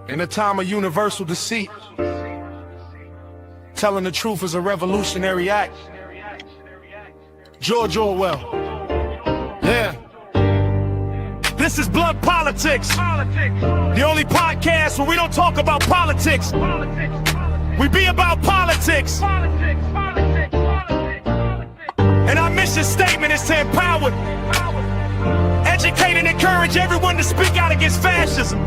In a time of universal deceit, telling the truth is a revolutionary act. George Orwell. Yeah. This is Blood Politics. The only podcast where we don't talk about politics. We be about politics. And our mission statement is to empower, educate, and encourage everyone to speak out against fascism.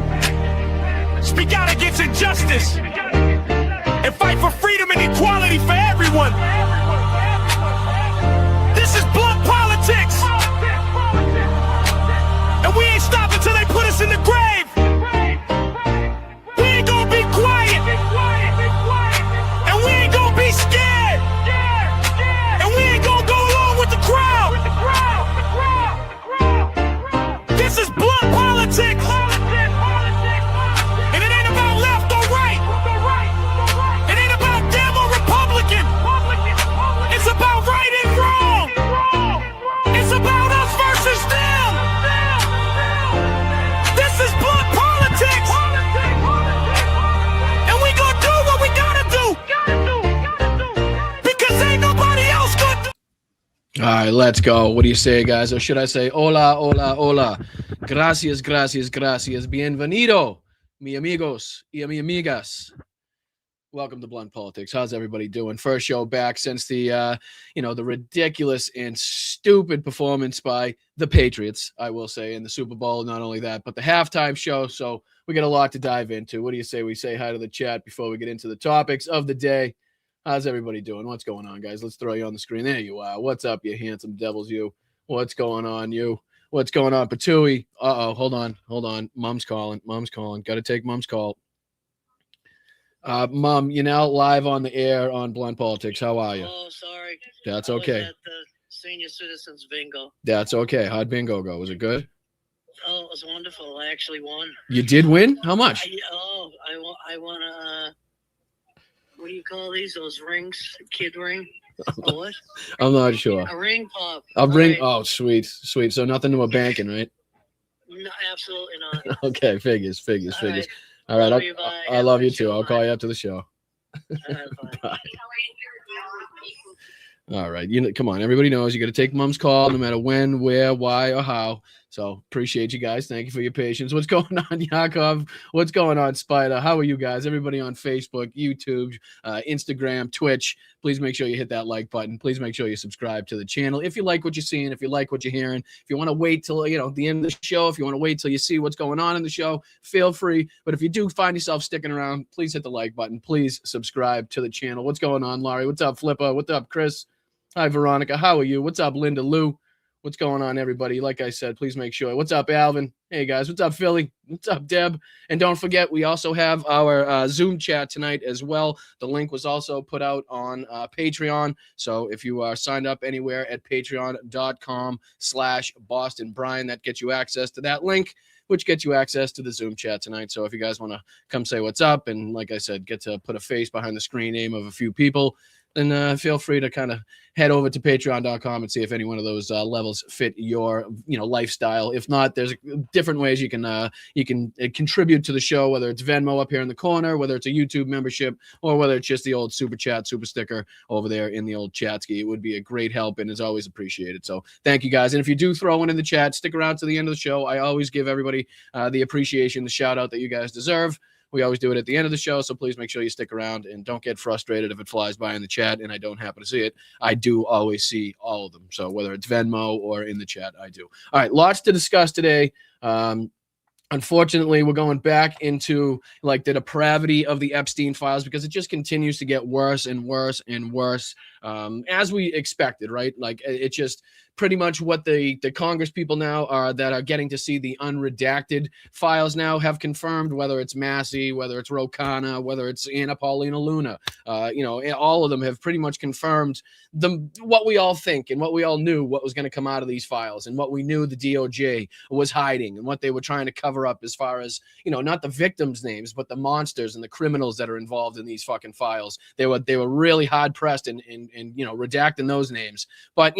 Speak out against injustice and fight for freedom and equality for everyone. This is Blood Politics, and we ain't stopping till they put us in the grave. We ain't gonna be quiet, and we ain't gonna be scared, and we ain't gonna go along with the crowd. This is Blood Politics. All right, let's go. What do you say, guys? Or should I say, hola, hola, hola. Gracias, gracias, gracias. Bienvenido, mi amigos y mi amigas. Welcome to Blunt Politics. How's everybody doing? First show back since the, the ridiculous and stupid performance by the Patriots, I will say, in the Super Bowl. Not only that, but the halftime show. So we got a lot to dive into. What do you say we say hi to the chat before we get into the topics of the day? How's everybody doing? What's going on, guys? Let's throw you on the screen. There you are. What's up, you handsome devils, you? What's going on, you? What's going on, Patui? Uh-oh, hold on. Mom's calling. Got to take Mom's call. Mom, you're now live on the air on Blunt Politics. How are you? Oh, sorry. That's okay. I was at the Senior Citizens Bingo. That's okay. How'd bingo go? Was it good? Oh, it was wonderful. I actually won. You did win? How much? I won a... What do you call these? Those rings? Kid ring? A what? I'm not sure. A ring pop. A ring? Right. Oh, sweet. So nothing to a banking, right? No, absolutely not. Okay, figures. Right. All right. I love you too. Show. I'll call you after the show. Bye. All right. Come on. Everybody knows you got to take Mom's call no matter when, where, why, or how. So appreciate you guys. Thank you for your patience. What's going on, Yakov? What's going on, Spider? How are you guys? Everybody on Facebook, YouTube, Instagram, Twitch. Please make sure you hit that like button. Please make sure you subscribe to the channel. If you like what you're seeing, if you like what you're hearing, if you want to wait till, the end of the show, if you want to wait till you see what's going on in the show, feel free. But if you do find yourself sticking around, please hit the like button. Please subscribe to the channel. What's going on, Laurie? What's up, Flipper? What's up, Chris? Hi, Veronica. How are you? What's up, Linda Lou? What's going on, everybody? Like I said, please make sure. What's up, Alvin? Hey, guys. What's up, Philly? What's up, Deb? And don't forget, we also have our Zoom chat tonight as well. The link was also put out on Patreon. So if you are signed up anywhere at patreon.com/Boston Brian, that gets you access to that link, which gets you access to the Zoom chat tonight. So if you guys want to come say what's up and, like I said, get to put a face behind the screen name of a few people, then feel free to kind of head over to patreon.com and see if any one of those levels fit your lifestyle. If not, there's different ways you can contribute to the show, whether it's Venmo up here in the corner, whether it's a YouTube membership, or whether it's just the old super chat, super sticker over there in the old chatski. It would be a great help and is always appreciated. So thank you, guys. And if you do throw one in the chat, stick around to the end of the show. I always give everybody the appreciation, the shout out that you guys deserve. We always do it at the end of the show, so please make sure you stick around and don't get frustrated if it flies by in the chat and I don't happen to see it. I do always see all of them, so whether it's Venmo or in the chat, I do. All right, lots to discuss today. Unfortunately, we're going back into the depravity of the Epstein files because it just continues to get worse and worse and worse, as we expected, right? It's just pretty much what the Congress people now that are getting to see the unredacted files now have confirmed, whether it's Massey, whether it's Ro Khanna, whether it's Anna Paulina Luna, all of them have pretty much confirmed what we all think and what we all knew what was going to come out of these files and what we knew the DOJ was hiding and what they were trying to cover up as far as, not the victims' names, but the monsters and the criminals that are involved in these fucking files. They were really hard pressed in redacting those names. But,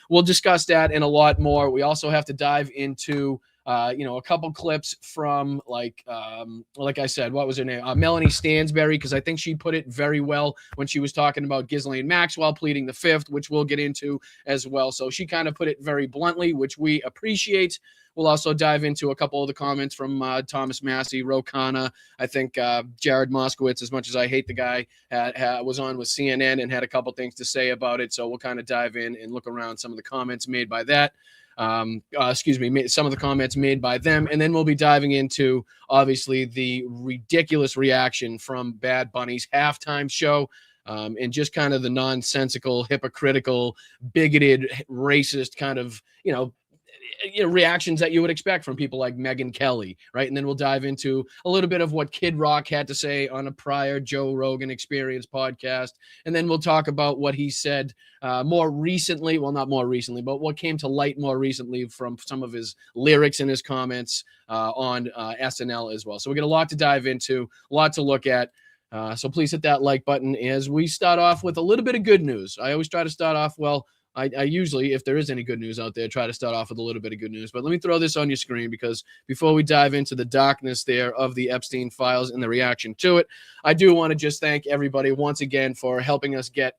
we'll discuss that and a lot more. We also have to dive into a couple clips from like I said, what was her name? Melanie Stansberry, because I think she put it very well when she was talking about Ghislaine Maxwell pleading the fifth, which we'll get into as well. So she kind of put it very bluntly, which we appreciate. We'll also dive into a couple of the comments from Thomas Massey, Rokana. I think Jared Moskowitz, as much as I hate the guy, was on with CNN and had a couple things to say about it. So we'll kind of dive in and look around some of the comments made by that. Some of the comments made by them, and then we'll be diving into obviously the ridiculous reaction from Bad Bunny's halftime show, and just kind of the nonsensical, hypocritical, bigoted, racist kind of reactions that you would expect from people like Megyn Kelly, right? And then we'll dive into a little bit of what Kid Rock had to say on a prior Joe Rogan Experience podcast, and then we'll talk about what he said more recently. Well, not more recently, but what came to light more recently from some of his lyrics and his comments on SNL as well. So we got a lot to dive into, a lot to look at. So please hit that like button as we start off with a little bit of good news. I always try to start off, I usually, if there is any good news out there, try to start off with a little bit of good news. But let me throw this on your screen, because before we dive into the darkness there of the Epstein files and the reaction to it, I do want to just thank everybody once again for helping us get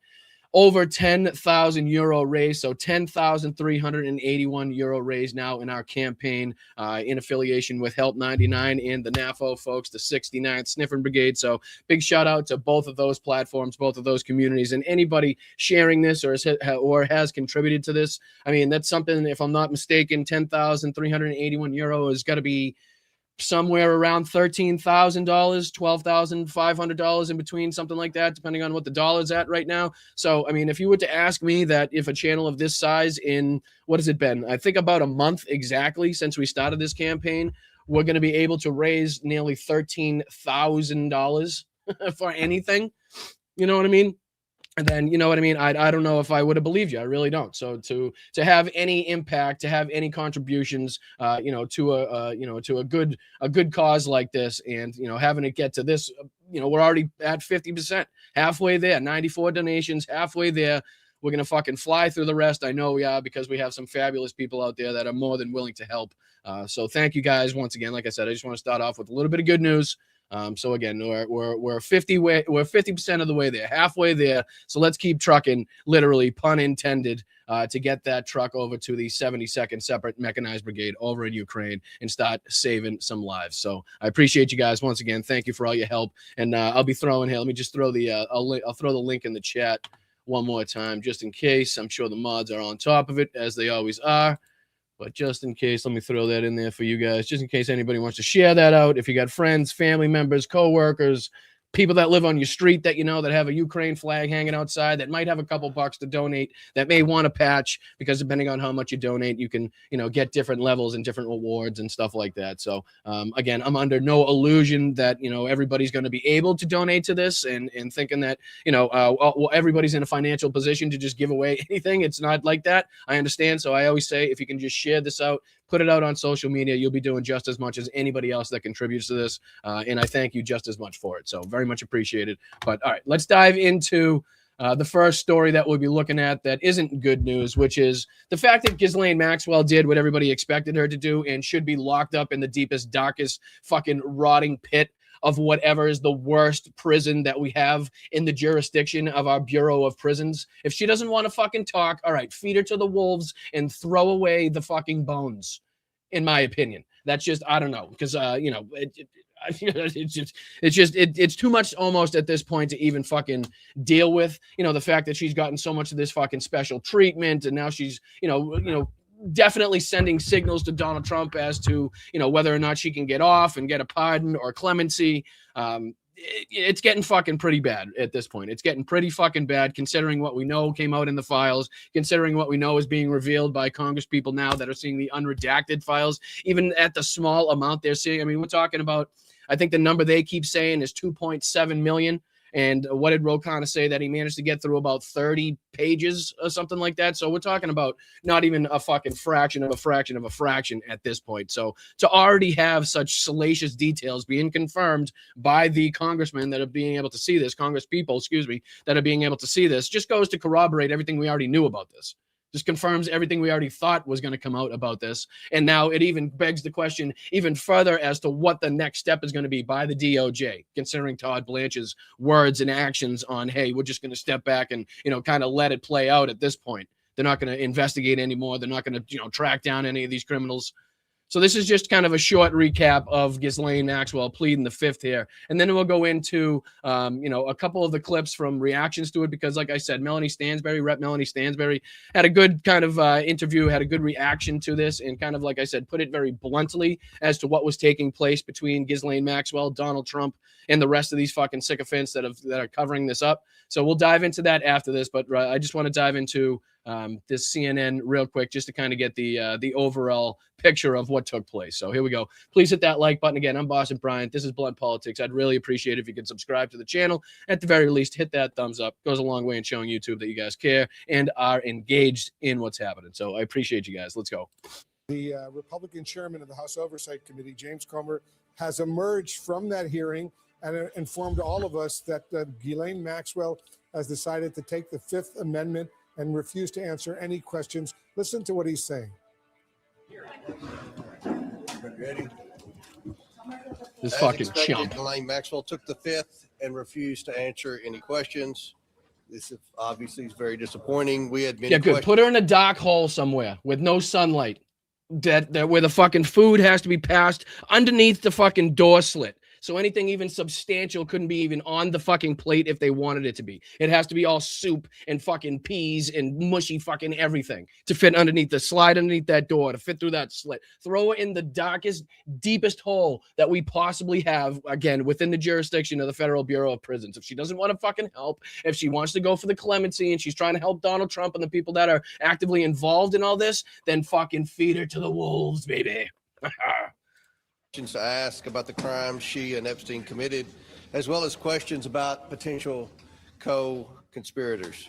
over 10,000 euro raised. So 10,381 euro raised now in our campaign in affiliation with Help 99 and the NAFO folks, the 69th Sniffing Brigade. So big shout out to both of those platforms, both of those communities, and anybody sharing this or has contributed to this. I mean, that's something, if I'm not mistaken, 10,381 euro has got to be somewhere around $13,000, $12,500 in between, something like that, depending on what the dollar's at right now. So, I mean, if you were to ask me that if a channel of this size in, what has it been? I think about a month exactly since we started this campaign, we're going to be able to raise nearly $13,000 for anything. You know what I mean? And then, you know what I mean? I don't know if I would have believed you. I really don't. So to have any impact, to have any contributions, to a good cause like this, and having it get to this, we're already at 50%, halfway there, 94 donations, halfway there. We're gonna fucking fly through the rest. I know we are, because we have some fabulous people out there that are more than willing to help. So thank you guys once again. Like I said, I just want to start off with a little bit of good news. So again, we're 50% of the way there, halfway there. So let's keep trucking, literally, pun intended, to get that truck over to the 72nd Separate Mechanized Brigade over in Ukraine and start saving some lives. So I appreciate you guys once again. Thank you for all your help. And I'll be throwing here. Let me just throw I'll throw the link in the chat one more time, just in case. I'm sure the mods are on top of it, as they always are. But just in case, let me throw that in there for you guys, just in case anybody wants to share that out. If you got friends, family members, coworkers, people that live on your street that that have a Ukraine flag hanging outside, that might have a couple bucks to donate, that may want a patch, because depending on how much you donate, you can get different levels and different rewards and stuff like that. So again, I'm under no illusion that everybody's going to be able to donate to this, and thinking that everybody's in a financial position to just give away anything. It's not like that. I understand. So I always say, if you can just share this out, put it out on social media, you'll be doing just as much as anybody else that contributes to this. And I thank you just as much for it. So very much appreciated. But all right, let's dive into the first story that we'll be looking at that isn't good news, which is the fact that Ghislaine Maxwell did what everybody expected her to do and should be locked up in the deepest, darkest, fucking rotting pit of whatever is the worst prison that we have in the jurisdiction of our Bureau of Prisons. If she doesn't want to fucking talk, all right, feed her to the wolves and throw away the fucking bones, in my opinion. That's just, I don't know, because, it's too much almost at this point to even fucking deal with, the fact that she's gotten so much of this fucking special treatment, and now she's, definitely sending signals to Donald Trump as to, whether or not she can get off and get a pardon or clemency. It's getting fucking pretty bad at this point. It's getting pretty fucking bad, considering what we know came out in the files, considering what we know is being revealed by Congress people now that are seeing the unredacted files, even at the small amount they're seeing. I mean, we're talking about, I think the number they keep saying is 2.7 million. And what did Rogan say? That he managed to get through about 30 pages or something like that. So we're talking about not even a fucking fraction of a fraction of a fraction at this point. So to already have such salacious details being confirmed by the congressmen that are being able to see this, Congress people, that are being able to see this, just goes to corroborate everything we already knew about this. Just confirms everything we already thought was going to come out about this. And now it even begs the question even further as to what the next step is going to be by the DOJ, considering Todd Blanche's words and actions on, hey, we're just going to step back and, kind of let it play out at this point. They're not going to investigate anymore. They're not going to, track down any of these criminals. So this is just kind of a short recap of Ghislaine Maxwell pleading the fifth here. And then we'll go into, a couple of the clips from reactions to it, because like I said, Rep. Melanie Stansbury had a good kind of interview, had a good reaction to this, and kind of, like I said, put it very bluntly as to what was taking place between Ghislaine Maxwell, Donald Trump, and the rest of these fucking sycophants that are covering this up. So we'll dive into that after this, but I just want to dive into this CNN real quick just to kind of get the overall picture of what took place. So here we go. Please hit that like button. Again, I'm Boston Bryant. This is Blunt Politics. I'd really appreciate it if you could subscribe to the channel. At the very least, hit that thumbs up. Goes a long way in showing YouTube that you guys care and are engaged in what's happening. So I appreciate you guys. Let's go. The Republican chairman of the House Oversight Committee, James Comer, has emerged from that hearing and informed all of us that Ghislaine Maxwell has decided to take the Fifth Amendment and refuse to answer any questions. Listen to what he's saying. Ready? This As fucking expected, chump. Ghislaine Maxwell took the fifth and refused to answer any questions. This is obviously very disappointing. We had many Yeah, good. questions. Put her in a dark hole somewhere with no sunlight. That where the fucking food has to be passed underneath the fucking door slit. So anything even substantial couldn't be even on the fucking plate if they wanted it to be. It has to be all soup and fucking peas and mushy fucking everything to fit underneath the slide underneath that door, to fit through that slit. Throw it in the darkest, deepest hole that we possibly have, again, within the jurisdiction of the Federal Bureau of Prisons. If she doesn't want to fucking help, if she wants to go for the clemency and she's trying to help Donald Trump and the people that are actively involved in all this, then fucking feed her to the wolves, baby. To ask about the crimes she and Epstein committed, as well as questions about potential co-conspirators.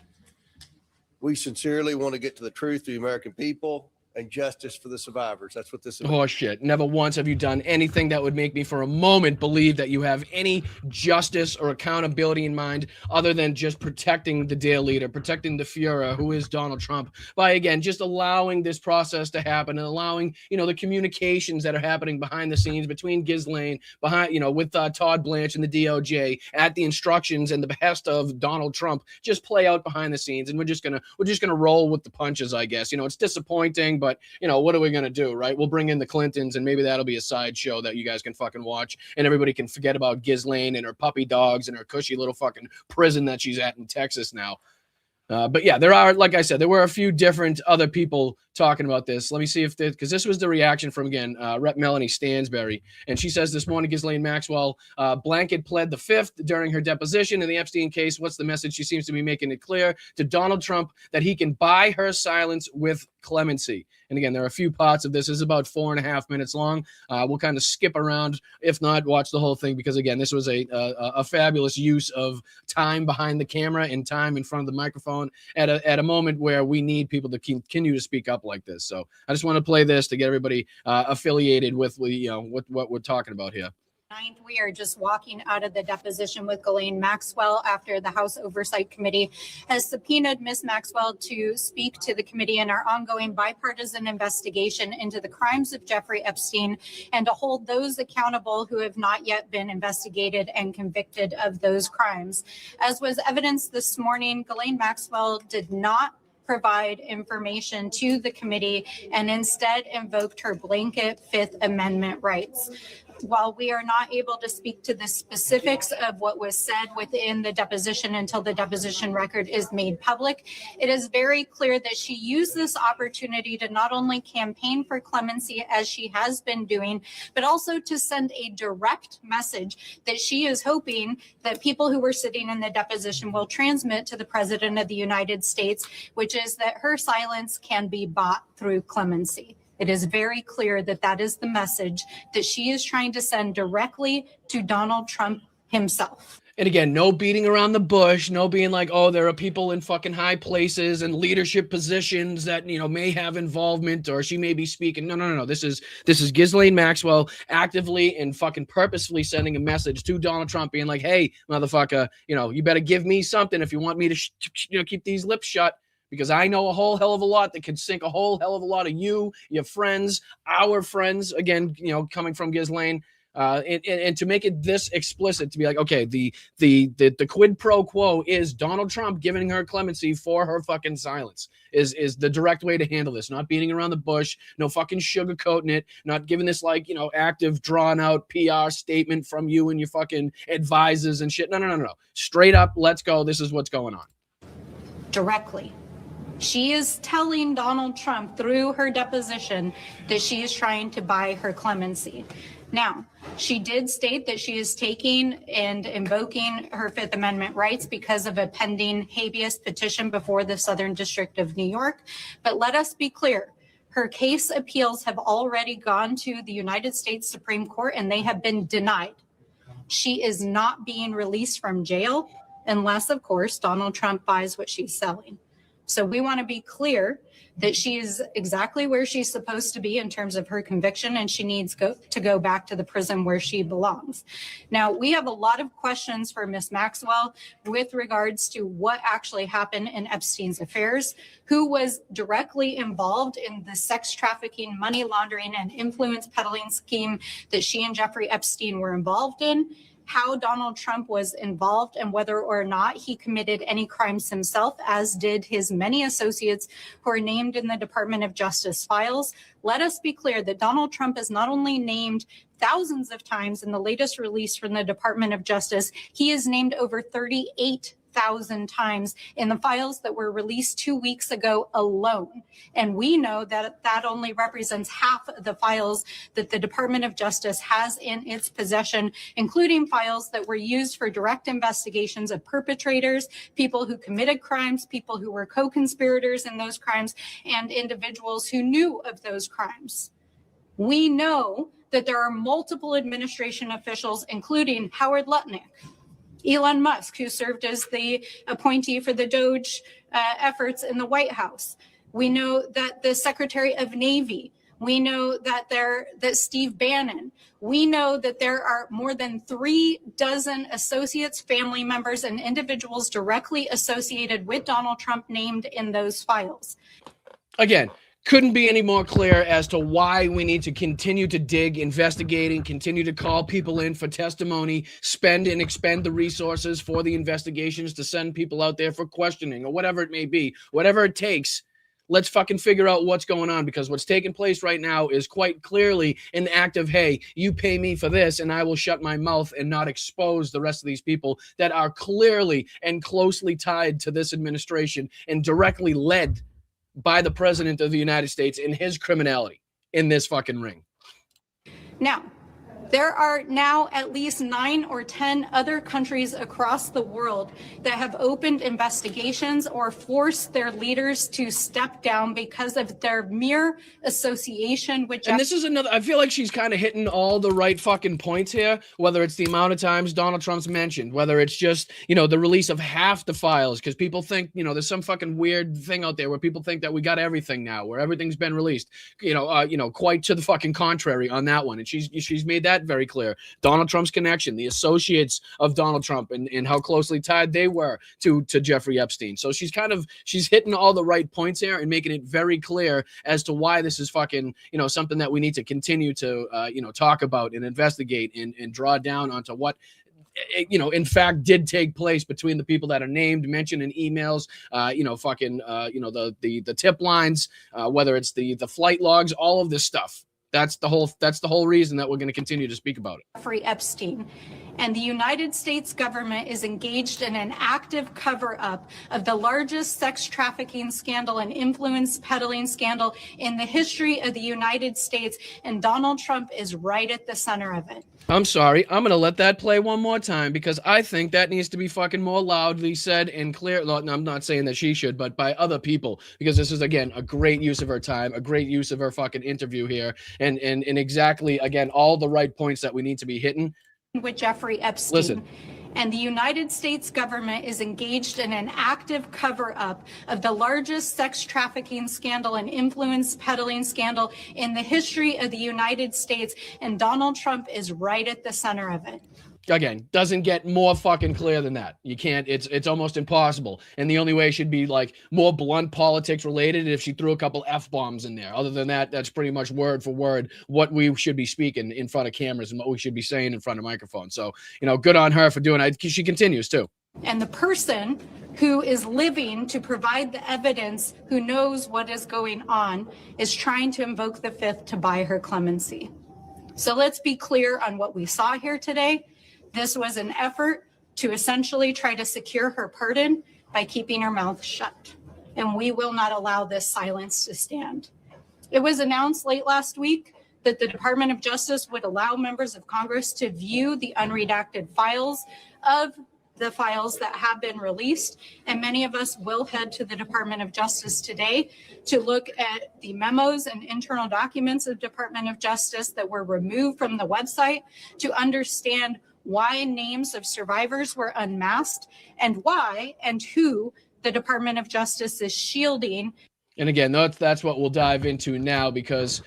We sincerely want to get to the truth to the American people and justice for the survivors. That's what this is. Oh shit. Never once have you done anything that would make me for a moment believe that you have any justice or accountability in mind other than just protecting the dear leader, protecting the Führer, who is Donald Trump, by, again, just allowing this process to happen and allowing, the communications that are happening behind the scenes between Ghislaine, with Todd Blanche and the DOJ at the instructions and the behest of Donald Trump just play out behind the scenes. And we're just gonna roll with the punches, I guess. It's disappointing, but what are we going to do, right? We'll bring in the Clintons and maybe that'll be a sideshow that you guys can fucking watch and everybody can forget about Ghislaine and her puppy dogs and her cushy little fucking prison that she's at in Texas now. But yeah, there are, like I said, there were a few different other people talking about this. Let me see because this was the reaction from, again, Rep. Melanie Stansbury. And she says this morning, Ghislaine Maxwell blanket pled the fifth during her deposition in the Epstein case. What's the message? She seems to be making it clear to Donald Trump that he can buy her silence with clemency. And again, there are a few parts of this. This is about 4.5 minutes long. We'll kind of skip around. If not, watch the whole thing because, again, this was a fabulous use of time behind the camera and time in front of the microphone at a moment where we need people to continue to speak up like this. So I just want to play this to get everybody affiliated with what we're talking about here. 9th, we are just walking out of the deposition with Ghislaine Maxwell after the House Oversight Committee has subpoenaed Ms. Maxwell to speak to the committee in our ongoing bipartisan investigation into the crimes of Jeffrey Epstein and to hold those accountable who have not yet been investigated and convicted of those crimes. As was evidenced this morning, Ghislaine Maxwell did not provide information to the committee and instead invoked her blanket Fifth Amendment rights. While we are not able to speak to the specifics of what was said within the deposition until the deposition record is made public, it is very clear that she used this opportunity to not only campaign for clemency as she has been doing, but also to send a direct message that she is hoping that people who were sitting in the deposition will transmit to the President of the United States, which is that her silence can be bought through clemency. It is very clear that that is the message that she is trying to send directly to Donald Trump himself. And again, no beating around the bush, no being like, oh, there are people in fucking high places and leadership positions that, may have involvement or she may be speaking. No. This is Ghislaine Maxwell actively and fucking purposefully sending a message to Donald Trump being like, hey, motherfucker, you better give me something if you want me to keep these lips shut. because I know a whole hell of a lot that could sink a whole hell of a lot of you, your friends, our friends, again, coming from Ghislaine. And to make it this explicit, to be like, okay, the quid pro quo is Donald Trump giving her clemency for her fucking silence is the direct way to handle this. Not beating around the bush, no fucking sugarcoating it, not giving this active, drawn out PR statement from you and your fucking advisors and shit. No. Straight up, let's go. This is what's going on. Directly. She is telling Donald Trump through her deposition that she is trying to buy her clemency. Now, she did state that she is taking and invoking her Fifth Amendment rights because of a pending habeas petition before the Southern District of New York. But let us be clear, her case appeals have already gone to the United States Supreme Court and they have been denied. She is not being released from jail unless, of course, Donald Trump buys what she's selling. So we want to be clear that she is exactly where she's supposed to be in terms of her conviction, and she needs to go back to the prison where she belongs. Now, we have a lot of questions for Ms. Maxwell with regards to what actually happened in Epstein's affairs, who was directly involved in the sex trafficking, money laundering, and influence peddling scheme that she and Jeffrey Epstein were involved in, how Donald Trump was involved and whether or not he committed any crimes himself, as did his many associates who are named in the Department of Justice files. Let us be clear that Donald Trump is not only named thousands of times in the latest release from the Department of Justice, he is named over 38,000 times in the files that were released 2 weeks ago alone. And we know that that only represents half of the files that the Department of Justice has in its possession, including files that were used for direct investigations of perpetrators, people who committed crimes, people who were co-conspirators in those crimes, and individuals who knew of those crimes. We know that there are multiple administration officials, including Howard Lutnick, Elon Musk, who served as the appointee for the Doge efforts in the White House. We know that the Secretary of Navy. We know that Steve Bannon. We know that there are more than 36 associates, family members, and individuals directly associated with Donald Trump named in those files. Again, couldn't be any more clear as to why we need to continue to dig, investigating, continue to call people in for testimony, spend and expend the resources for the investigations to send people out there for questioning or whatever it may be, whatever it takes. Let's fucking figure out what's going on, because what's taking place right now is quite clearly an act of, hey, you pay me for this and I will shut my mouth and not expose the rest of these people that are clearly and closely tied to this administration and directly led by the president of the United States in his criminality in this fucking ring. Now, there are now at least 9 or 10 other countries across the world that have opened investigations or forced their leaders to step down because of their mere association with. And this is another, I feel like she's kind of hitting all the right fucking points here, whether it's the amount of times Donald Trump's mentioned, whether it's just, the release of half the files, because people think, there's some fucking weird thing out there where people think that we got everything now, where everything's been released, quite to the fucking contrary on that one. And she's made that very clear. Donald Trump's connection, the associates of Donald Trump, and how closely tied they were to Jeffrey Epstein. So she's hitting all the right points here and making it very clear as to why this is fucking, something that we need to continue to, talk about and investigate and draw down onto what, in fact, did take place between the people that are named, mentioned in emails, the tip lines, whether it's the flight logs, all of this stuff. That's the whole reason that we're going to continue to speak about it. Jeffrey Epstein. And the United States government is engaged in an active cover-up of the largest sex trafficking scandal and influence peddling scandal in the history of the United States. And Donald Trump is right at the center of it. I'm sorry. I'm going to let that play one more time because I think that needs to be fucking more loudly said and clear. No, I'm not saying that she should, but by other people, because this is, again, a great use of her time, a great use of her fucking interview here. And exactly, again, all the right points that we need to be hitting. With Jeffrey Epstein. Listen. And the United States government is engaged in an active cover-up of the largest sex trafficking scandal and influence peddling scandal in the history of the United States. And Donald Trump is right at the center of it. Again, doesn't get more fucking clear than that. You can't, it's almost impossible. And the only way should be like more blunt politics related if she threw a couple F-bombs in there. Other than that, that's pretty much word for word what we should be speaking in front of cameras and what we should be saying in front of microphones. So, good on her for doing it. She continues too. And the person who is living to provide the evidence, who knows what is going on, is trying to invoke the fifth to buy her clemency. So let's be clear on what we saw here today. This was an effort to essentially try to secure her pardon by keeping her mouth shut. And we will not allow this silence to stand. It was announced late last week that the Department of Justice would allow members of Congress to view the unredacted files of the files that have been released. And many of us will head to the Department of Justice today to look at the memos and internal documents of Department of Justice that were removed from the website to understand why names of survivors were unmasked and why and who the Department of Justice is shielding. And again, that's what we'll dive into now because,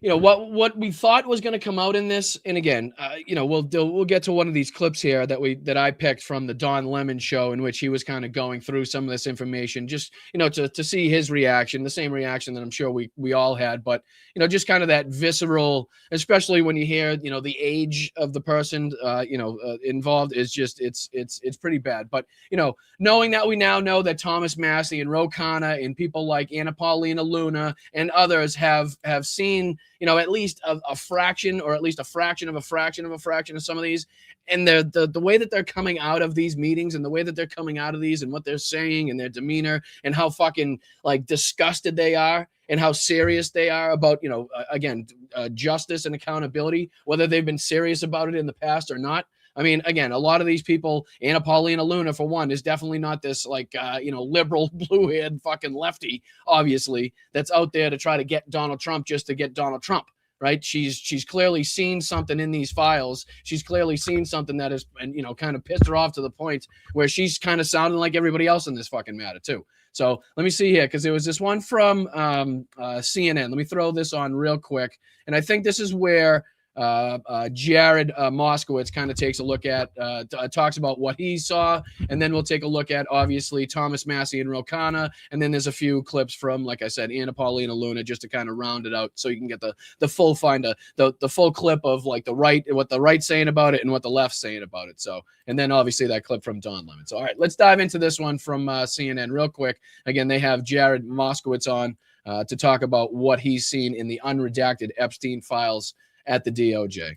what we thought was going to come out in this. And again, we'll get to one of these clips here that I picked from the Don Lemon show in which he was kind of going through some of this information, just, to see his reaction, the same reaction that I'm sure we all had, but, just kind of that visceral, especially when you hear, the age of the person, involved is just, it's pretty bad. But, knowing that we now know that Thomas Massey and Ro Khanna and people like Anna Paulina Luna and others have seen, at least a fraction or at least a fraction of a fraction of a fraction of some of these. And the way that they're coming out of these meetings and the way that they're coming out of these and what they're saying and their demeanor and how fucking like disgusted they are and how serious they are about, justice and accountability, whether they've been serious about it in the past or not. I mean, again, a lot of these people, Anna Paulina Luna, for one, is definitely not this liberal blue-haired fucking lefty, obviously, that's out there to try to get Donald Trump just to get Donald Trump, right? She's clearly seen something in these files. She's clearly seen something that has, kind of pissed her off to the point where she's kind of sounding like everybody else in this fucking matter too. So let me see here, because there was this one from CNN. Let me throw this on real quick. And I think this is where Jared Moskowitz kind of takes a look at, talks about what he saw, and then we'll take a look at, obviously, Thomas Massey and Ro Khanna, and then there's a few clips from, like I said, Anna Paulina Luna, just to kind of round it out so you can get the full the full clip of like what the right's saying about it and what the left's saying about it. So, and then obviously that clip from Don Lemon. So, all right, let's dive into this one from CNN real quick. Again, they have Jared Moskowitz on to talk about what he's seen in the unredacted Epstein files at the DOJ.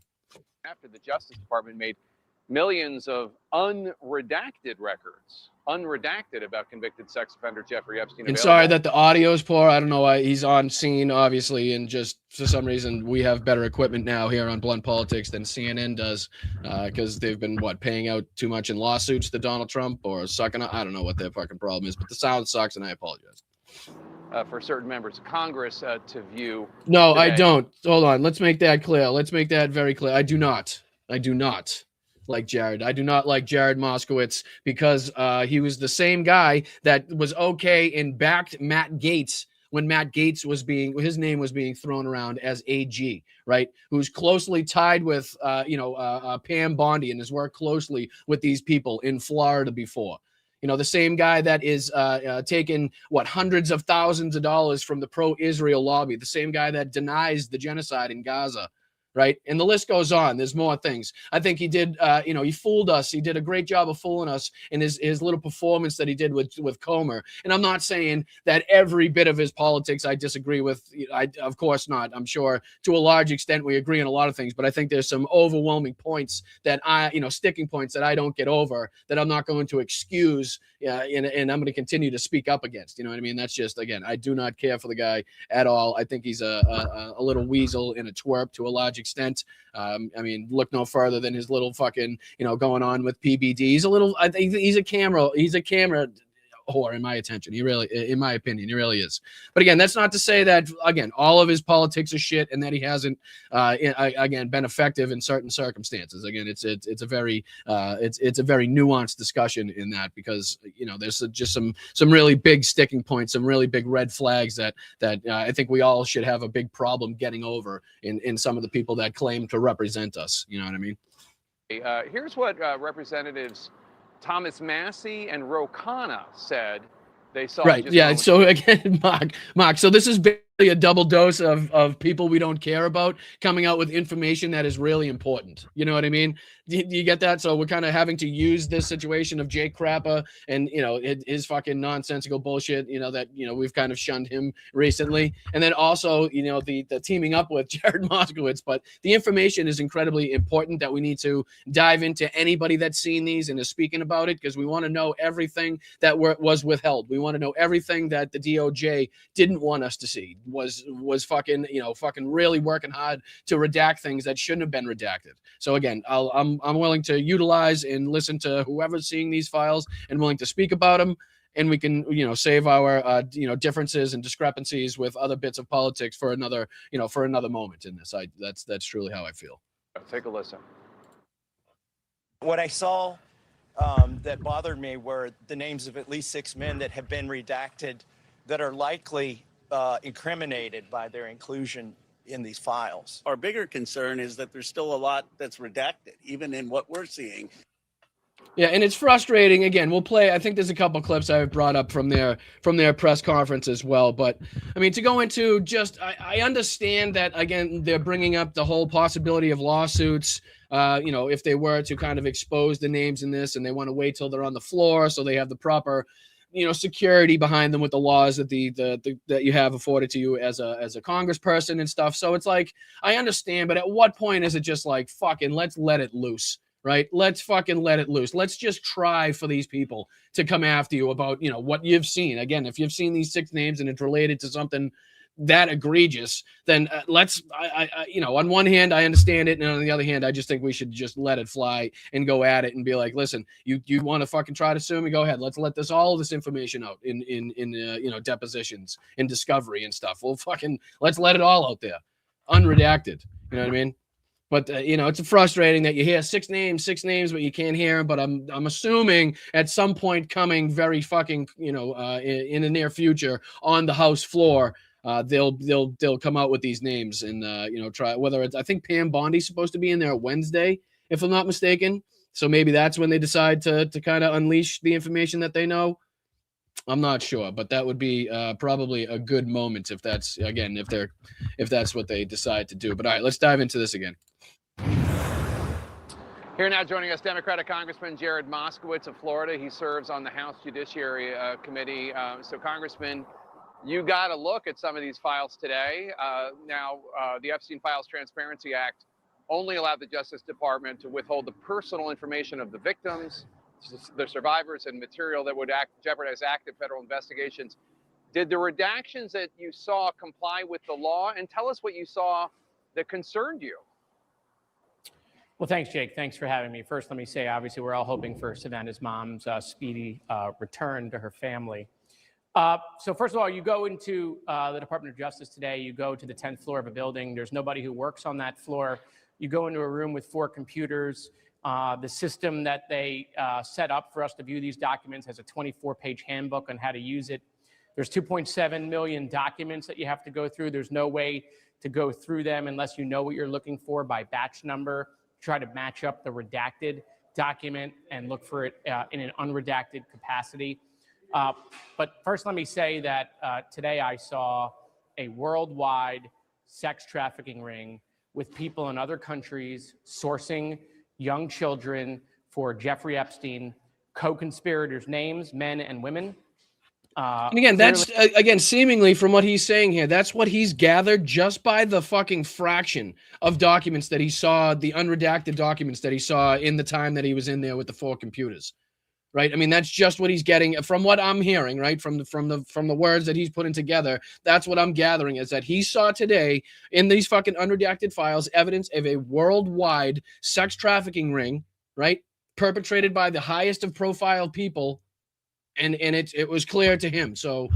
After the Justice Department made millions of unredacted records, about convicted sex offender Jeffrey Epstein. And sorry that the audio is poor. I don't know why. He's on scene, obviously, and just for some reason we have better equipment now here on Blunt Politics than CNN does, because they've been paying out too much in lawsuits to Donald Trump or sucking. I don't know what their fucking problem is, but the sound sucks, and I apologize. For certain members of Congress to view. No, today. I don't. Hold on. Let's make that clear. Let's make that very clear. I do not like Jared. I do not like Jared Moskowitz because he was the same guy that was okay and backed Matt Gaetz when Matt Gaetz his name was being thrown around as AG, right? Who's closely tied with, Pam Bondi and has worked closely with these people in Florida before. The same guy that is taking hundreds of thousands of dollars from the pro-Israel lobby, the same guy that denies the genocide in Gaza, right? And the list goes on. There's more things. I think he did, he fooled us. He did a great job of fooling us in his little performance that he did with Comer. And I'm not saying that every bit of his politics I disagree with. Of course not. I'm sure to a large extent we agree on a lot of things, but I think there's some overwhelming points that sticking points that I don't get over that I'm not going to excuse, and I'm going to continue to speak up against. You know what I mean? That's just, again, I do not care for the guy at all. I think he's a little weasel and a twerp to a large extent. Look no further than his little fucking, going on with PBD. He's a little, I think he's a camera whore, in my attention. He really, in my opinion, he really is. But again, that's not to say that, again, all of his politics are shit and that he hasn't, again, been effective in certain circumstances. Again, it's a very nuanced discussion in that, because, you know, there's just some really big sticking points, some really big red flags that I think we all should have a big problem getting over in some of the people that claim to represent us. You know what I mean? Here's what Representatives Thomas Massey and Ro Khanna said they saw. Right. Yeah. So again, Mark. So this is basically a double dose of people we don't care about coming out with information that is really important. You know what I mean? Do you get that? So we're kind of having to use this situation of Jake Crapper and, you know, his fucking nonsensical bullshit, you know, that, you know, we've kind of shunned him recently. And then also, you know, the teaming up with Jared Moskowitz. But the information is incredibly important that we need to dive into anybody that's seen these and is speaking about it, because we want to know everything that was withheld. We want to know everything that the DOJ didn't want us to see, was fucking, you know, fucking really working hard to redact things that shouldn't have been redacted. So again, I'm willing to utilize and listen to whoever's seeing these files and willing to speak about them, and we can, you know, save our you know, differences and discrepancies with other bits of politics for another, you know, for another moment in this. That's truly how I feel. Take a listen. What I saw that bothered me were the names of at least 6 men that have been redacted that are likely incriminated by their inclusion in these files. Our bigger concern is that there's still a lot that's redacted, even in what we're seeing. Yeah, and it's frustrating. Again, we'll play. I think there's a couple clips I've brought up from their press conference as well. But I mean, to go into just, I understand that, again, they're bringing up the whole possibility of lawsuits. You know, if they were to kind of expose the names in this, and they want to wait till they're on the floor so they have the proper, you know, security behind them with the laws that that you have afforded to you as a congressperson and stuff. So it's like, I understand, but at what point is it just like, fucking, let's let it loose, right? Let's fucking let it loose. Let's just try for these people to come after you about, you know, what you've seen. Again, if you've seen these 6 names and it's related to something that egregious, then let's, you know, on one hand, I understand it. And on the other hand, I just think we should just let it fly and go at it and be like, listen, you want to fucking try to sue me? Go ahead. Let's let all this information out in you know, depositions and discovery and stuff. Well, fucking, let's let it all out there, unredacted. You know what I mean? But you know, it's frustrating that you hear 6 names, but you can't hear them. But I'm assuming at some point coming, very fucking, you know, in the near future on the House floor, they'll come out with these names and you know, try, whether it's, I think Pam Bondi's supposed to be in there Wednesday, if I'm not mistaken. So maybe that's when they decide to kind of unleash the information that they know. I'm not sure, but that would be probably a good moment if that's, again, if that's what they decide to do. But all right, let's dive into this again. Here now joining us, Democratic Congressman Jared Moskowitz of Florida. He serves on the House Judiciary Committee. So, Congressman, you got a look at some of these files today. Now, the Epstein Files Transparency Act only allowed the Justice Department to withhold the personal information of the victims, the survivors, and material that would jeopardize active federal investigations. Did the redactions that you saw comply with the law? And tell us what you saw that concerned you. Well, thanks, Jake. Thanks for having me. First, let me say, obviously, we're all hoping for Savannah's mom's speedy return to her family. So first of all, you go into the Department of Justice today, you go to the 10th floor of a building. There's nobody who works on that floor. You go into a room with 4 computers. The system that they set up for us to view these documents has a 24-page handbook on how to use it. There's 2.7 million documents that you have to go through. There's no way to go through them unless you know what you're looking for by batch number. Try to match up the redacted document and look for it in an unredacted capacity. But first, let me say that today I saw a worldwide sex trafficking ring with people in other countries sourcing young children for Jeffrey Epstein, co-conspirators' names, men and women. And again, that's again, seemingly from what he's saying here, that's what he's gathered just by the fucking fraction of documents that he saw, the unredacted documents that he saw in the time that he was in there with the 4 computers. Right. I mean, that's just what he's getting from what I'm hearing, right? From the words that he's putting together. That's what I'm gathering, is that he saw today in these fucking unredacted files evidence of a worldwide sex trafficking ring, right? Perpetrated by the highest of profile people. and it was clear to him. So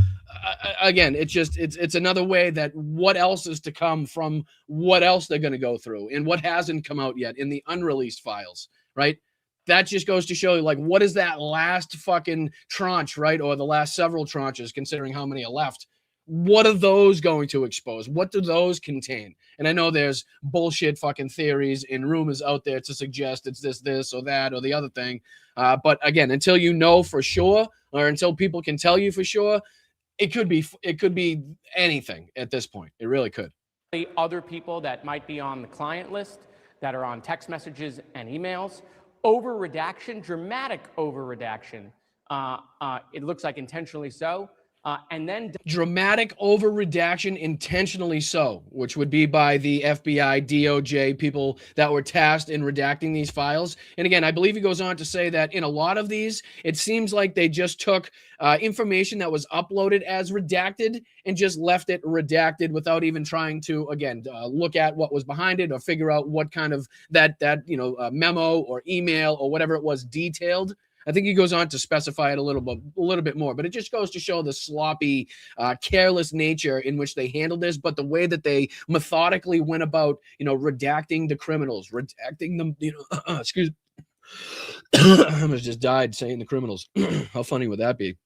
again, it's another way that what else is to come from what else they're going to go through and what hasn't come out yet in the unreleased files, right? That just goes to show you, like, what is that last fucking tranche, right? Or the last several tranches, considering how many are left. What are those going to expose? What do those contain? And I know there's bullshit fucking theories and rumors out there to suggest it's this or that or the other thing. But again, until you know for sure, or until people can tell you for sure, it could be anything at this point. It really could. The other people that might be on the client list that are on text messages and emails, over redaction, dramatic over redaction. It looks like intentionally so. And then dramatic over redaction, intentionally so, which would be by the FBI, DOJ, people that were tasked in redacting these files. And again, I believe he goes on to say that in a lot of these, it seems like they just took information that was uploaded as redacted and just left it redacted without even trying to, again, look at what was behind it or figure out what kind of that memo or email or whatever it was detailed. I think he goes on to specify it a little bit more, but it just goes to show the sloppy, careless nature in which they handled this, but the way that they methodically went about, redacting the criminals, redacting them, excuse me. I almost just died saying the criminals. How funny would that be?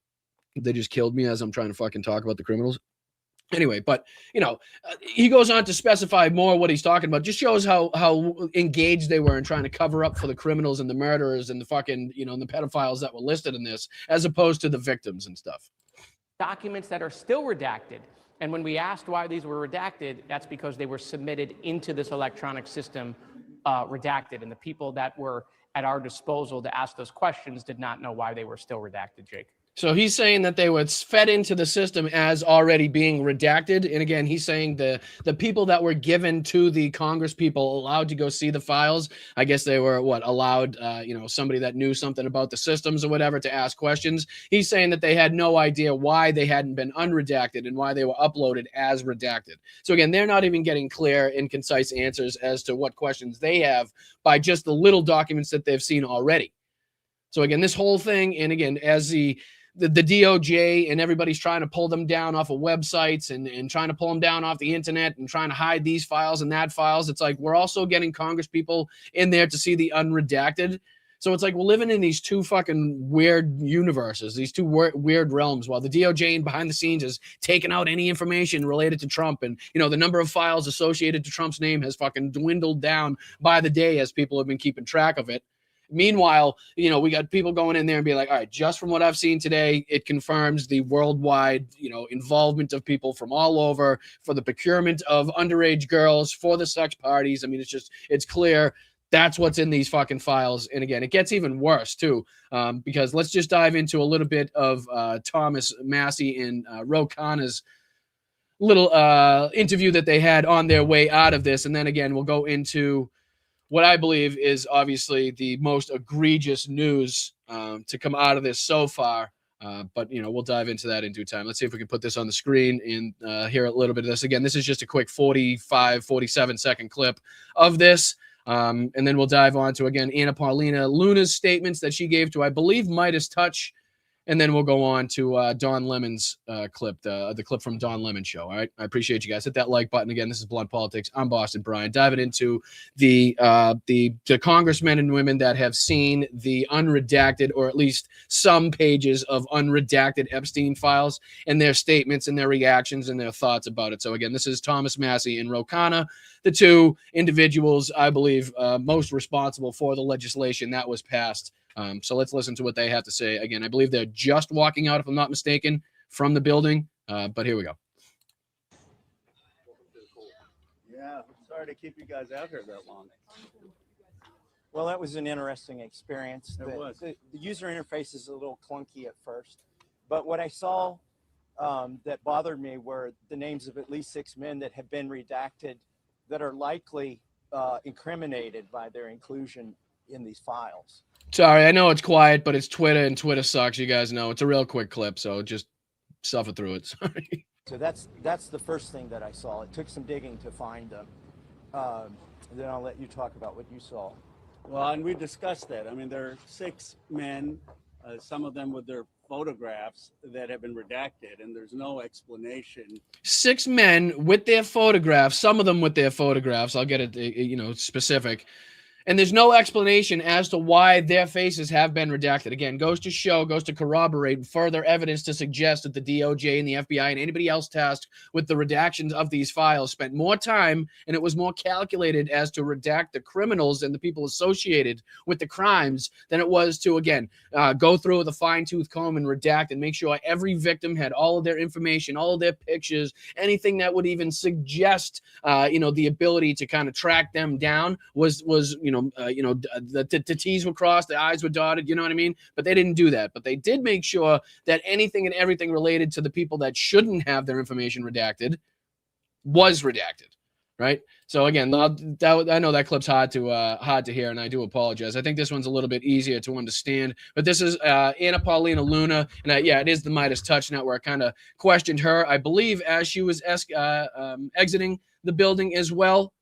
They just killed me as I'm trying to fucking talk about the criminals. Anyway, but he goes on to specify more what he's talking about. Just shows how engaged they were in trying to cover up for the criminals and the murderers and the fucking and the pedophiles that were listed in this, as opposed to the victims and stuff. Documents that are still redacted, and when we asked why these were redacted, that's because they were submitted into this electronic system redacted, and the people that were at our disposal to ask those questions did not know why they were still redacted, Jake. So he's saying that they were fed into the system as already being redacted. And again, he's saying the people that were given to the Congress people allowed to go see the files, I guess they were allowed, somebody that knew something about the systems or whatever to ask questions. He's saying that they had no idea why they hadn't been unredacted and why they were uploaded as redacted. So again, they're not even getting clear and concise answers as to what questions they have by just the little documents that they've seen already. So again, this whole thing, and again, as the DOJ and everybody's trying to pull them down off of websites and trying to pull them down off the internet and trying to hide these files and that files. It's like we're also getting Congress people in there to see the unredacted. So it's like we're living in these two fucking weird universes, these two weird realms, while the DOJ behind the scenes is taking out any information related to Trump. And, the number of files associated to Trump's name has fucking dwindled down by the day as people have been keeping track of it. Meanwhile, we got people going in there and be like, all right, just from what I've seen today, it confirms the worldwide, involvement of people from all over for the procurement of underage girls for the sex parties. I mean, it's clear that's what's in these fucking files. And again, it gets even worse too, because let's just dive into a little bit of Thomas Massey and Rokan's little interview that they had on their way out of this. And then again, we'll go into what I believe is obviously the most egregious news to come out of this so far. But, we'll dive into that in due time. Let's see if we can put this on the screen and hear a little bit of this. Again, this is just a quick 47-second clip of this. And then we'll dive on to, again, Anna Paulina Luna's statements that she gave to, I believe, Midas Touch. And then we'll go on to Don Lemon's clip, the clip from Don Lemon's show. All right. I appreciate you guys. Hit that like button. Again, this is Blunt Politics. I'm Boston Brian. Diving into the congressmen and women that have seen the unredacted, or at least some pages of unredacted Epstein files, and their statements and their reactions and their thoughts about it. So again, this is Thomas Massey and Rokana, the two individuals I believe most responsible for the legislation that was passed. So let's listen to what they have to say. Again, I believe they're just walking out, if I'm not mistaken, from the building. But here we go. Yeah, sorry to keep you guys out here that long. Well, that was an interesting experience. It was. The user interface is a little clunky at first, but what I saw that bothered me were the names of at least 6 men that have been redacted that are likely incriminated by their inclusion in these files. Sorry, I know it's quiet, but it's Twitter, and Twitter sucks. You guys know it's a real quick clip, so just suffer through it. Sorry. So that's the first thing that I saw. It took some digging to find them. Then I'll let you talk about what you saw. Well, and we discussed that. I mean, there are 6 men, some of them with their photographs that have been redacted, and there's no explanation. 6 men with their photographs, some of them with their photographs. I'll get it, specific. And there's no explanation as to why their faces have been redacted. Again, goes to corroborate further evidence to suggest that the DOJ and the FBI and anybody else tasked with the redactions of these files spent more time, and it was more calculated as to redact the criminals and the people associated with the crimes than it was to, again, go through with a fine-tooth comb and redact and make sure every victim had all of their information, all of their pictures, anything that would even suggest, the ability to kind of track them down was the T's were crossed, the I's were dotted, you know what I mean? But they didn't do that. But they did make sure that anything and everything related to the people that shouldn't have their information redacted was redacted, right? So again, I know that clip's hard to hear, and I do apologize. I think this one's a little bit easier to understand. But this is Anna Paulina Luna, and it is the Midas Touch Network. Kind of questioned her, I believe, as she was exiting the building as well.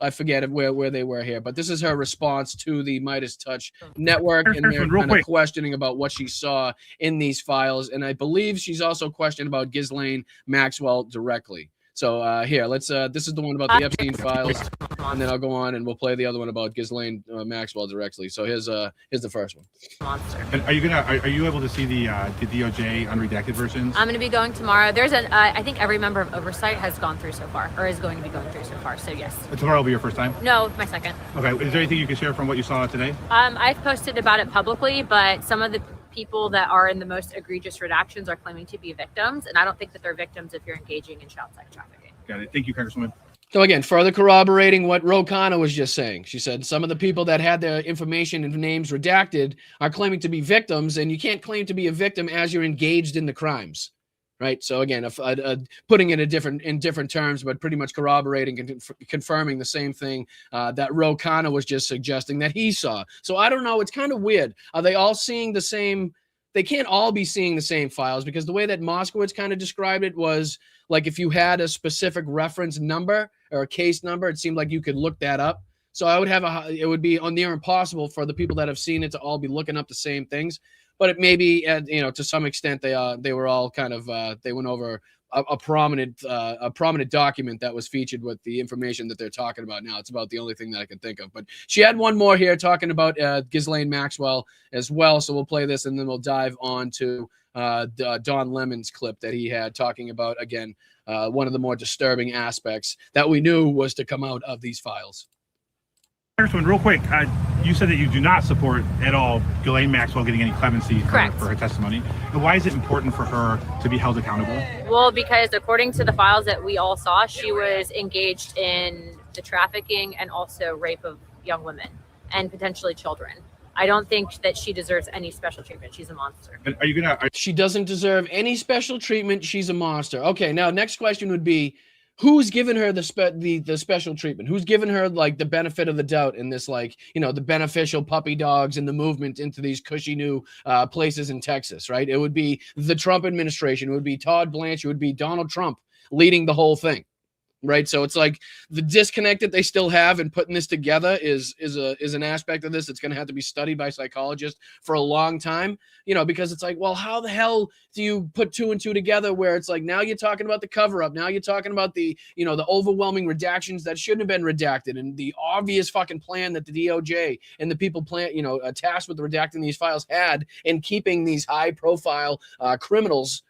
I forget where they were here, but this is her response to the Midas Touch Network, and they're kind of questioning about what she saw in these files. And I believe she's also questioned about Ghislaine Maxwell directly. So here, let's. This is the one about the Epstein files, and then I'll go on and we'll play the other one about Ghislaine Maxwell directly. So here's the first one. Monster. And are you able to see the DOJ unredacted versions? I'm going to be going tomorrow. There's I think every member of Oversight has gone through so far, or is going to be going through so far. So yes. Tomorrow will be your first time? No, my second. Okay. Is there anything you can share from what you saw today? I've posted about it publicly, but some of the people that are in the most egregious redactions are claiming to be victims, and I don't think that they're victims if you're engaging in child sex trafficking. Got it. Thank you, Congresswoman. So again, further corroborating what Rogan was just saying. She said some of the people that had their information and names redacted are claiming to be victims, and you can't claim to be a victim as you're engaged in the crimes, right? So again, putting it in different terms, but pretty much corroborating and confirming the same thing that Rogan was just suggesting that he saw. So I don't know. It's kind of weird. Are they all seeing the same? They can't all be seeing the same files, because the way that Moskowitz kind of described it was like if you had a specific reference number or a case number, it seemed like you could look that up. So it would be near impossible for the people that have seen it to all be looking up the same things. But it may be, to some extent, they were all kind of they went over a prominent document that was featured with the information that they're talking about now. It's about the only thing that I can think of. But she had one more here talking about Ghislaine Maxwell as well. So we'll play this and then we'll dive on to Don Lemon's clip that he had talking about, again, one of the more disturbing aspects that we knew was to come out of these files. Congresswoman, real quick, you said that you do not support at all Ghislaine Maxwell getting any clemency for her testimony. And why is it important for her to be held accountable? Well, because according to the files that we all saw, she was engaged in the trafficking and also rape of young women and potentially children. I don't think that she deserves any special treatment. She's a monster. And she doesn't deserve any special treatment. She's a monster. Okay, now next question would be, who's given her the special treatment? Who's given her like the benefit of the doubt in this, like, the beneficial puppy dogs and the movement into these cushy new places in Texas, right? It would be the Trump administration. It would be Todd Blanche. It would be Donald Trump leading the whole thing, right? So it's like the disconnect that they still have in putting this together is an aspect of this that's going to have to be studied by psychologists for a long time, because it's like, well, how the hell do you put two and two together where it's like, now you're talking about the cover up. Now you're talking about the overwhelming redactions that shouldn't have been redacted, and the obvious fucking plan that the DOJ and the people tasked with redacting these files had in keeping these high profile criminals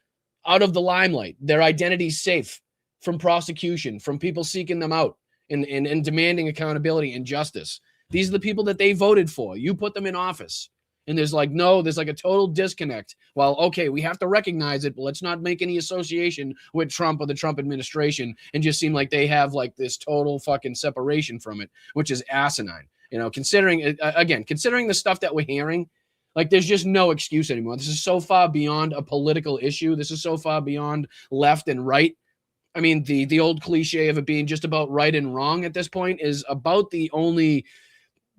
out of the limelight, their identities safe from prosecution, from people seeking them out and demanding accountability and justice. These are the people that they voted for. You put them in office. And there's like a total disconnect. Well, okay, we have to recognize it, but let's not make any association with Trump or the Trump administration and just seem like they have like this total fucking separation from it, which is asinine. Considering the stuff that we're hearing, like there's just no excuse anymore. This is so far beyond a political issue. This is so far beyond left and right. I mean, the old cliche of it being just about right and wrong at this point is about the only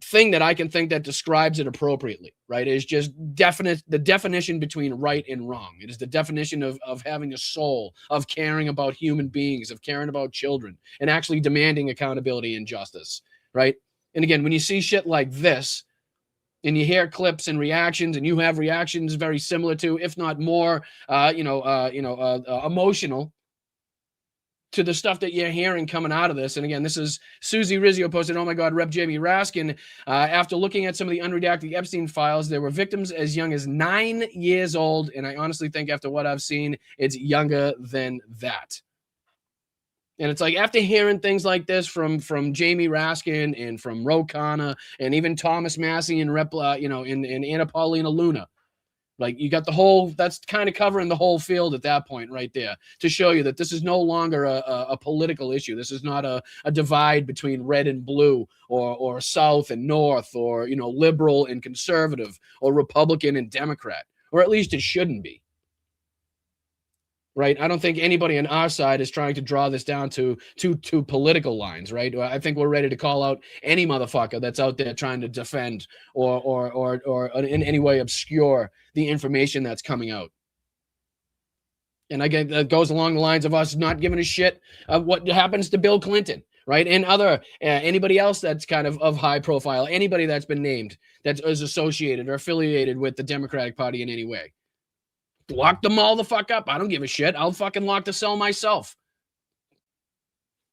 thing that I can think that describes it appropriately, right? It is just the definition between right and wrong. It is the definition of having a soul, of caring about human beings, of caring about children, and actually demanding accountability and justice, right? And again, when you see shit like this, and you hear clips and reactions, and you have reactions very similar to, if not more, emotional to the stuff that you're hearing coming out of this. And again, this is Susie Rizzio posted, "Oh my God, Rep. Jamie Raskin, after looking at some of the unredacted Epstein files, there were victims as young as 9 years old. And I honestly think after what I've seen, it's younger than that." And it's like, after hearing things like this from Jamie Raskin and from Ro Khanna and even Thomas Massey and and Anna Paulina Luna, like, you got the whole, that's kind of covering the whole field at that point right there, to show you that this is no longer a political issue. This is not a divide between red and blue, or South and North, or, liberal and conservative, or Republican and Democrat, or at least it shouldn't be. Right? I don't think anybody on our side is trying to draw this down to political lines, right? I think we're ready to call out any motherfucker that's out there trying to defend or in any way obscure the information that's coming out. And again, that goes along the lines of us not giving a shit of what happens to Bill Clinton, right? And other anybody else that's kind of high profile, anybody that's been named that is associated or affiliated with the Democratic Party in any way. Lock them all the fuck up. I don't give a shit. I'll fucking lock the cell myself.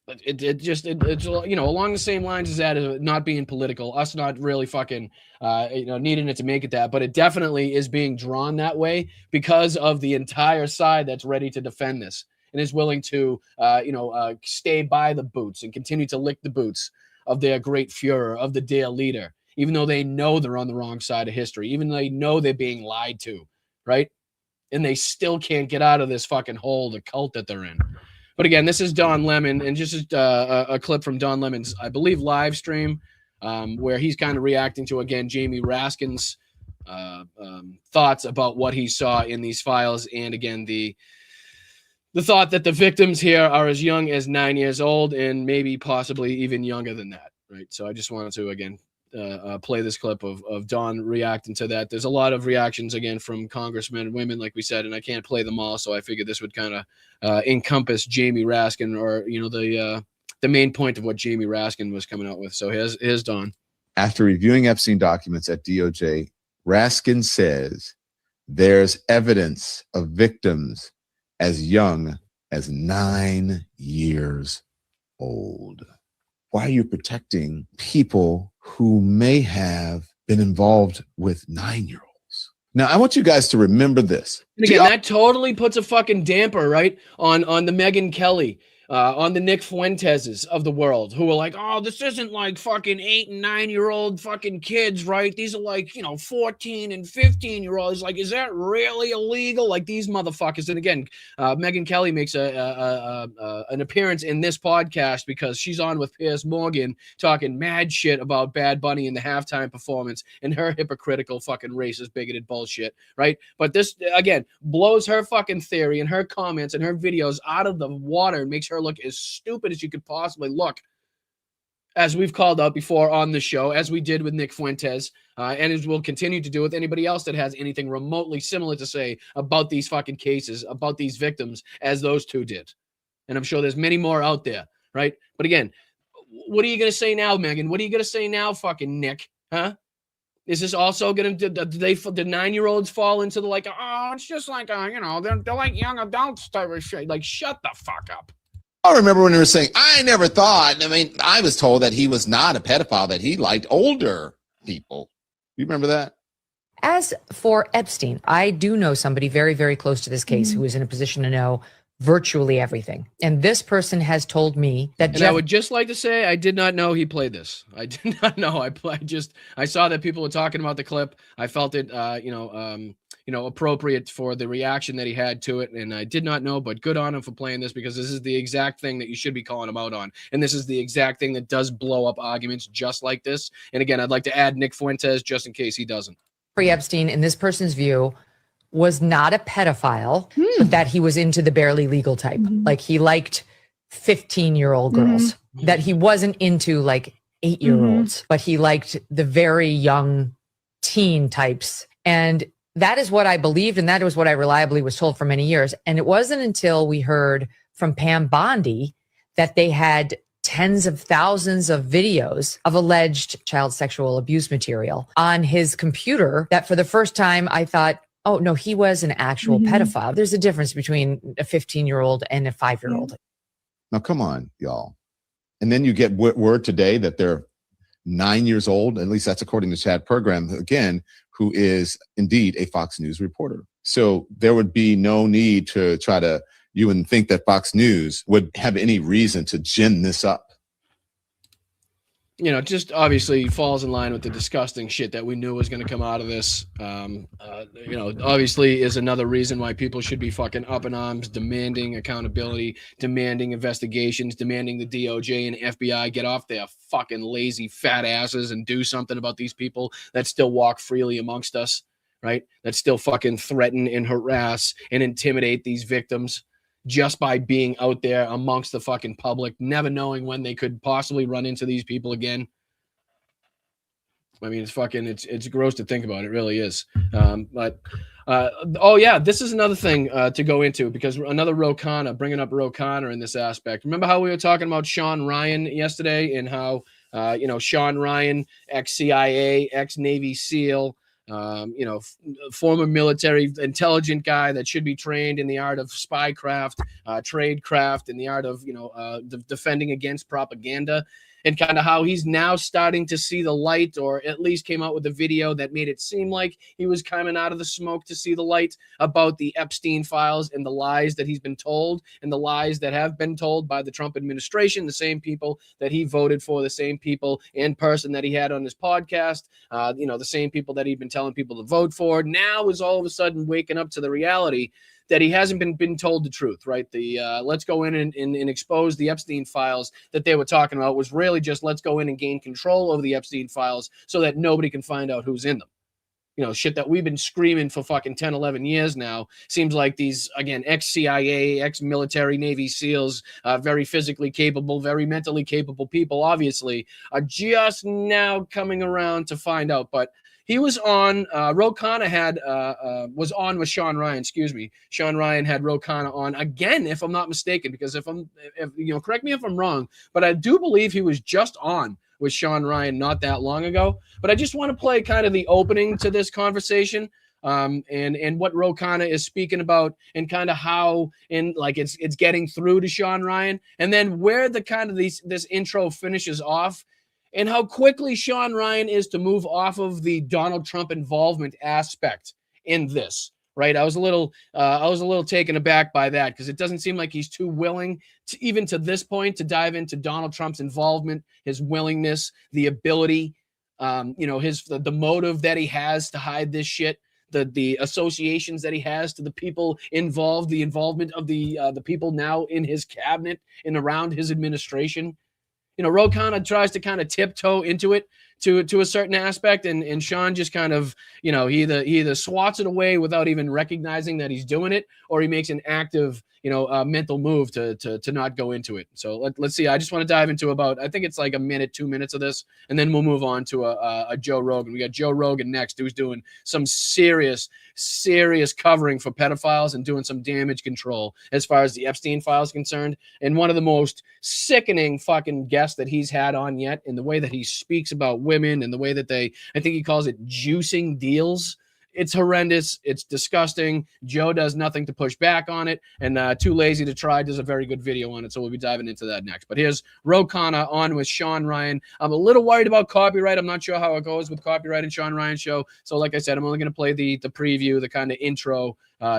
But it's along the same lines as that, of not being political, us not really fucking needing it to make it that, but it definitely is being drawn that way because of the entire side that's ready to defend this and is willing to stay by the boots and continue to lick the boots of their great Fuhrer, of the dear leader, even though they know they're on the wrong side of history, even though they know they're being lied to, right? And they still can't get out of this fucking hole, the cult that they're in. But again, this is Don Lemon, and just a clip from Don Lemon's, I believe, live stream, where he's kind of reacting to, again, Jamie Raskin's thoughts about what he saw in these files, and again, the thought that the victims here are as young as 9 years old, and maybe possibly even younger than that, right? So I just wanted to, again, play this clip of Don reacting to that. There's a lot of reactions, again, from congressmen and women, like we said, and I can't play them all, so I figured this would kind of encompass Jamie Raskin, or the main point of what Jamie Raskin was coming out with. So here's Don. After reviewing Epstein documents at DOJ, Raskin says there's evidence of victims as young as 9 years old. Why are you protecting people who may have been involved with 9-year-olds? Now, I want you guys to remember this. And again, that totally puts a fucking damper, right, on the Megyn Kelly, on the Nick Fuenteses of the world, who are like, oh, this isn't like fucking 8 and 9-year-old fucking kids, right? These are like, 14 and 15-year-olds. Like, is that really illegal? Like, these motherfuckers. And again, Megyn Kelly makes an appearance in this podcast because she's on with Piers Morgan talking mad shit about Bad Bunny in the halftime performance and her hypocritical fucking racist, bigoted bullshit, right? But this, again, blows her fucking theory and her comments and her videos out of the water and makes her look as stupid as you could possibly look, as we've called out before on the show, as we did with Nick Fuentes, and as we'll continue to do with anybody else that has anything remotely similar to say about these fucking cases, about these victims, as those two did. And I'm sure there's many more out there, right? But again, what are you going to say now, Megan? What are you going to say now, fucking Nick? Huh? Is this also going to, did 9-year-olds fall into the, like, oh, it's just like, they're like young adults type of shit. Like, shut the fuck up. I remember when they were saying, I never thought, I was told that he was not a pedophile, that he liked older people. You remember that? As for Epstein, I do know somebody very, very close to this case who is in a position to know virtually everything. And this person has told me that And I would just like to say, I did not know he played this. I did not know. I saw that people were talking about the clip. I felt it, appropriate for the reaction that he had to it. And I did not know, but good on him for playing this, because this is the exact thing that you should be calling him out on. And this is the exact thing that does blow up arguments just like this. And again, I'd like to add Nick Fuentes just in case he doesn't. Epstein, in this person's view, was not a pedophile, but that he was into the barely legal type. Like, he liked 15-year-old girls, that he wasn't into like 8-year-olds, but he liked the very young teen types. And that is what I believed, and that was what I reliably was told for many years. And it wasn't until we heard from Pam Bondi that they had tens of thousands of videos of alleged child sexual abuse material on his computer that for the first time I thought, oh, no, he was an actual pedophile. There's a difference between a 15-year-old and a 5-year-old. Now, come on, y'all. And then you get word today that they're 9 years old, at least that's according to Chad Pergram, again, who is indeed a Fox News reporter. So there would be no need to try to, you wouldn't think that Fox News would have any reason to gin this up. You know, just obviously falls in line with the disgusting shit that we knew was going to come out of this. You know, obviously is another reason why people should be fucking up in arms, demanding accountability, demanding investigations, demanding the DOJ and FBI get off their fucking lazy fat asses and do something about these people that still walk freely amongst us, right? That still fucking threaten and harass and intimidate these victims just by being out there amongst the fucking public, never knowing when they could possibly run into these people again. I mean, it's gross to think about. It really is. Oh yeah, this is another thing to go into, because another Rokana, bringing up Rokana in this aspect. Remember how we were talking about Sean Ryan yesterday, and how, you know, Sean Ryan, ex-CIA, ex-Navy SEAL, you know, former military intelligent guy that should be trained in the art of spycraft, tradecraft, in the art of, you know, defending against propaganda, and kind of how he's now starting to see the light, or at least came out with a video that made it seem like he was coming out of the smoke to see the light about the Epstein files and the lies that he's been told, and the lies that have been told by the Trump administration, the same people that he voted for, the same people in person that he had on his podcast, you know, the same people that he'd been telling people to vote for, now is all of a sudden waking up to the reality that he hasn't been told the truth, right? The let's go in and expose the Epstein files that they were talking about was really just let's go in and gain control over the Epstein files so that nobody can find out who's in them. You know, shit that we've been screaming for fucking 10, 11 years now. Seems like these, again, ex-CIA, ex-military Navy SEALs, very physically capable, very mentally capable people, obviously, are just now coming around to find out. But he was on, Rokana had, was on with Sean Ryan, excuse me. Sean Ryan had Rokana on again, if I'm not mistaken, because if you know, correct me if I'm wrong, but I do believe he was just on with Sean Ryan not that long ago. But I just want to play kind of the opening to this conversation, and what Rokana is speaking about, and kind of how it's getting through to Sean Ryan, and then where the kind of this intro finishes off, and how quickly Sean Ryan is to move off of the Donald Trump involvement aspect in this. Right, I was a little taken aback by that, because it doesn't seem like he's too willing, to, even to this point, to dive into Donald Trump's involvement, his willingness, the ability, you know, the motive that he has to hide this shit, the associations that he has to the people involved, the involvement of the people now in his cabinet and around his administration. You know, Rokana tries to kind of tiptoe into it to a certain aspect, and Sean just kind of, you know, he either swats it away without even recognizing that he's doing it, or he makes an active, you know, mental move to not go into it. So let's see. I just want to dive into about, I think it's like a minute, 2 minutes of this, and then we'll move on to a Joe Rogan. We got Joe Rogan next, who's doing some serious covering for pedophiles and doing some damage control as far as the Epstein files concerned. And one of the most sickening fucking guests that he's had on yet, in the way that he speaks about women and the way that I think he calls it juicing deals. It's horrendous. It's disgusting. Joe does nothing to push back on it, and Too Lazy to Try does a very good video on it, so we'll be diving into that next. But here's Rokana on with Sean Ryan. I'm a little worried about copyright. I'm not sure how it goes with copyright and Sean Ryan show. So like I said, I'm only going to play the preview, the kind of intro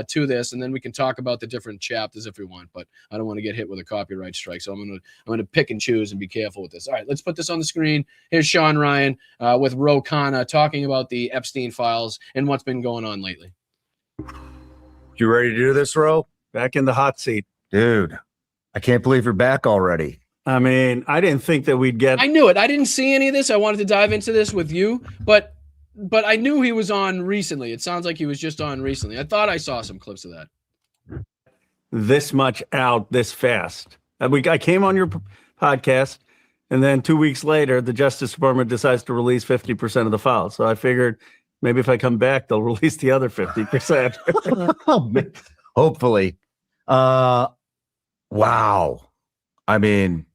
to this, and then we can talk about the different chapters if we want, but I don't want to get hit with a copyright strike, so I'm going to pick and choose and be careful with this. All right, let's put this on the screen. Here's Sean Ryan with Rokana talking about the Epstein files and what's been going on lately. You ready to do this, Ro? Back in the hot seat. Dude, I can't believe you're back already. I mean, I didn't think that we'd get... I knew it. I didn't see any of this. I wanted to dive into this with you, but I knew he was on recently. It sounds like he was just on recently. I thought I saw some clips of that. This much out this fast. I came on your podcast, and then 2 weeks later, the Justice Department decides to release 50% of the files. So I figured maybe if I come back, they'll release the other 50%. Hopefully. Wow. I mean,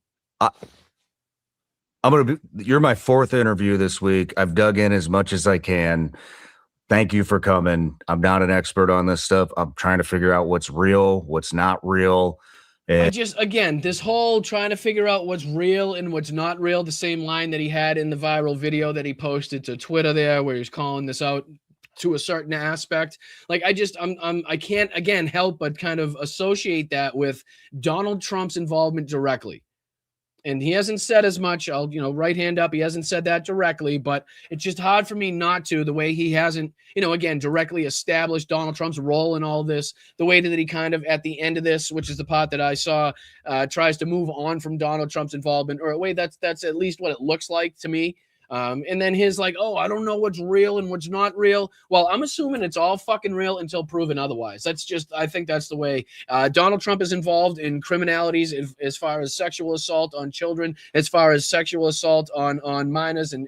You're my fourth interview this week. I've dug in as much as I can. Thank you for coming. I'm not an expert on this stuff. I'm trying to figure out what's real, what's not real. And Again, this whole trying to figure out what's real and what's not real, the same line that he had in the viral video that he posted to Twitter there, where he's calling this out to a certain aspect. Like, I can't, again, help but kind of associate that with Donald Trump's involvement directly. And he hasn't said as much. I'll, right hand up. He hasn't said that directly, but it's just hard for me not to, the way he hasn't, again, directly established Donald Trump's role in all this, the way that he kind of at the end of this, which is the part that I saw, tries to move on from Donald Trump's involvement, or a way that's at least what it looks like to me. And then his like, oh, I don't know what's real and what's not real. Well, I'm assuming it's all fucking real until proven otherwise. I think that's the way Donald Trump is involved in criminalities as far as sexual assault on children, as far as sexual assault on minors and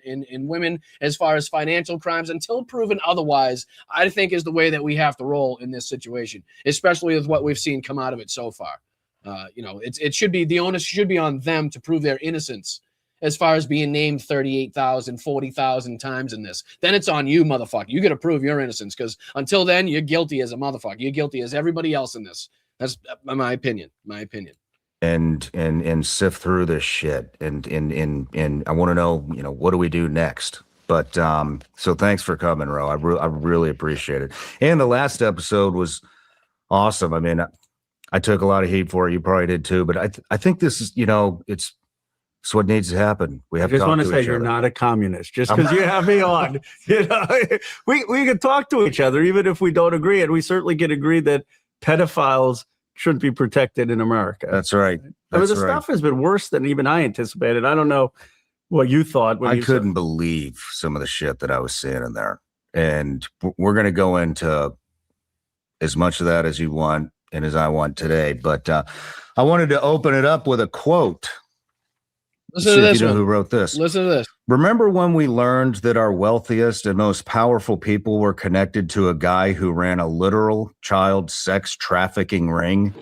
women, as far as financial crimes, until proven otherwise, I think is the way that we have to roll in this situation, especially with what we've seen come out of it so far. It should be, the onus should be on them to prove their innocence. As far as being named 38,000, 40,000 times in this, then it's on you, motherfucker. You got to prove your innocence, because until then, you're guilty as a motherfucker. You're guilty as everybody else in this. That's my opinion. And sift through this shit. And I want to know, what do we do next? But so thanks for coming, Ro. I really appreciate it. And the last episode was awesome. I mean, I took a lot of heat for it. You probably did too. But I think this is, it's what needs to happen. We have I just want to say you're not a communist just because you have me on. We can talk to each other even if we don't agree, and we certainly can agree that pedophiles shouldn't be protected in America. That's right. Stuff has been worse than even I anticipated. I don't know what you thought. I couldn't believe some of the shit that I was seeing in there, and we're going to go into as much of that as you want and as I want today. But I wanted to open it up with a quote. Listen to this one. Who wrote this? Listen to this. Remember when we learned that our wealthiest and most powerful people were connected to a guy who ran a literal child sex trafficking ring?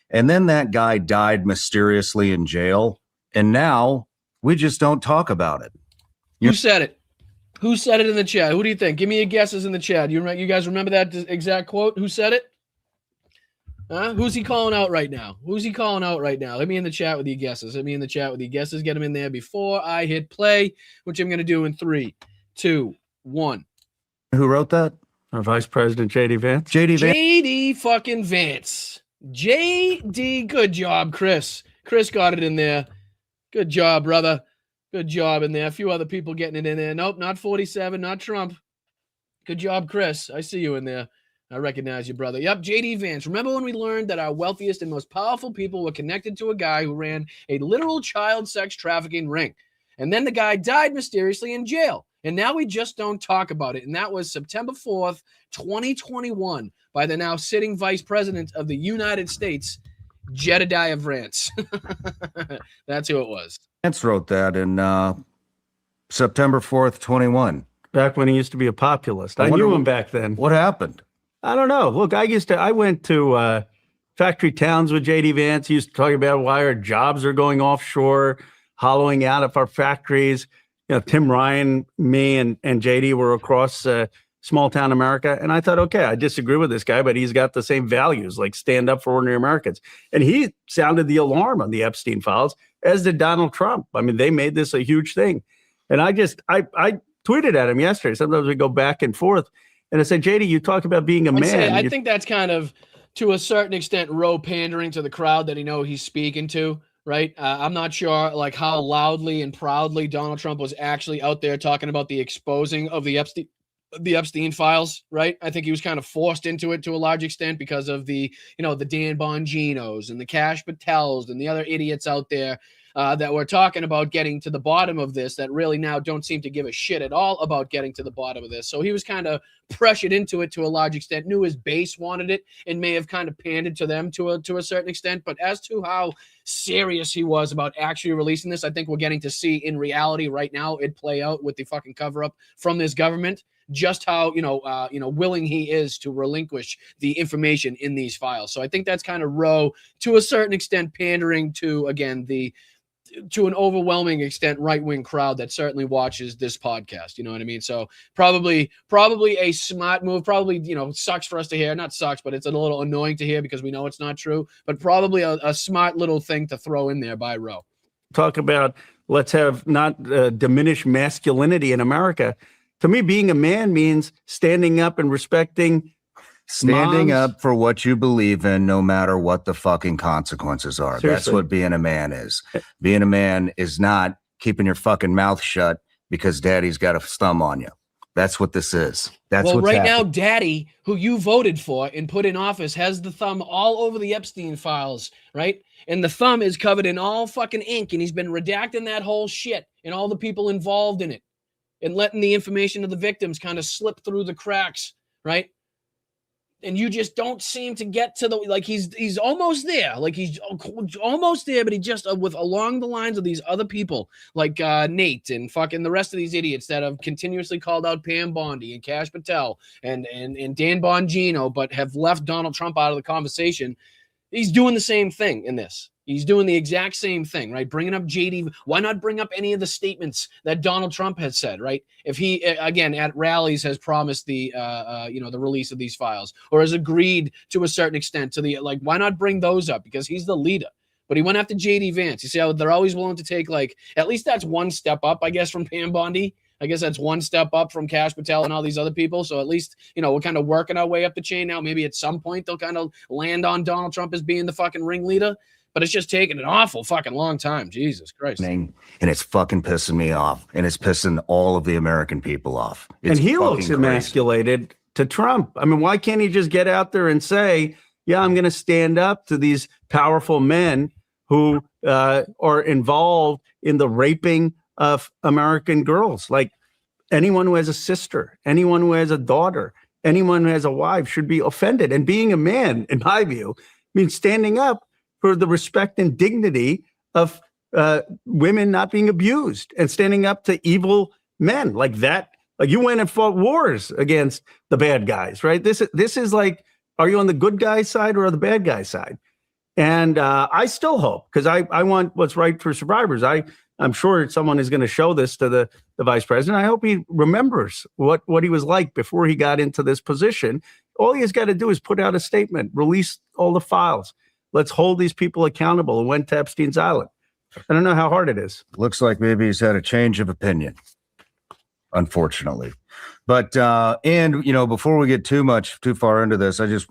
And then that guy died mysteriously in jail. And now we just don't talk about it. Who said it? Who said it in the chat? Who do you think? Give me your guesses in the chat. You guys remember that exact quote? Who said it? Who's he calling out right now? Let me in the chat with your guesses. Get them in there before I hit play, which I'm going to do in 3, 2, 1. Who wrote that? Our Vice President J.D. Vance. J.D. fucking Vance. J.D. Good job, Chris. Chris got it in there. Good job, brother. Good job in there. A few other people getting it in there. Nope, not 47, not Trump. Good job, Chris. I see you in there. I recognize you, brother. Yep, J.D. Vance. Remember when we learned that our wealthiest and most powerful people were connected to a guy who ran a literal child sex trafficking ring? And then the guy died mysteriously in jail. And now we just don't talk about it. And that was September 4th, 2021, by the now sitting Vice President of the United States, Jedediah Vance. That's who it was. Vance wrote that in September 4th, 21. Back when he used to be a populist. I knew him back then. What happened? I don't know. Look, I went to factory towns with J.D. Vance. He used to talk about why our jobs are going offshore, hollowing out of our factories. Tim Ryan, me, and J.D. were across small town America. And I thought, okay, I disagree with this guy, but he's got the same values, like stand up for ordinary Americans. And he sounded the alarm on the Epstein files, as did Donald Trump. I mean, they made this a huge thing. And I tweeted at him yesterday. Sometimes we go back and forth. And I said, JD, you talk about being a man. I think that's kind of, to a certain extent, Roe pandering to the crowd that he's speaking to, right? I'm not sure like how loudly and proudly Donald Trump was actually out there talking about the exposing of the Epstein files, right? I think he was kind of forced into it to a large extent because of the Dan Bonginos and the Kash Patels and the other idiots out there that were talking about getting to the bottom of this, that really now don't seem to give a shit at all about getting to the bottom of this. So he was kind of pressured into it to a large extent, knew his base wanted it, and may have kind of pandered to them to a certain extent. But as to how serious he was about actually releasing this, I think we're getting to see in reality right now it play out with the fucking cover up from this government, just how willing he is to relinquish the information in these files. So I think that's kind of Roe to a certain extent pandering to, again, the to an overwhelming extent right-wing crowd that certainly watches this podcast. You know what I mean? So probably a smart move. Probably, sucks for us to hear. Not sucks, but it's a little annoying to hear because we know it's not true. But probably a smart little thing to throw in there by Roe. Talk about let's have not diminish masculinity in America. To me, being a man means standing up and respecting Standing moms. up for what you believe in, no matter what the fucking consequences are. Seriously. That's what being a man is. Being a man is not keeping your fucking mouth shut because daddy's got a thumb on you. That's what this is. That's well, what's right happening. now, Daddy, who you voted for and put in office, has the thumb all over the Epstein files, right? And the thumb is covered in all fucking ink, and he's been redacting that whole shit and all the people involved in it and letting the information of the victims kind of slip through the cracks, right? And you just don't seem to get to the, like, he's almost there. Like, he's almost there, but he just, with along the lines of these other people, like Nate and fucking the rest of these idiots that have continuously called out Pam Bondi and Kash Patel and Dan Bongino, but have left Donald Trump out of the conversation. He's doing the same thing in this. He's doing the exact same thing, right? Bringing up JD. Why not bring up any of the statements that Donald Trump has said, right? If he, again, at rallies has promised the release of these files or has agreed to a certain extent to the, like, why not bring those up? Because he's the leader. But he went after JD Vance. You see how they're always willing to take, like, at least that's one step up, I guess, from Pam Bondi. I guess that's one step up from Kash Patel and all these other people. So at least, we're kind of working our way up the chain now. Maybe at some point they'll kind of land on Donald Trump as being the fucking ringleader. But it's just taking an awful fucking long time. Jesus Christ. And it's fucking pissing me off. And it's pissing all of the American people off. And he looks emasculated to Trump. I mean, why can't he just get out there and say, yeah, I'm going to stand up to these powerful men who are involved in the raping of American girls? Like, anyone who has a sister, anyone who has a daughter, anyone who has a wife should be offended. And being a man, in my view, means standing up for the respect and dignity of women not being abused and standing up to evil men like that. Like, you went and fought wars against the bad guys, right? This is like, are you on the good guy's side or the bad guy's side? And I still hope, because I want what's right for survivors. I'm sure someone is going to show this to the vice president. I hope he remembers what he was like before he got into this position. All he has got to do is put out a statement, release all the files. Let's hold these people accountable and went to Epstein's Island. I don't know how hard it is. Looks like maybe he's had a change of opinion, unfortunately. But, before we get too far into this, it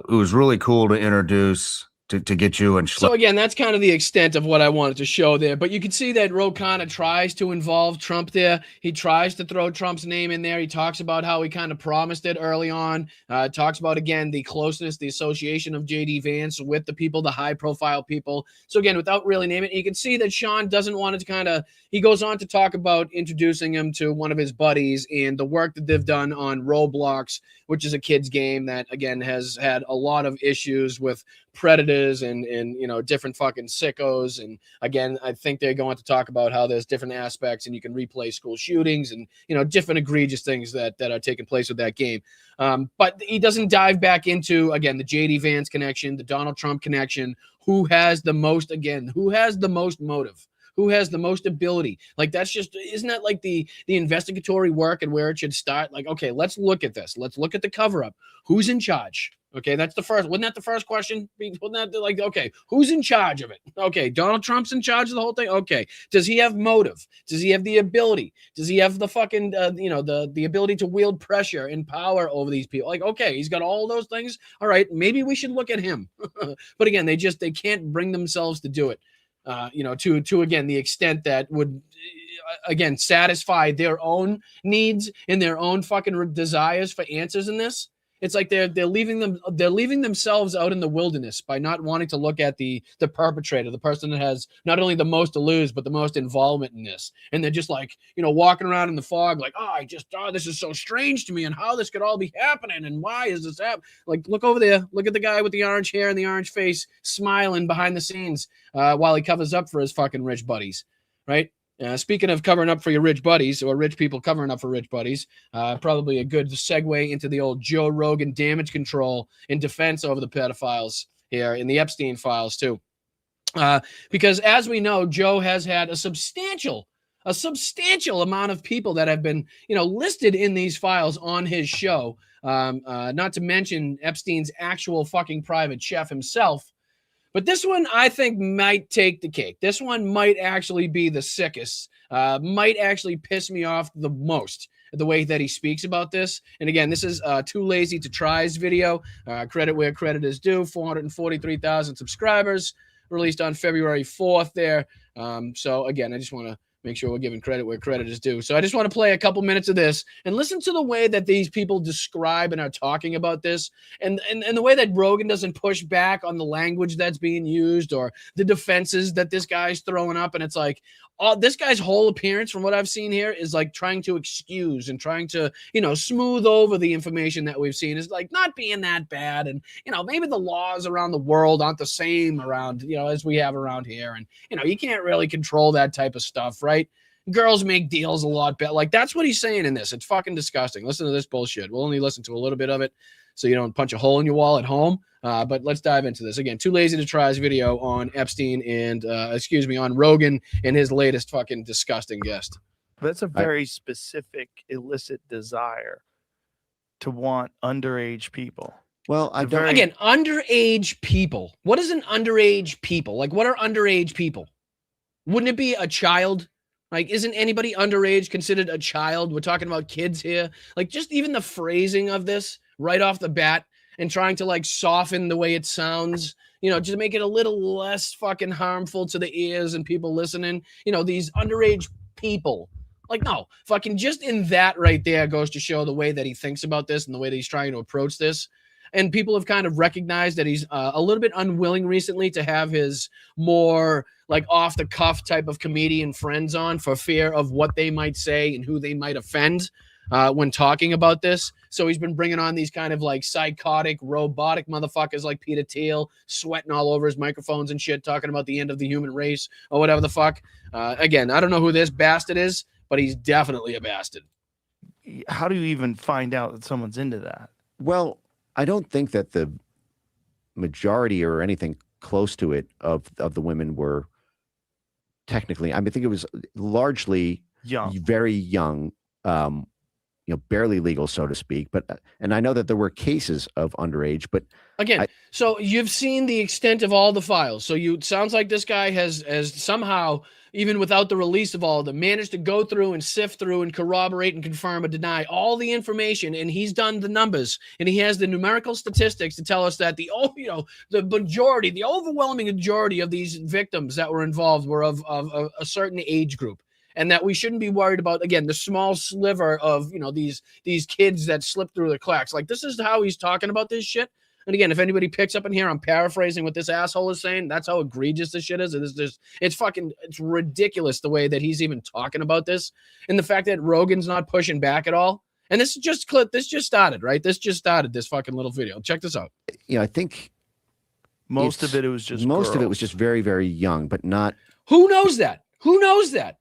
was really cool to introduce, to get you and So again, that's kind of the extent of what I wanted to show there. But you can see that Rogan tries to involve Trump there. He tries to throw Trump's name in there. He talks about how he kind of promised it early on. Talks about, again, the closeness, the association of JD Vance with the people, the high-profile people. So again, without really naming it, you can see that Sean doesn't want it to he goes on to talk about introducing him to one of his buddies and the work that they've done on Roblox, which is a kid's game that, again, has had a lot of issues with predators and different fucking sickos. And again, I think they're going to talk about how there's different aspects and you can replay school shootings and different egregious things that are taking place with that game. But he doesn't dive back into, again, the JD Vance connection, the Donald Trump connection, who has the most motive, who has the most ability. Like, that's just, isn't that like the investigatory work and where it should start? Like, okay, let's look at this. Let's look at the cover up. Who's in charge? Okay, that's the first. Wasn't that the first question? Wasn't that like, okay, who's in charge of it? Okay, Donald Trump's in charge of the whole thing. Okay, does he have motive? Does he have the ability? Does he have the fucking, the ability to wield pressure and power over these people? Like, okay, he's got all those things. All right, maybe we should look at him. But again, they can't bring themselves to do it. To again, the extent that would, again, satisfy their own needs and their own fucking desires for answers in this. It's like they're leaving themselves out in the wilderness by not wanting to look at the perpetrator, the person that has not only the most to lose, but the most involvement in this. And they're just like, walking around in the fog, like, this is so strange to me and how this could all be happening. And why is this happening? Like, look over there. Look at the guy with the orange hair and the orange face smiling behind the scenes while he covers up for his fucking rich buddies, right? Speaking of covering up for your rich buddies, or rich people covering up for rich buddies, probably a good segue into the old Joe Rogan damage control in defense over the pedophiles here in the Epstein files too. Because as we know, Joe has had a substantial amount of people that have been, listed in these files on his show. Not to mention Epstein's actual fucking private chef himself. But this one, I think, might take the cake. This one might actually be the sickest, might actually piss me off the most, the way that he speaks about this. And again, this is Too Lazy to Try's video. Credit where credit is due. 443,000 subscribers, released on February 4th there. So again, I just want to make sure we're giving credit where credit is due. So I just want to play a couple minutes of this and listen to the way that these people describe and are talking about this, and the way that Rogan doesn't push back on the language that's being used or the defenses that this guy's throwing up. And it's like, this guy's whole appearance, from what I've seen here, is like trying to excuse and trying to, smooth over the information that we've seen, is like not being that bad. And, maybe the laws around the world aren't the same around, as we have around here. And, you can't really control that type of stuff, right? Girls make deals a lot better. Like, that's what he's saying in this. It's fucking disgusting. Listen to this bullshit. We'll only listen to a little bit of it so you don't punch a hole in your wall at home. But let's dive into this. Again, Too Lazy to Try's video on Epstein and, on Rogan and his latest fucking disgusting guest. That's a very specific illicit desire to want underage people. Well, Again, underage people. What is an underage people? Like, what are underage people? Wouldn't it be a child? Like, isn't anybody underage considered a child? We're talking about kids here. Like, just even the phrasing of this right off the bat and trying to, like, soften the way it sounds, just make it a little less fucking harmful to the ears and people listening. These underage people. Like, no, fucking just in that right there goes to show the way that he thinks about this and the way that he's trying to approach this. And people have kind of recognized that he's a little bit unwilling recently to have his more like off the cuff type of comedian friends on for fear of what they might say and who they might offend when talking about this. So he's been bringing on these kind of like psychotic, robotic motherfuckers like Peter Thiel, sweating all over his microphones and shit, talking about the end of the human race or whatever the fuck. Again, I don't know who this bastard is, but he's definitely a bastard. How do you even find out that someone's into that? Well, I don't think that the majority or anything close to it of the women were technically, I think it was largely very young, barely legal, so to speak. But, and I know that there were cases of underage, but again, so you've seen the extent of all the files. So it sounds like this guy has somehow, even without the release of all of them, managed to go through and sift through and corroborate and confirm or deny all the information. And he's done the numbers and he has the numerical statistics to tell us that the overwhelming majority of these victims that were involved were of a certain age group. And that we shouldn't be worried about, again, the small sliver of, these kids that slip through the cracks. Like, this is how he's talking about this shit. And again, if anybody picks up in here, I'm paraphrasing what this asshole is saying. That's how egregious this shit is. It's ridiculous the way that he's even talking about this. And the fact that Rogan's not pushing back at all. And this just started, right? This just started this fucking little video. Check this out. I think most of it was just very, very young, but not. Who knows that? Who knows that?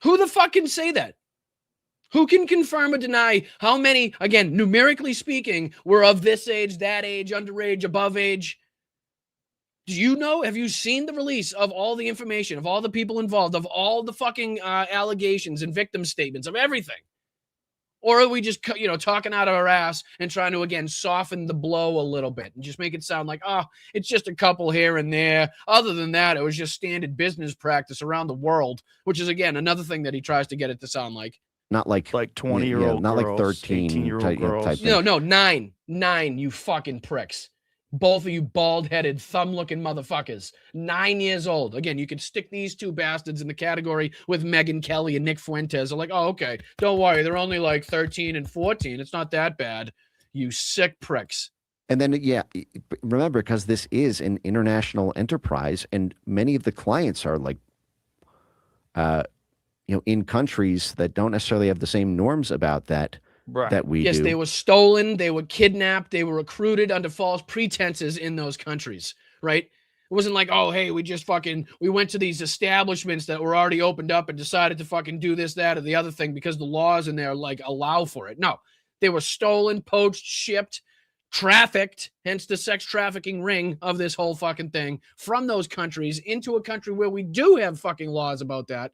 Who the fuck can say that? Who can confirm or deny how many, again, numerically speaking, were of this age, that age, underage, above age? Do you know? Have you seen the release of all the information, of all the people involved, of all the fucking allegations and victim statements, of everything? Or are we just, talking out of our ass and trying to, again, soften the blow a little bit and just make it sound like, oh, it's just a couple here and there. Other than that, it was just standard business practice around the world, which is, again, another thing that he tries to get it to sound like. Not like 20-year-old not girls, like 13 18-year-old girls. type thing. No, nine, you fucking pricks. Both of you bald-headed, thumb-looking motherfuckers. 9 years old. Again, you could stick these two bastards in the category with Megyn Kelly and Nick Fuentes. They're like, oh, okay, don't worry. They're only like 13 and 14. It's not that bad. You sick pricks. And then, remember, because this is an international enterprise and many of the clients are like, in countries that don't necessarily have the same norms about that that we do. Yes, they were stolen, they were kidnapped, they were recruited under false pretenses in those countries, right? It wasn't like, oh, hey, we went to these establishments that were already opened up and decided to fucking do this, that, or the other thing because the laws in there like allow for it. No, they were stolen, poached, shipped trafficked, hence the sex trafficking ring of this whole fucking thing, from those countries into a country where we do have fucking laws about that,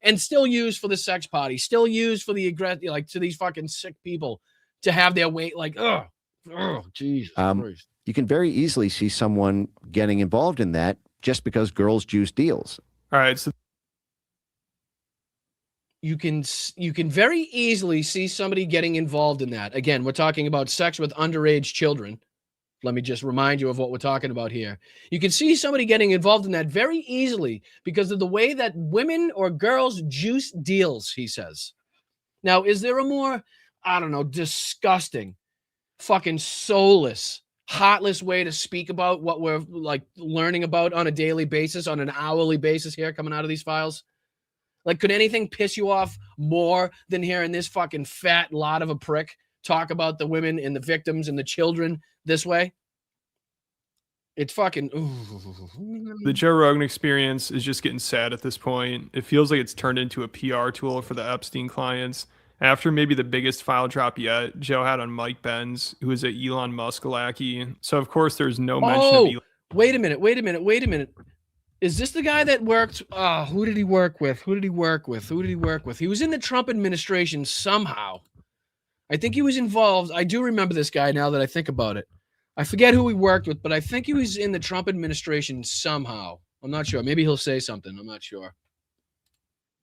and still used for the sex party, still used for the like to these fucking sick people to have their way, like, oh, Jesus Christ. You can very easily see someone getting involved in that just because girls juice deals. All right, so you can very easily see somebody getting involved in that. Again, we're talking about sex with underage children. Let me just remind you of what we're talking about here. You can see somebody getting involved in that very easily because of the way that women or girls juice deals, he says. Now, is there a more, I don't know, disgusting, fucking soulless, heartless way to speak about what we're like learning about on a daily basis, on an hourly basis here coming out of these files? Like, could anything piss you off more than hearing this fucking fat lot of a prick talk about the women and the victims and the children this way? It's fucking... The Joe Rogan experience is just getting sad at this point. It feels like it's turned into a PR tool for the Epstein clients. After maybe the biggest file drop yet, Joe had on Mike Benz, who is a Elon Musk lackey. So, of course, there's no mention of Elon. Wait a minute. Is this the guy that worked? Who did he work with? Who did he work with? He was in the Trump administration somehow. I think he was involved. I do remember this guy now that I think about it. I forget who he worked with, but I think he was in the Trump administration somehow. I'm not sure. Maybe he'll say something. I'm not sure.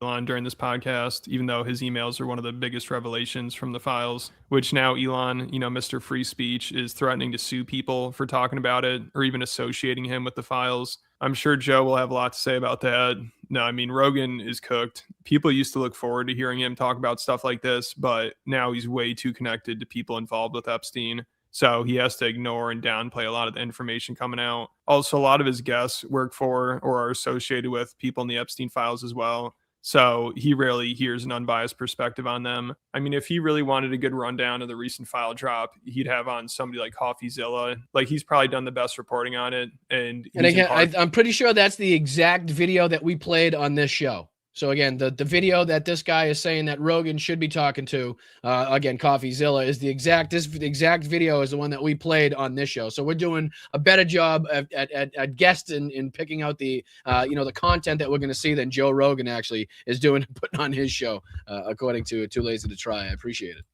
Elon during this podcast, even though his emails are one of the biggest revelations from the files, which now Elon, Mr. Free Speech, is threatening to sue people for talking about it or even associating him with the files. I'm sure Joe will have a lot to say about that. No, I mean, Rogan is cooked. People used to look forward to hearing him talk about stuff like this, but now he's way too connected to people involved with Epstein. So he has to ignore and downplay a lot of the information coming out. Also, a lot of his guests work for or are associated with people in the Epstein files as well. So he rarely hears an unbiased perspective on them. I mean, if he really wanted a good rundown of the recent file drop, he'd have on somebody like CoffeeZilla. Like, he's probably done the best reporting on it. And again, I'm pretty sure that's the exact video that we played on this show. So again, the video that this guy is saying that Rogan should be talking to, again, CoffeeZilla, is the exact video is the one that we played on this show. So we're doing a better job at guests in picking out the the content that we're going to see than Joe Rogan actually is doing, putting on his show, according to Too Lazy to Try. I appreciate it.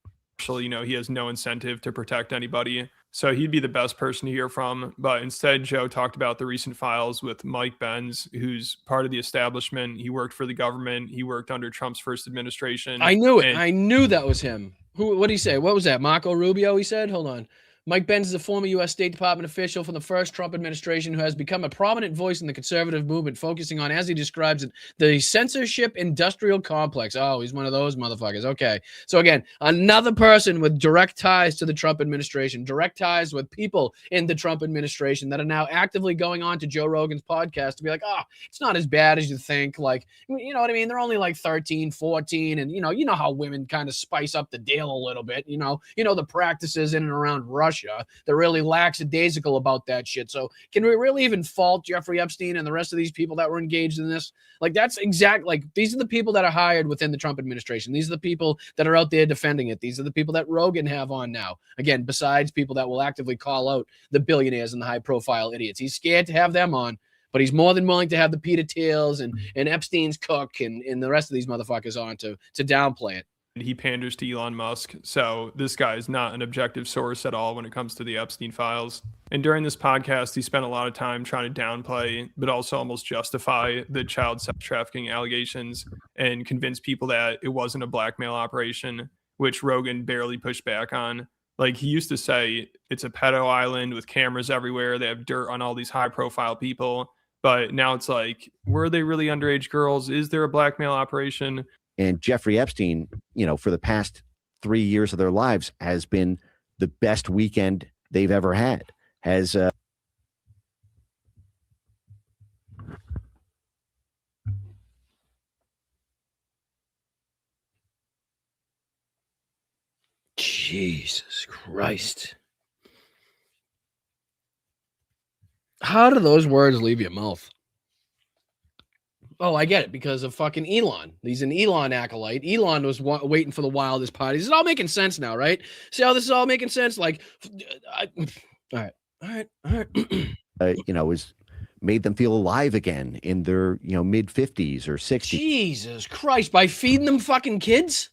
He has no incentive to protect anybody. So he'd be the best person to hear from. But instead, Joe talked about the recent files with Mike Benz, who's part of the establishment. He worked for the government. He worked under Trump's first administration. I knew it. I knew that was him. What did he say? What was that? Marco Rubio, he said? Hold on. Mike Benz is a former U.S. State Department official from the first Trump administration who has become a prominent voice in the conservative movement, focusing on, as he describes it, the censorship industrial complex. Oh, he's one of those motherfuckers. Okay. So again, another person with direct ties to the Trump administration, direct ties with people in the Trump administration that are now actively going on to Joe Rogan's podcast to be like, it's not as bad as you think. Like, you know what I mean? They're only like 13, 14. And, you know how women kind of spice up the deal a little bit. You know the practices in and around Russia. They're really lackadaisical about that shit. So can we really even fault Jeffrey Epstein and the rest of these people that were engaged in this? Like, that's these are the people that are hired within the Trump administration. These are the people that are out there defending it. These are the people that Rogan have on now. Again, besides people that will actively call out the billionaires and the high profile idiots. He's scared to have them on, but he's more than willing to have the Peter Thiels and Epstein's cook and the rest of these motherfuckers on to downplay it. He panders to Elon Musk, so this guy is not an objective source at all when it comes to the Epstein files. And during this podcast, he spent a lot of time trying to downplay, but also almost justify the child sex trafficking allegations and convince people that it wasn't a blackmail operation, which Rogan barely pushed back on. Like, he used to say it's a pedo island with cameras everywhere. They have dirt on all these high-profile people. But now it's like, were they really underage girls? Is there a blackmail operation? And Jeffrey Epstein, for the past 3 years of their lives has been the best weekend they've ever had. Jesus Christ. How do those words leave your mouth? Oh, I get it because of fucking Elon. He's an Elon acolyte. Elon was waiting for the wildest parties. This is all making sense now, right? See how this is all making sense? Like, all right. Was made them feel alive again in their, mid 50s or 60s. Jesus Christ, by feeding them fucking kids?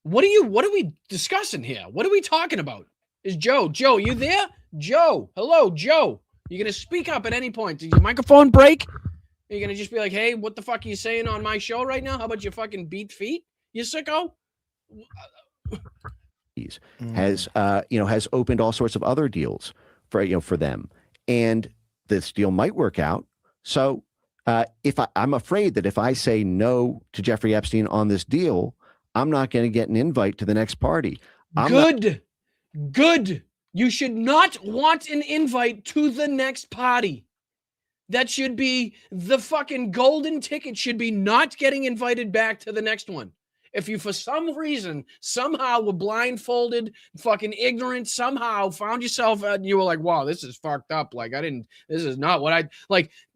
What are we discussing here? What are we talking about? Is Joe, you there? Joe, hello, Joe. You're going to speak up at any point. Did your microphone break? Are you going to just be like, hey, what the fuck are you saying on my show right now? How about your fucking beat feet, you sicko? Has opened all sorts of other deals for them. And this deal might work out. So I'm afraid that if I say no to Jeffrey Epstein on this deal, I'm not going to get an invite to the next party. Good. You should not want an invite to the next party. That should be the fucking golden ticket, should be not getting invited back to the next one. If you, for some reason, somehow were blindfolded, fucking ignorant, somehow found yourself, you were like, wow, this is fucked up. Like, this is not what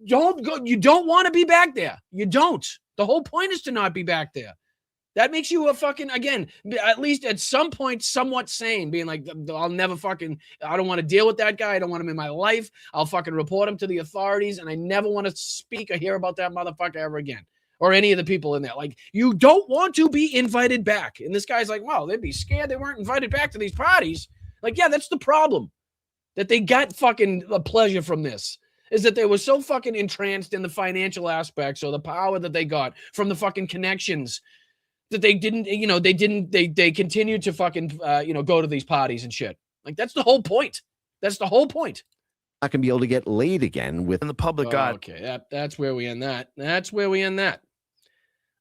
don't go. You don't want to be back there. You don't. The whole point is to not be back there. That makes you a fucking, again, at least at some point, somewhat sane, being like, I'll never fucking, I don't want to deal with that guy. I don't want him in my life. I'll fucking report him to the authorities, and I never want to speak or hear about that motherfucker ever again. Or any of the people in there. Like, you don't want to be invited back. And this guy's like, wow, they'd be scared they weren't invited back to these parties. Like, yeah, that's the problem. That they got fucking a pleasure from this. Is that they were so fucking entranced in the financial aspects or the power that they got from the fucking connections that they didn't, they continued to fucking, go to these parties and shit. Like, that's the whole point. That's the whole point. Not going to be able to get laid again with the public eye. Okay, that's where we end that.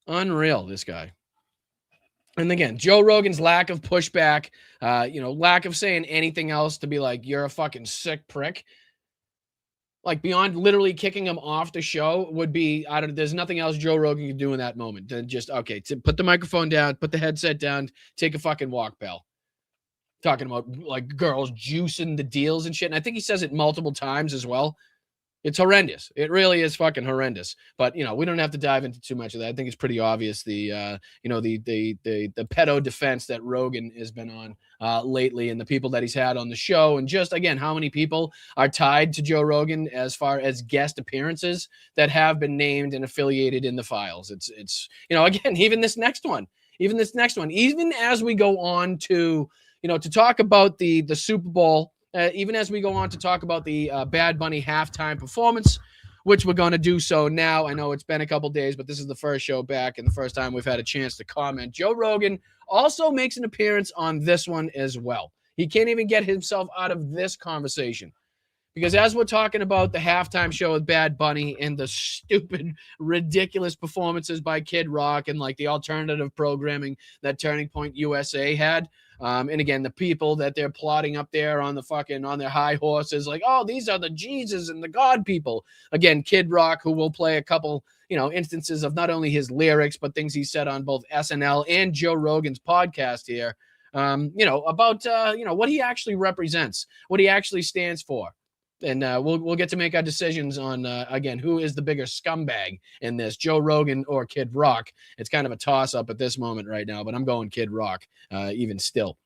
Unreal, this guy. And again, Joe Rogan's lack of pushback, lack of saying anything else to be like, you're a fucking sick prick. Like, beyond literally kicking him off the show would be, there's nothing else Joe Rogan can do in that moment than just, put the microphone down, put the headset down, take a fucking walk, pal. Talking about, like, girls juicing the deals and shit. And I think he says it multiple times as well. It's horrendous. It really is fucking horrendous. But, we don't have to dive into too much of that. I think it's pretty obvious the pedo defense that Rogan has been on lately, and the people that he's had on the show, and just, again, how many people are tied to Joe Rogan as far as guest appearances that have been named and affiliated in the files. It's again, even this next one, even as we go on to, to talk about the Super Bowl, even as we go on to talk about the Bad Bunny halftime performance, which we're going to do so now. I know it's been a couple days, but this is the first show back and the first time we've had a chance to comment. Joe Rogan also makes an appearance on this one as well. He can't even get himself out of this conversation. Because as we're talking about the halftime show with Bad Bunny and the stupid, ridiculous performances by Kid Rock and like the alternative programming that Turning Point USA had, and again, the people that they're plotting up there on their high horses, like, oh, these are the Jesus and the God people. Again, Kid Rock, who will play a couple, instances of not only his lyrics, but things he said on both SNL and Joe Rogan's podcast here, about, what he actually represents, what he actually stands for. And we'll get to make our decisions on, again, who is the bigger scumbag in this, Joe Rogan or Kid Rock. It's kind of a toss-up at this moment right now, but I'm going Kid Rock even still.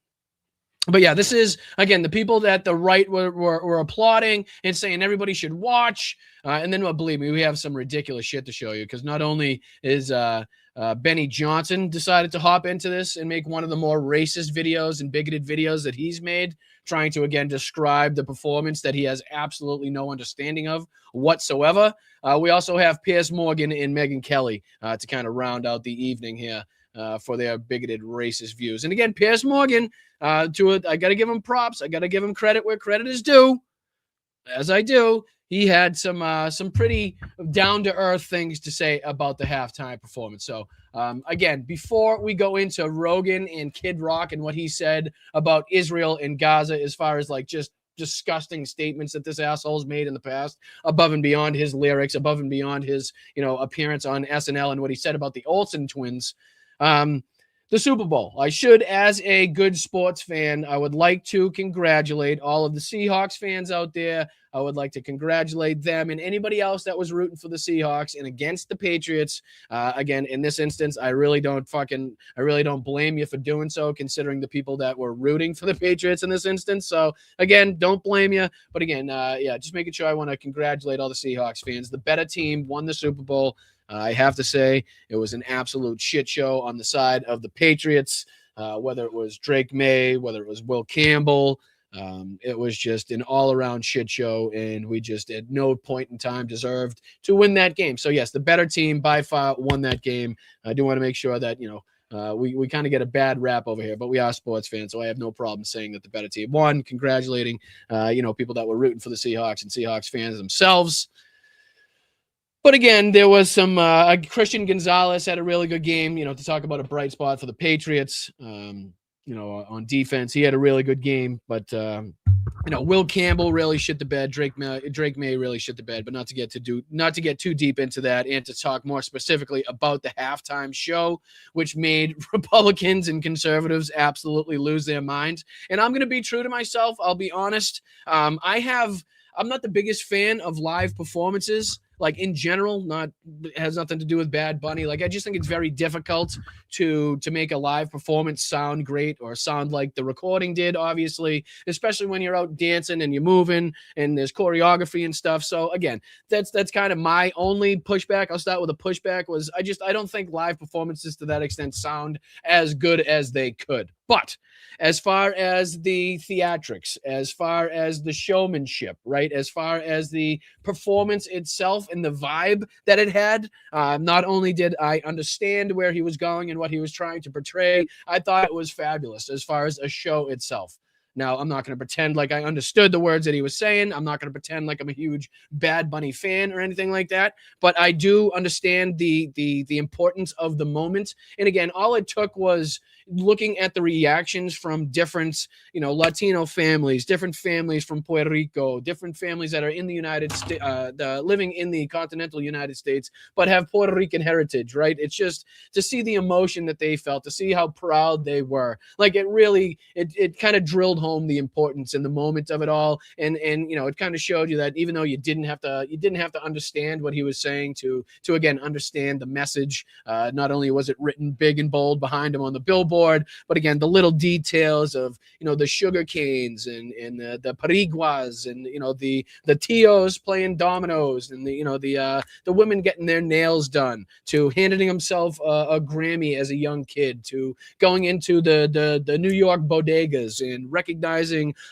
But yeah, this is, again, the people that the right were applauding and saying everybody should watch. And then, believe me, we have some ridiculous shit to show you, because not only is Benny Johnson decided to hop into this and make one of the more racist videos and bigoted videos that he's made, trying to, again, describe the performance that he has absolutely no understanding of whatsoever. We also have Piers Morgan and Megyn Kelly to kind of round out the evening here for their bigoted racist views. And again, Piers Morgan, I got to give him props. I got to give him credit where credit is due, as I do. He had some pretty down-to-earth things to say about the halftime performance. So, again, before we go into Rogan and Kid Rock and what he said about Israel and Gaza, as far as like just disgusting statements that this asshole's made in the past, above and beyond his lyrics, above and beyond his, appearance on SNL and what he said about the Olsen twins, the Super Bowl. I should, as a good sports fan, I would like to congratulate all of the Seahawks fans out there. I would like to congratulate them and anybody else that was rooting for the Seahawks and against the Patriots. Again, in this instance, I really don't blame you for doing so, considering the people that were rooting for the Patriots in this instance. So again, don't blame you. But again, just making sure I want to congratulate all the Seahawks fans. The better team won the Super Bowl. I have to say it was an absolute shit show on the side of the Patriots, whether it was Drake May, whether it was Will Campbell. It was just an all-around shit show, and we just at no point in time deserved to win that game. So, yes, the better team by far won that game. I do want to make sure that, we kind of get a bad rap over here, but we are sports fans, so I have no problem saying that the better team won, congratulating, people that were rooting for the Seahawks and Seahawks fans themselves. But again, there was some Christian Gonzalez had a really good game, to talk about a bright spot for the Patriots, on defense. He had a really good game, but, Will Campbell really shit the bed. Drake May really shit the bed, but not to get too deep into that and to talk more specifically about the halftime show, which made Republicans and conservatives absolutely lose their minds. And I'm going to be true to myself. I'll be honest. I'm not the biggest fan of live performances. Like in general, it has nothing to do with Bad Bunny. Like I just think it's very difficult to make a live performance sound great or sound like the recording did, obviously, especially when you're out dancing and you're moving and there's choreography and stuff. So again, that's kind of my only pushback. I'll start with a pushback was I don't think live performances to that extent sound as good as they could. But as far as the theatrics, as far as the showmanship, right, as far as the performance itself and the vibe that it had, not only did I understand where he was going and what he was trying to portray, I thought it was fabulous as far as a show itself. Now, I'm not going to pretend like I understood the words that he was saying. I'm not going to pretend like I'm a huge Bad Bunny fan or anything like that. But I do understand the importance of the moment. And again, all it took was looking at the reactions from different, Latino families, different families from Puerto Rico, different families that are in the United States, living in the continental United States, but have Puerto Rican heritage, right? It's just to see the emotion that they felt, to see how proud they were. Like it kind of drilled home the importance in the moment of it all. And it kind of showed you that even though you didn't have to understand what he was saying to again, understand the message, not only was it written big and bold behind him on the billboard, but again, the little details of, the sugar canes and the pariguas and, the tios playing dominoes and the women getting their nails done, to handing himself a Grammy as a young kid, to going into the New York bodegas and recognizing,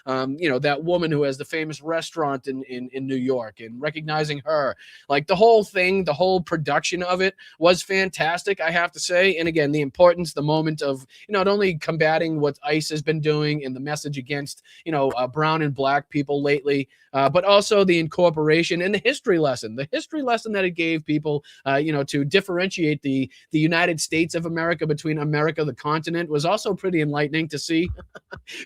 that woman who has the famous restaurant in New York and recognizing her. Like the whole thing, the whole production of it was fantastic, I have to say. And again, the importance, the moment of, not only combating what ICE has been doing and the message against, brown and black people lately, but also the incorporation and the history lesson that it gave people, to differentiate the United States of America between America, the continent, was also pretty enlightening to see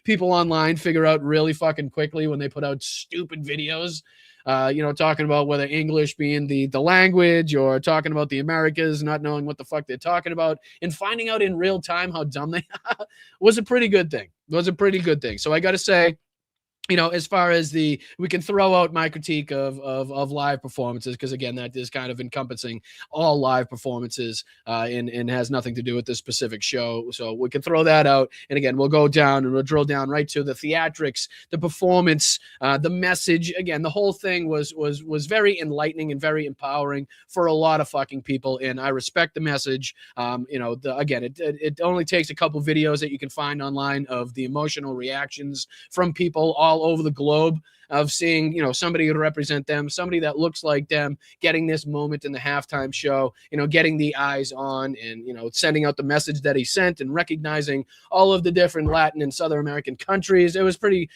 people online figure out really fucking quickly when they put out stupid videos. Talking about whether English being the language, or talking about the Americas not knowing what the fuck they're talking about, and finding out in real time how dumb they are was a pretty good thing. So I got to say, as far as we can throw out my critique of live performances, because again, that is kind of encompassing all live performances and has nothing to do with this specific show. So we can throw that out. And again, we'll go down and we'll drill down right to the theatrics, the performance, the message. Again, the whole thing was very enlightening and very empowering for a lot of fucking people. And I respect the message. It only takes a couple videos that you can find online of the emotional reactions from people all over the globe of seeing, somebody to represent them, somebody that looks like them, getting this moment in the halftime show, getting the eyes on and, sending out the message that he sent and recognizing all of the different Latin and Southern American countries. It was pretty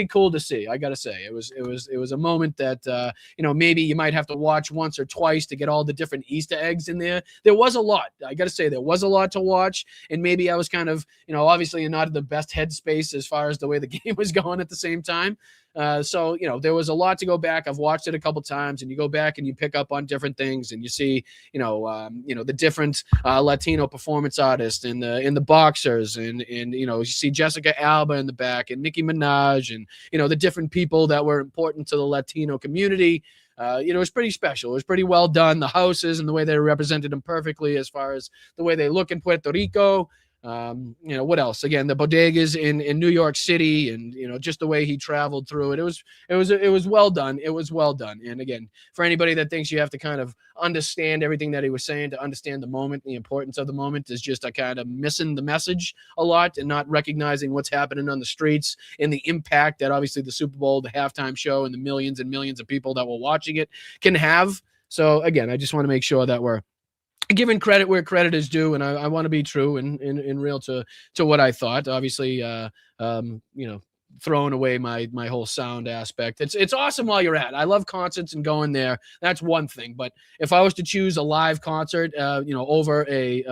cool to see. I got to say, it was a moment that, maybe you might have to watch once or twice to get all the different Easter eggs in there. There was a lot. I got to say, there was a lot to watch. And maybe I was kind of, obviously not in the best headspace as far as the way the game was going at the same same time. So, you know, there was a lot to go back. I've watched it a couple times, and you go back and you pick up on different things, and you see, the different Latino performance artists and the boxers, and you see Jessica Alba in the back, and Nicki Minaj, and the different people that were important to the Latino community. It was pretty special. It was pretty well done. The houses and the way they represented them perfectly, as far as the way they look in Puerto Rico. What else? Again, the bodegas in New York City, and just the way he traveled through it. It was well done. It was well done. And again, for anybody that thinks you have to kind of understand everything that he was saying to understand the moment, the importance of the moment, is just a kind of missing the message a lot and not recognizing what's happening on the streets and the impact that obviously the Super Bowl, the halftime show, and the millions and millions of people that were watching it can have. So again, I just want to make sure that we're giving credit where credit is due, and I want to be true and real to what I thought. Obviously, throwing away my whole sound aspect. It's awesome while you're at. I love concerts and going there. That's one thing. But if I was to choose a live concert, over a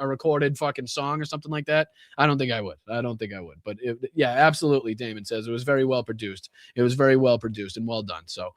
recorded fucking song or something like that, I don't think I would. But yeah, absolutely. Damon says it was very well produced. It was very well produced and well done. So.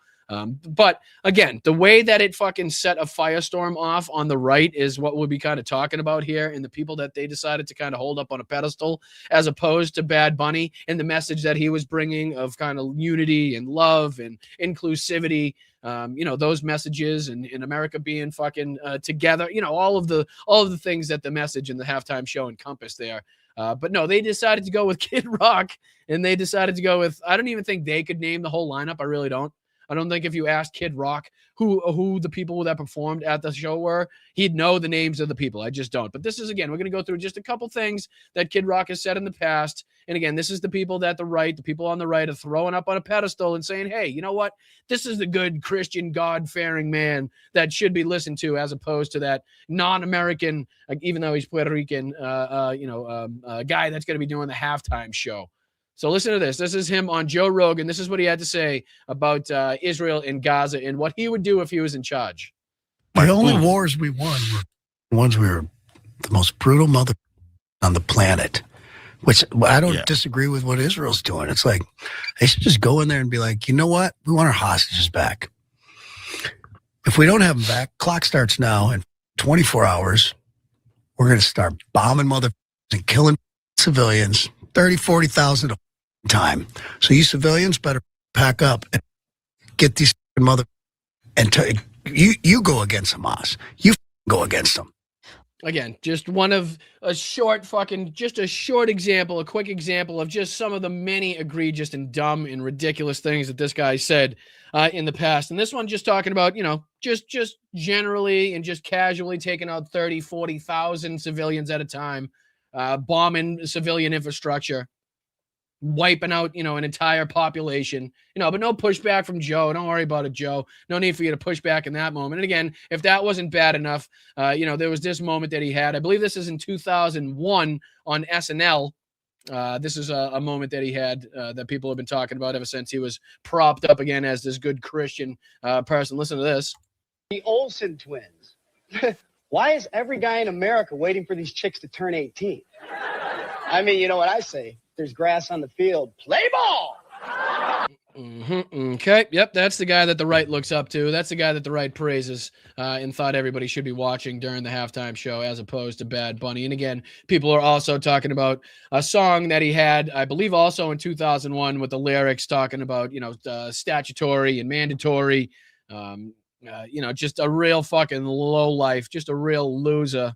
But again, the way that it fucking set a firestorm off on the right is what we'll be kind of talking about here, and the people that they decided to kind of hold up on a pedestal, as opposed to Bad Bunny and the message that he was bringing of kind of unity and love and inclusivity. Those messages and America being fucking together. All of the things that the message in the halftime show encompassed there. But no, they decided to go with Kid Rock, and they decided to go with. I don't even think they could name the whole lineup. I really don't. I don't think if you asked Kid Rock who the people that performed at the show were, he'd know the names of the people. I just don't. But this is, again, we're going to go through just a couple things that Kid Rock has said in the past. And again, this is the people that the people on the right are throwing up on a pedestal and saying, hey, you know what? This is the good Christian, God-fearing man that should be listened to, as opposed to that non-American, even though he's Puerto Rican, guy that's going to be doing the halftime show. So listen to this. This is him on Joe Rogan. This is what he had to say about Israel and Gaza and what he would do if he was in charge. The only wars we won were the ones we were the most brutal mother on the planet, which I don't disagree with what Israel's doing. It's like they should just go in there and be like, you know what? We want our hostages back. If we don't have them back, clock starts now. In 24 hours, we're going to start bombing and killing civilians, 30, 40,000 a time. So you civilians better pack up and get these and you go against Hamas. You go against them. Again, just a short example, a quick example of just some of the many egregious and dumb and ridiculous things that this guy said in the past. And this one just talking about, just generally and just casually taking out 30, 40,000 civilians at a time, bombing civilian infrastructure, wiping out, an entire population, but no pushback from Joe. Don't worry about it, Joe. No need for you to push back in that moment. And again, if that wasn't bad enough, there was this moment that he had, I believe this is in 2001 on SNL. This is a moment that he had that people have been talking about ever since he was propped up again as this good Christian person. Listen to this. The Olsen twins. Why is every guy in America waiting for these chicks to turn 18? I mean, you know what I say? There's grass on the field. Play ball! Mm-hmm. Okay. Yep. That's the guy that the right looks up to. That's the guy that the right praises and thought everybody should be watching during the halftime show, as opposed to Bad Bunny. And again, people are also talking about a song that he had, I believe, also in 2001 with the lyrics talking about, statutory and mandatory, just a real fucking low life, just a real loser.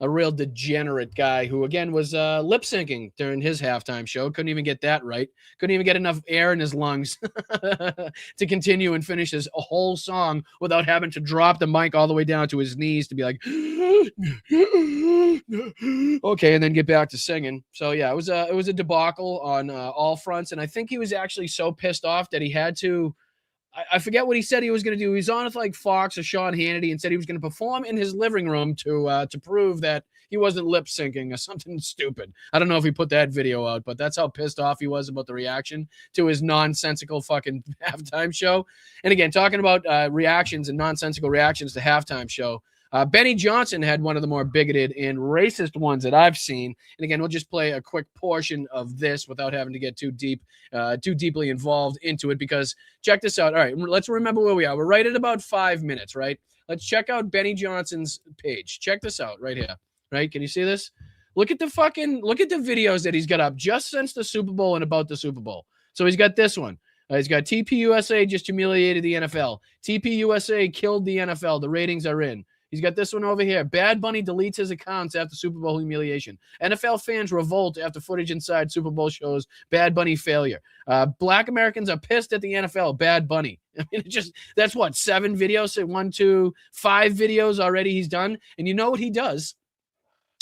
A real degenerate guy who, again, was lip syncing during his halftime show. Couldn't even get that right. Couldn't even get enough air in his lungs to continue and finish his whole song without having to drop the mic all the way down to his knees to be like, okay, and then get back to singing. So yeah, it was a debacle on all fronts, and I think he was actually so pissed off that he had to. I forget what he said he was going to do. He was on with like Fox or Sean Hannity and said he was going to perform in his living room to prove that he wasn't lip syncing or something stupid. I don't know if he put that video out, but that's how pissed off he was about the reaction to his nonsensical fucking halftime show. And again, talking about reactions and nonsensical reactions to halftime show. Benny Johnson had one of the more bigoted and racist ones that I've seen. And again, we'll just play a quick portion of this without having to get too deeply involved into it, because check this out. All right, let's remember where we are. We're right at about 5 minutes, right? Let's check out Benny Johnson's page. Check this out right here, right? Can you see this? Look at the videos that he's got up just since the Super Bowl and about the Super Bowl. So he's got this one. He's got TPUSA just humiliated the NFL. TPUSA killed the NFL. The ratings are in. He's got this one over here. Bad Bunny deletes his accounts after Super Bowl humiliation. NFL fans revolt after footage inside Super Bowl shows Bad Bunny failure. Black Americans are pissed at the NFL. Bad Bunny. I mean, that's what, 7 videos? 1, 2, 5 videos already he's done. And you know what he does?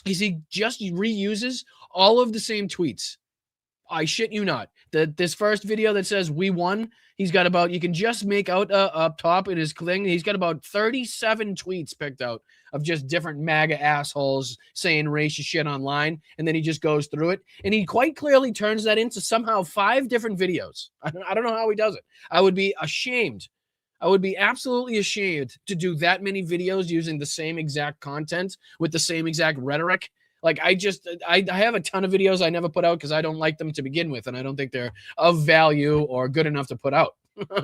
Is he just reuses all of the same tweets. I shit you not. This first video that says we won, he's got about, you can just make out up top in his thing, he's got about 37 tweets picked out of just different MAGA assholes saying racist shit online, and then he just goes through it, and he quite clearly turns that into somehow 5 different videos. I don't know how he does it. I would be ashamed. I would be absolutely ashamed to do that many videos using the same exact content with the same exact rhetoric. Like, I have a ton of videos I never put out because I don't like them to begin with, and I don't think they're of value or good enough to put out.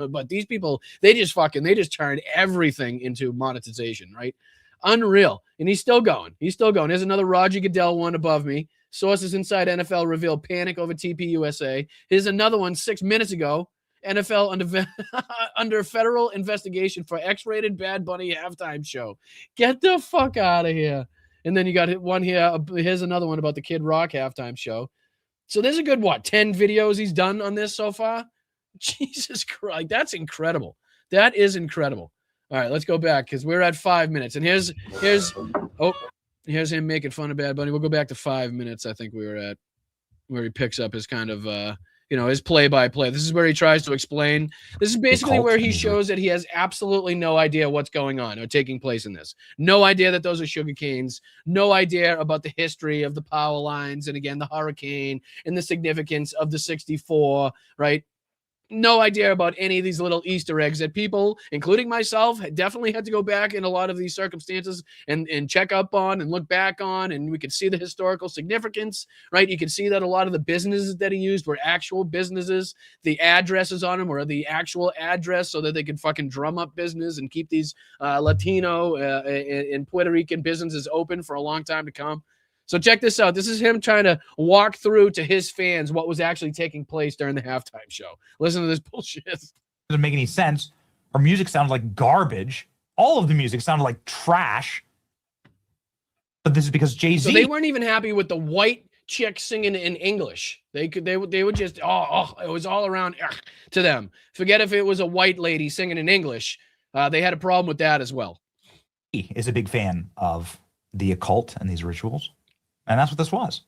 But these people, they just turn everything into monetization, right? Unreal. And he's still going. There's another Roger Goodell one above me. Sources inside NFL reveal panic over TPUSA. Here's another one 6 minutes ago. NFL under federal investigation for X-rated Bad Bunny halftime show. Get the fuck out of here. And then you got one here. Here's another one about the Kid Rock halftime show. So there's a good, 10 videos he's done on this so far? Jesus Christ. That's incredible. That is incredible. All right, let's go back because we're at 5 minutes. And here's him making fun of Bad Bunny. We'll go back to 5 minutes, I think we were at, where he picks up his kind of his play-by-play. This is where he tries to explain. This is basically where he shows that he has absolutely no idea what's going on or taking place in this. No idea that those are sugar canes. No idea about the history of the power lines and, again, the hurricane and the significance of the 64, right? No idea about any of these little Easter eggs that people, including myself, definitely had to go back in a lot of these circumstances and check up on and look back on, and we could see the historical significance, right? You can see that a lot of the businesses that he used were actual businesses. The addresses on them were the actual address so that they could fucking drum up business and keep these Latino and Puerto Rican businesses open for a long time to come. So check this out. This is him trying to walk through to his fans what was actually taking place during the halftime show. Listen to this bullshit. Doesn't make any sense. Our music sounded like garbage. All of the music sounded like trash. But this is because Jay-Z. So they weren't even happy with the white chick singing in English. They would just it was all around to them. Forget if it was a white lady singing in English. They had a problem with that as well. He is a big fan of the occult and these rituals. And that's what this was.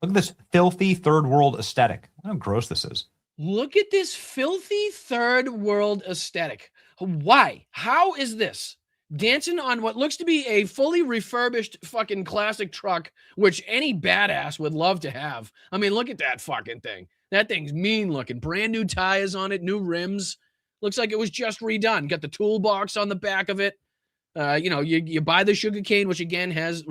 Look at this filthy third world aesthetic. Look how gross this is. Look at this filthy third world aesthetic. Why? How is this? Dancing on what looks to be a fully refurbished fucking classic truck, which any badass would love to have. I mean, look at that fucking thing. That thing's mean looking. Brand new tires on it, new rims. Looks like it was just redone. Got the toolbox on the back of it. You buy the sugar cane, which again has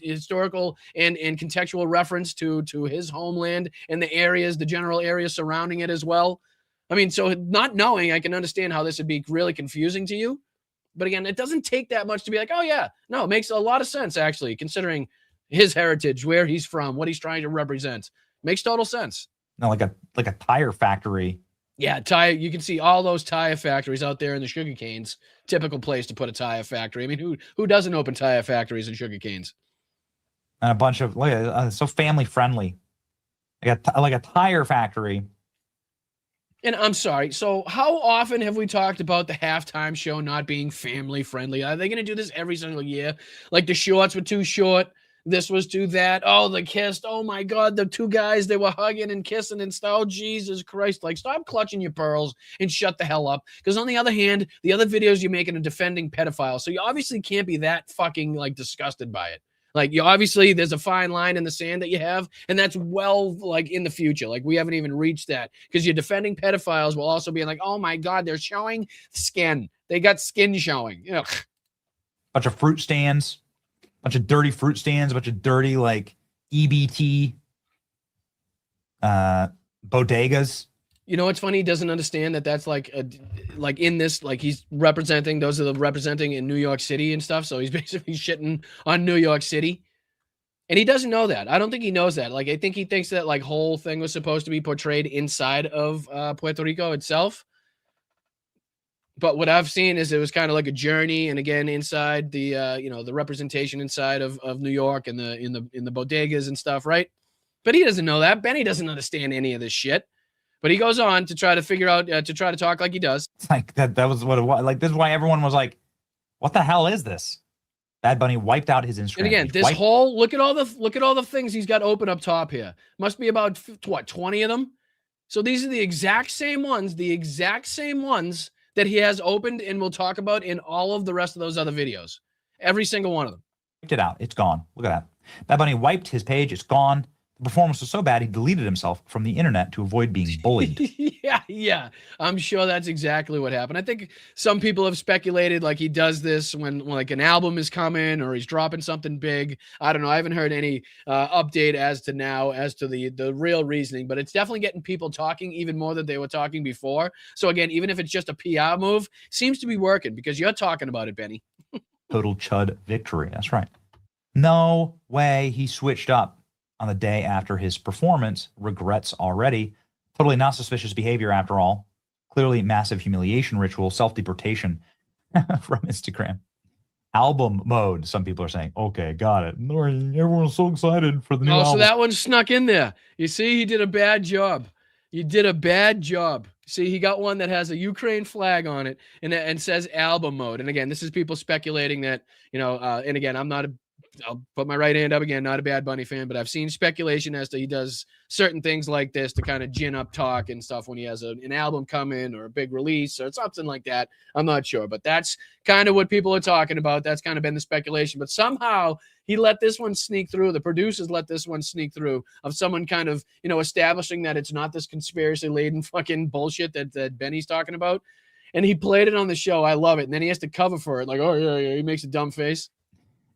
historical and contextual reference to his homeland and the areas, the general areas surrounding it as well. I mean, so not knowing, I can understand how this would be really confusing to you. But again, it doesn't take that much to be like, oh yeah, no, it makes a lot of sense actually, considering his heritage, where he's from, what he's trying to represent. Makes total sense. No, like a tire factory. Yeah, tire. You can see all those tire factories out there in the sugar canes. Typical place to put a tire factory. I mean, who doesn't open tire factories and sugar canes? And a bunch of so family friendly, like a tire factory. And I'm sorry. So how often have we talked about the halftime show not being family friendly? Are they going to do this every single year? Like the shorts were too short. This was too that. Oh, the kissed. Oh my God, the two guys, they were hugging and kissing and stuff. Oh, Jesus Christ. Like, stop clutching your pearls and shut the hell up. Because on the other hand, the other videos you're making are defending pedophiles. So you obviously can't be that fucking like disgusted by it. Like, you obviously, there's a fine line in the sand that you have, and that's well, like, in the future. Like, we haven't even reached that because you're defending pedophiles while also being like, oh my God, they're showing skin. They got skin showing. bunch of fruit stands, bunch of dirty fruit stands, bunch of dirty like EBT bodegas. You know what's funny? He doesn't understand that that's like in this, like he's representing, those are the representing in New York City and stuff. So he's basically shitting on New York City. And he doesn't know that. I don't think he knows that. Like, I think he thinks that like whole thing was supposed to be portrayed inside of Puerto Rico itself. But what I've seen is it was kind of like a journey, and again inside the the representation inside of New York and in the bodegas and stuff, right? But he doesn't know that. Benny doesn't understand any of this shit. But he goes on to try to figure out to try to talk like he does. It's like that was what it was. Like, this is why everyone was like, "What the hell is this?" Bad Bunny wiped out his Instagram. And again, this whole look at all the things he's got open up top here. Must be about 20 of them. So these are the exact same ones that he has opened and will talk about in all of the rest of those other videos. Every single one of them. Wiped it out. It's gone. Look at that. Bad Bunny wiped his page. It's gone. The performance was so bad, he deleted himself from the internet to avoid being bullied. Yeah. I'm sure that's exactly what happened. I think some people have speculated like he does this when like an album is coming or he's dropping something big. I don't know. I haven't heard any update as to the real reasoning, but it's definitely getting people talking even more than they were talking before. So again, even if it's just a PR move, seems to be working because you're talking about it, Benny. Total chud victory. That's right. No way he switched up on the day after his performance. Regrets already. Totally not suspicious behavior after all. Clearly massive humiliation ritual, self-deportation from Instagram. Album mode, some people are saying. Okay, got it. Everyone's so excited for the new album. So that one snuck in there. You see, he did a bad job. You did a bad job. See, he got one that has a Ukraine flag on it and says album mode. And again, this is people speculating that, and again, I'll put my right hand up again, not a Bad Bunny fan, but I've seen speculation as to he does certain things like this to kind of gin up talk and stuff when he has an album coming or a big release or something like that. I'm not sure, but that's kind of what people are talking about. That's kind of been the speculation, but somehow he let this one sneak through. The producers let this one sneak through of someone kind of, establishing that it's not this conspiracy laden fucking bullshit that Benny's talking about. And he played it on the show. I love it. And then he has to cover for it. Like, oh yeah. He makes a dumb face.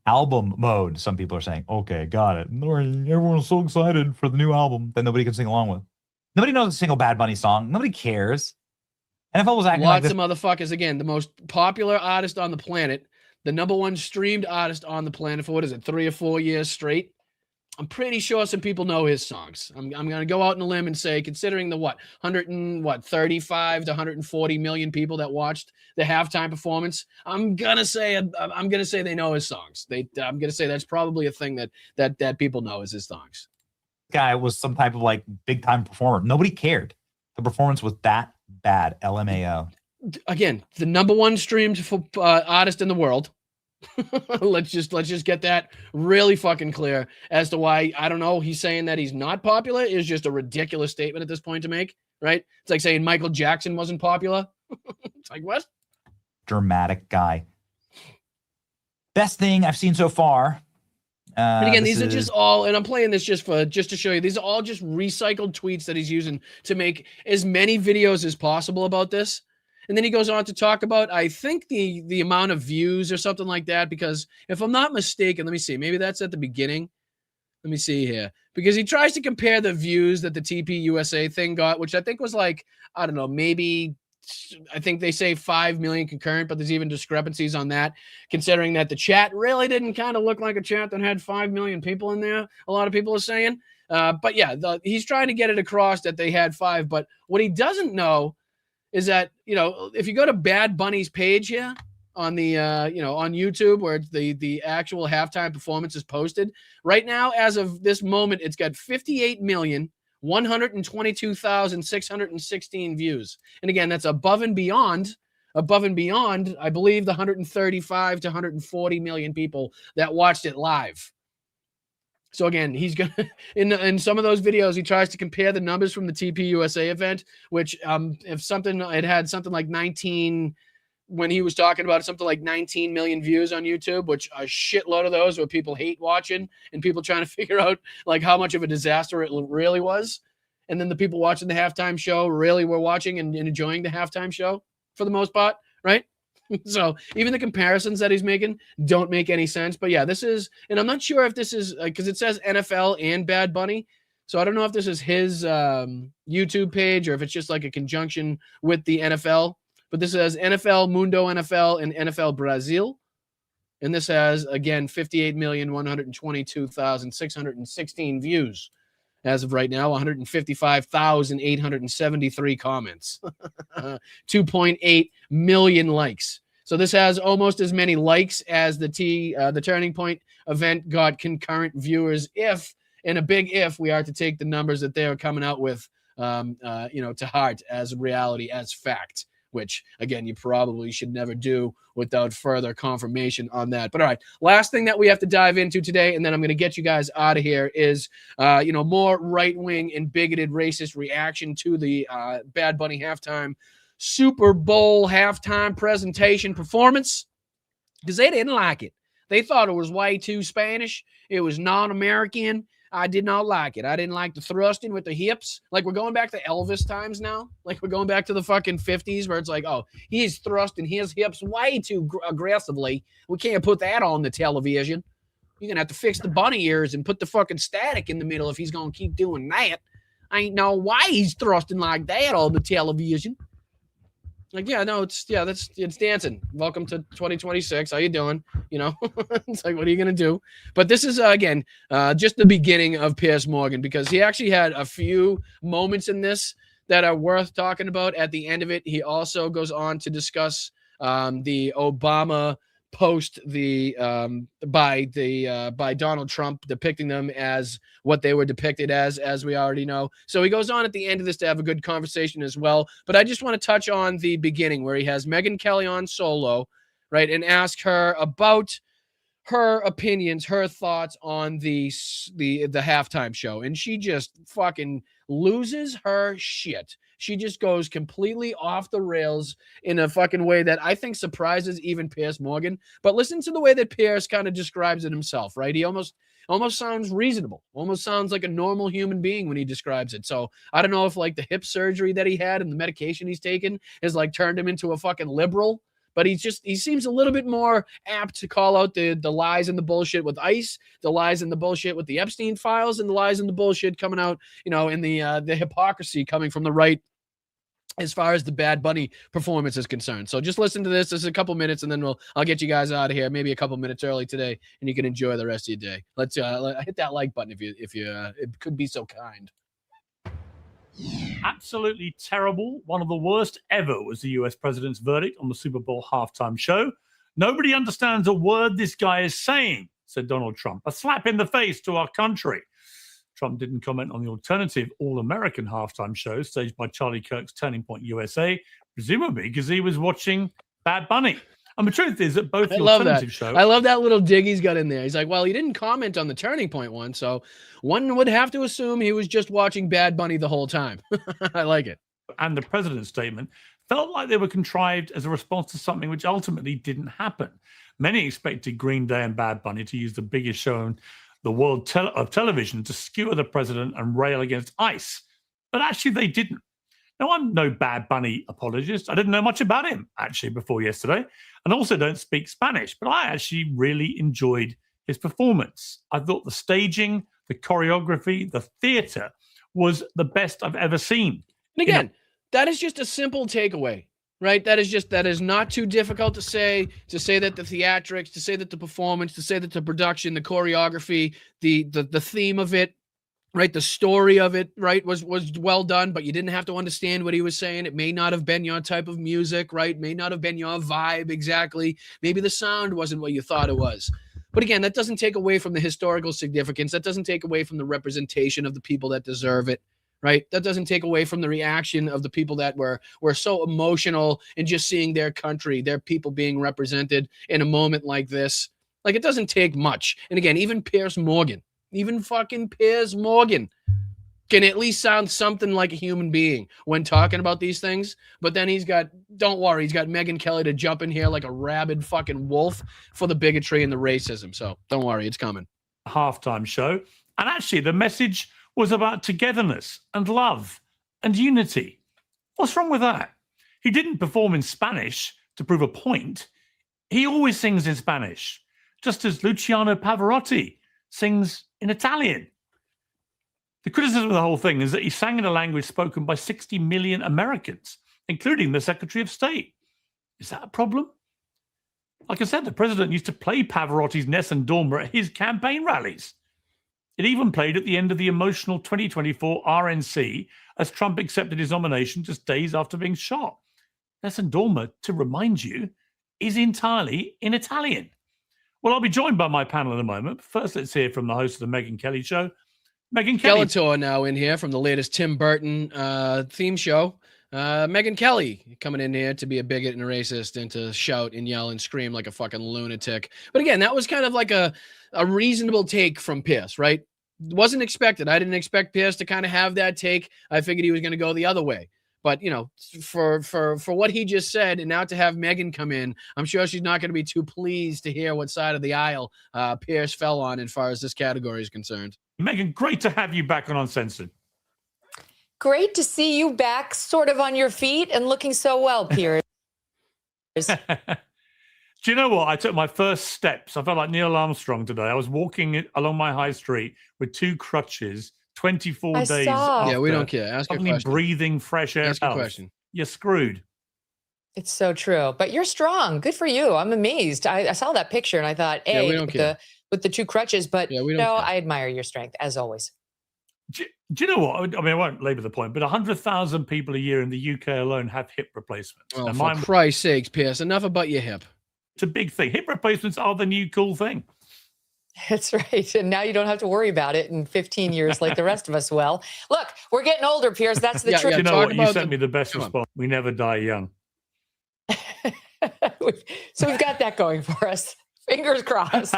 Album mode, some people are saying. Okay, got it. Everyone's so excited for the new album that nobody can sing along with. Nobody knows a single Bad Bunny song. Nobody cares. NFL was acting like this. Lots of motherfuckers. Again, the most popular artist on the planet, the number one streamed artist on the planet for 3 or 4 years straight. I'm pretty sure some people know his songs. I'm going to go out on a limb and say, considering the 135 to 140 million people that watched the halftime performance, I'm gonna say they know his songs. I'm gonna say that's probably a thing that people know is his songs. Guy was some type of like big time performer. Nobody cared. The performance was that bad. LMAO. Again, the number one streamed artist in the world. let's just get that really fucking clear as to why. I don't know, he's saying that he's not popular is just a ridiculous statement at this point to make, right? It's like saying Michael Jackson wasn't popular. It's like, what? Dramatic guy. Best thing I've seen so far. And again, these are just all, and I'm playing this just to show you, these are all just recycled tweets that he's using to make as many videos as possible about this. And then he goes on to talk about, I think, the amount of views or something like that, because if I'm not mistaken, let me see, maybe that's at the beginning. Let me see here. Because he tries to compare the views that the TP USA thing got, which I think was like, I don't know, maybe, I think they say 5 million concurrent, but there's even discrepancies on that, considering that the chat really didn't kind of look like a chat that had 5 million people in there. A lot of people are saying. But yeah, he's trying to get it across that they had 5. But what he doesn't know is that, if you go to Bad Bunny's page here on the, on YouTube, where the actual halftime performance is posted right now, as of this moment, it's got 58,122,616 views. And again, that's above and beyond, I believe, the 135 to 140 million people that watched it live. So again, he's gonna in some of those videos, he tries to compare the numbers from the TP USA event, which it had something like 19 when he was talking about it, something like 19 million views on YouTube, which a shitload of those were people hate watching and people trying to figure out like how much of a disaster it really was. And then the people watching the halftime show really were watching and enjoying the halftime show for the most part, right? So even the comparisons that he's making don't make any sense. But yeah, this is, and I'm not sure if this is because it says NFL and Bad Bunny. So I don't know if this is his YouTube page or if it's just like a conjunction with the NFL. But this says NFL Mundo NFL and NFL Brazil. And this has, again, 58,122,616 views as of right now, 155,873 comments, 2.8 million likes. So this has almost as many likes as the Turning Point event got concurrent viewers. If, and a big if, we are to take the numbers that they are coming out with, to heart as reality, as fact, which, again, you probably should never do without further confirmation on that. But all right, last thing that we have to dive into today, and then I'm going to get you guys out of here, is, more right-wing and bigoted racist reaction to the Bad Bunny halftime Super Bowl halftime presentation performance, because they didn't like it. They thought it was way too Spanish. It was non-American. I did not like it. I didn't like the thrusting with the hips. Like, we're going back to Elvis times now. Like, we're going back to the fucking 50s where it's like, oh, he's thrusting his hips way too aggressively. We can't put that on the television. You're going to have to fix the bunny ears and put the fucking static in the middle if he's going to keep doing that. I ain't know why he's thrusting like that on the television. Like, yeah, no, it's dancing. Welcome to 2026. How you doing? It's like, what are you going to do? But this is, again, just the beginning of Piers Morgan, because he actually had a few moments in this that are worth talking about. At the end of it, he also goes on to discuss the Obama post by Donald Trump, depicting them as what they were depicted as we already know. So he goes on at the end of this to have a good conversation as well. But I just want to touch on the beginning where he has Megyn Kelly on solo, right, and ask her about her opinions, her thoughts on the halftime show, and she just fucking loses her shit. She just goes completely off the rails in a fucking way that I think surprises even Piers Morgan. But listen to the way that Piers kind of describes it himself, right? He almost sounds reasonable, almost sounds like a normal human being when he describes it. So I don't know if like the hip surgery that he had and the medication he's taken has like turned him into a fucking liberal. But he seems a little bit more apt to call out the lies and the bullshit with ICE, the lies and the bullshit with the Epstein files, and the lies and the bullshit coming out, in the hypocrisy coming from the right as far as the Bad Bunny performance is concerned. So just listen to this. This is a couple minutes, and then I'll get you guys out of here, maybe a couple minutes early today, and you can enjoy the rest of your day. Let's hit that like button if you it could be so kind. Absolutely terrible. One of the worst ever was the US president's verdict on the Super Bowl halftime show. Nobody understands a word this guy is saying, said Donald Trump. A slap in the face to our country. Trump didn't comment on the alternative all-American halftime show staged by Charlie Kirk's Turning Point USA, presumably because he was watching Bad Bunny. And the truth is that both the alternative show... I love that little dig he's got in there. He's like, well, he didn't comment on the Turning Point one, so one would have to assume he was just watching Bad Bunny the whole time. I like it. And the president's statement felt like they were contrived as a response to something which ultimately didn't happen. Many expected Green Day and Bad Bunny to use the biggest show in the world of television to skewer the president and rail against ICE. But actually, they didn't. Now, I'm no Bad Bunny apologist. I didn't know much about him, actually, before yesterday, and also don't speak Spanish, but I actually really enjoyed his performance. I thought the staging, the choreography, the theater was the best I've ever seen. And again, that is just a simple takeaway, right? That is not too difficult to say that the theatrics, to say that the performance, to say that the production, the choreography, the theme of it, right, the story of it, right, was well done, but you didn't have to understand what he was saying. It may not have been your type of music, right? May not have been your vibe exactly. Maybe the sound wasn't what you thought it was. But again, that doesn't take away from the historical significance. That doesn't take away from the representation of the people that deserve it, right? That doesn't take away from the reaction of the people that were so emotional in just seeing their country, their people being represented in a moment like this. Like, it doesn't take much. And again, even Piers Morgan, even fucking Piers Morgan can at least sound something like a human being when talking about these things. But then don't worry, he's got Megyn Kelly to jump in here like a rabid fucking wolf for the bigotry and the racism. So don't worry, it's coming. Halftime show. And actually, the message was about togetherness and love and unity. What's wrong with that? He didn't perform in Spanish, to prove a point, he always sings in Spanish, just as Luciano Pavarotti sings in Italian. The criticism of the whole thing is that he sang in a language spoken by 60 million Americans, including the Secretary of State. Is that a problem? Like I said, the president used to play Pavarotti's Nessun Dorma at his campaign rallies. It even played at the end of the emotional 2024 RNC as Trump accepted his nomination just days after being shot. Nessun Dorma, to remind you, is entirely in Italian. Well, I'll be joined by my panel in a moment. First, let's hear from the host of the Megyn Kelly Show, Megyn Kelly. Skeletor now in here from the latest Tim Burton theme show. Megyn Kelly coming in here to be a bigot and a racist and to shout and yell and scream like a fucking lunatic. But again, that was kind of like a reasonable take from Pierce, right? Wasn't expected. I didn't expect Pierce to kind of have that take. I figured he was going to go the other way. But, you know, for what he just said, and now to have Megyn come in, I'm sure she's not going to be too pleased to hear what side of the aisle Pierce fell on as far as this category is concerned. Megyn, great to have you back on Uncensored. Great to see you back sort of on your feet and looking so well, Pierce. Do you know what? I took my first steps. I felt like Neil Armstrong today. I was walking along my high street with 2 crutches, 24 days after. Yeah, we don't care. Ask a question. Breathing fresh air. Ask a question. You're screwed. It's so true. But you're strong. Good for you. I'm amazed. I saw that picture and I thought, we don't care. With the 2 crutches, but we don't care. I admire your strength as always. Do you know what? I mean, I won't labor the point, but 100,000 people a year in the UK alone have hip replacements. Oh, for Christ's sakes, Pierce, enough about your hip. It's a big thing. Hip replacements are the new cool thing. That's right. And now you don't have to worry about it in 15 years like the rest of us will. Look, we're getting older, Pierce. That's the truth. You know what? You sent me the best response. We never die young. So we've got that going for us. Fingers crossed.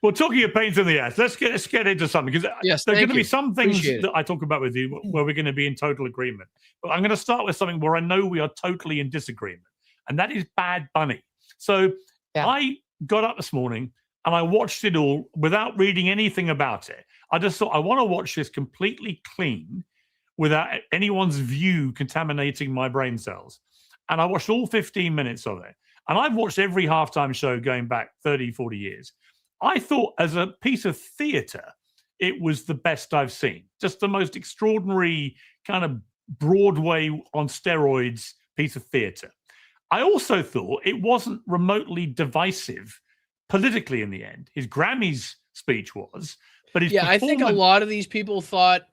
Well, talking of pains in the ass, let's get into something, because there are going to be some things that I talk about with you where we're going to be in total agreement. But I'm going to start with something where I know we are totally in disagreement, and that is Bad Bunny. So I got up this morning and I watched it all without reading anything about it. I just thought, I want to watch this completely clean without anyone's view contaminating my brain cells. And I watched all 15 minutes of it. And I've watched every halftime show going back 30, 40 years. I thought as a piece of theater, it was the best I've seen. Just the most extraordinary kind of Broadway on steroids piece of theater. I also thought it wasn't remotely divisive politically in the end. His Grammys speech was, but his I think a lot of these people thought,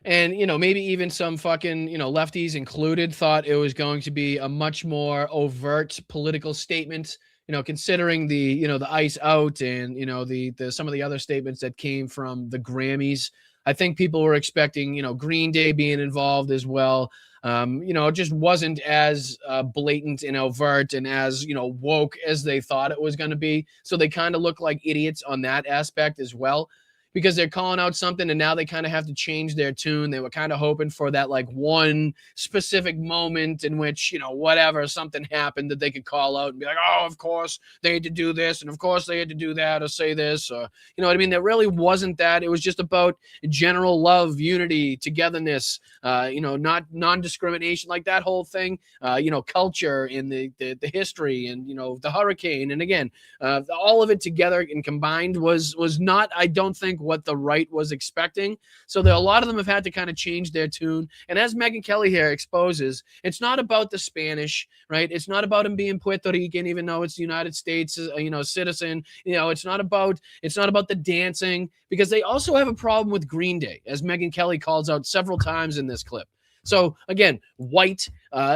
and, you know, maybe even some fucking, you know, lefties included, thought it was going to be a much more overt political statement, you know, considering the, you know, the ice out and, you know, the some of the other statements that came from the Grammys. I think people were expecting, you know, Green Day being involved as well. You know, it just wasn't as blatant and overt and as, you know, woke as they thought it was going to be. So they kind of look like idiots on that aspect as well, because they're calling out something and now they kind of have to change their tune. They were kind of hoping for that like one specific moment in which, you know, whatever, something happened that they could call out and be like, oh, of course they had to do this. And of course they had to do that or say this, or, you know what I mean? There really wasn't that. It was just about general love, unity, togetherness, you know, not non-discrimination, like that whole thing, you know, culture and the history and, you know, the hurricane. And again, all of it together and combined was not, I don't think, what the right was expecting. So a lot of them have had to kind of change their tune. And as Megyn Kelly here exposes, it's not about the Spanish, right? It's not about him being Puerto Rican, even though it's the United States, you know, citizen. You know, it's not about the dancing, because they also have a problem with Green Day, as Megyn Kelly calls out several times in this clip. So again, white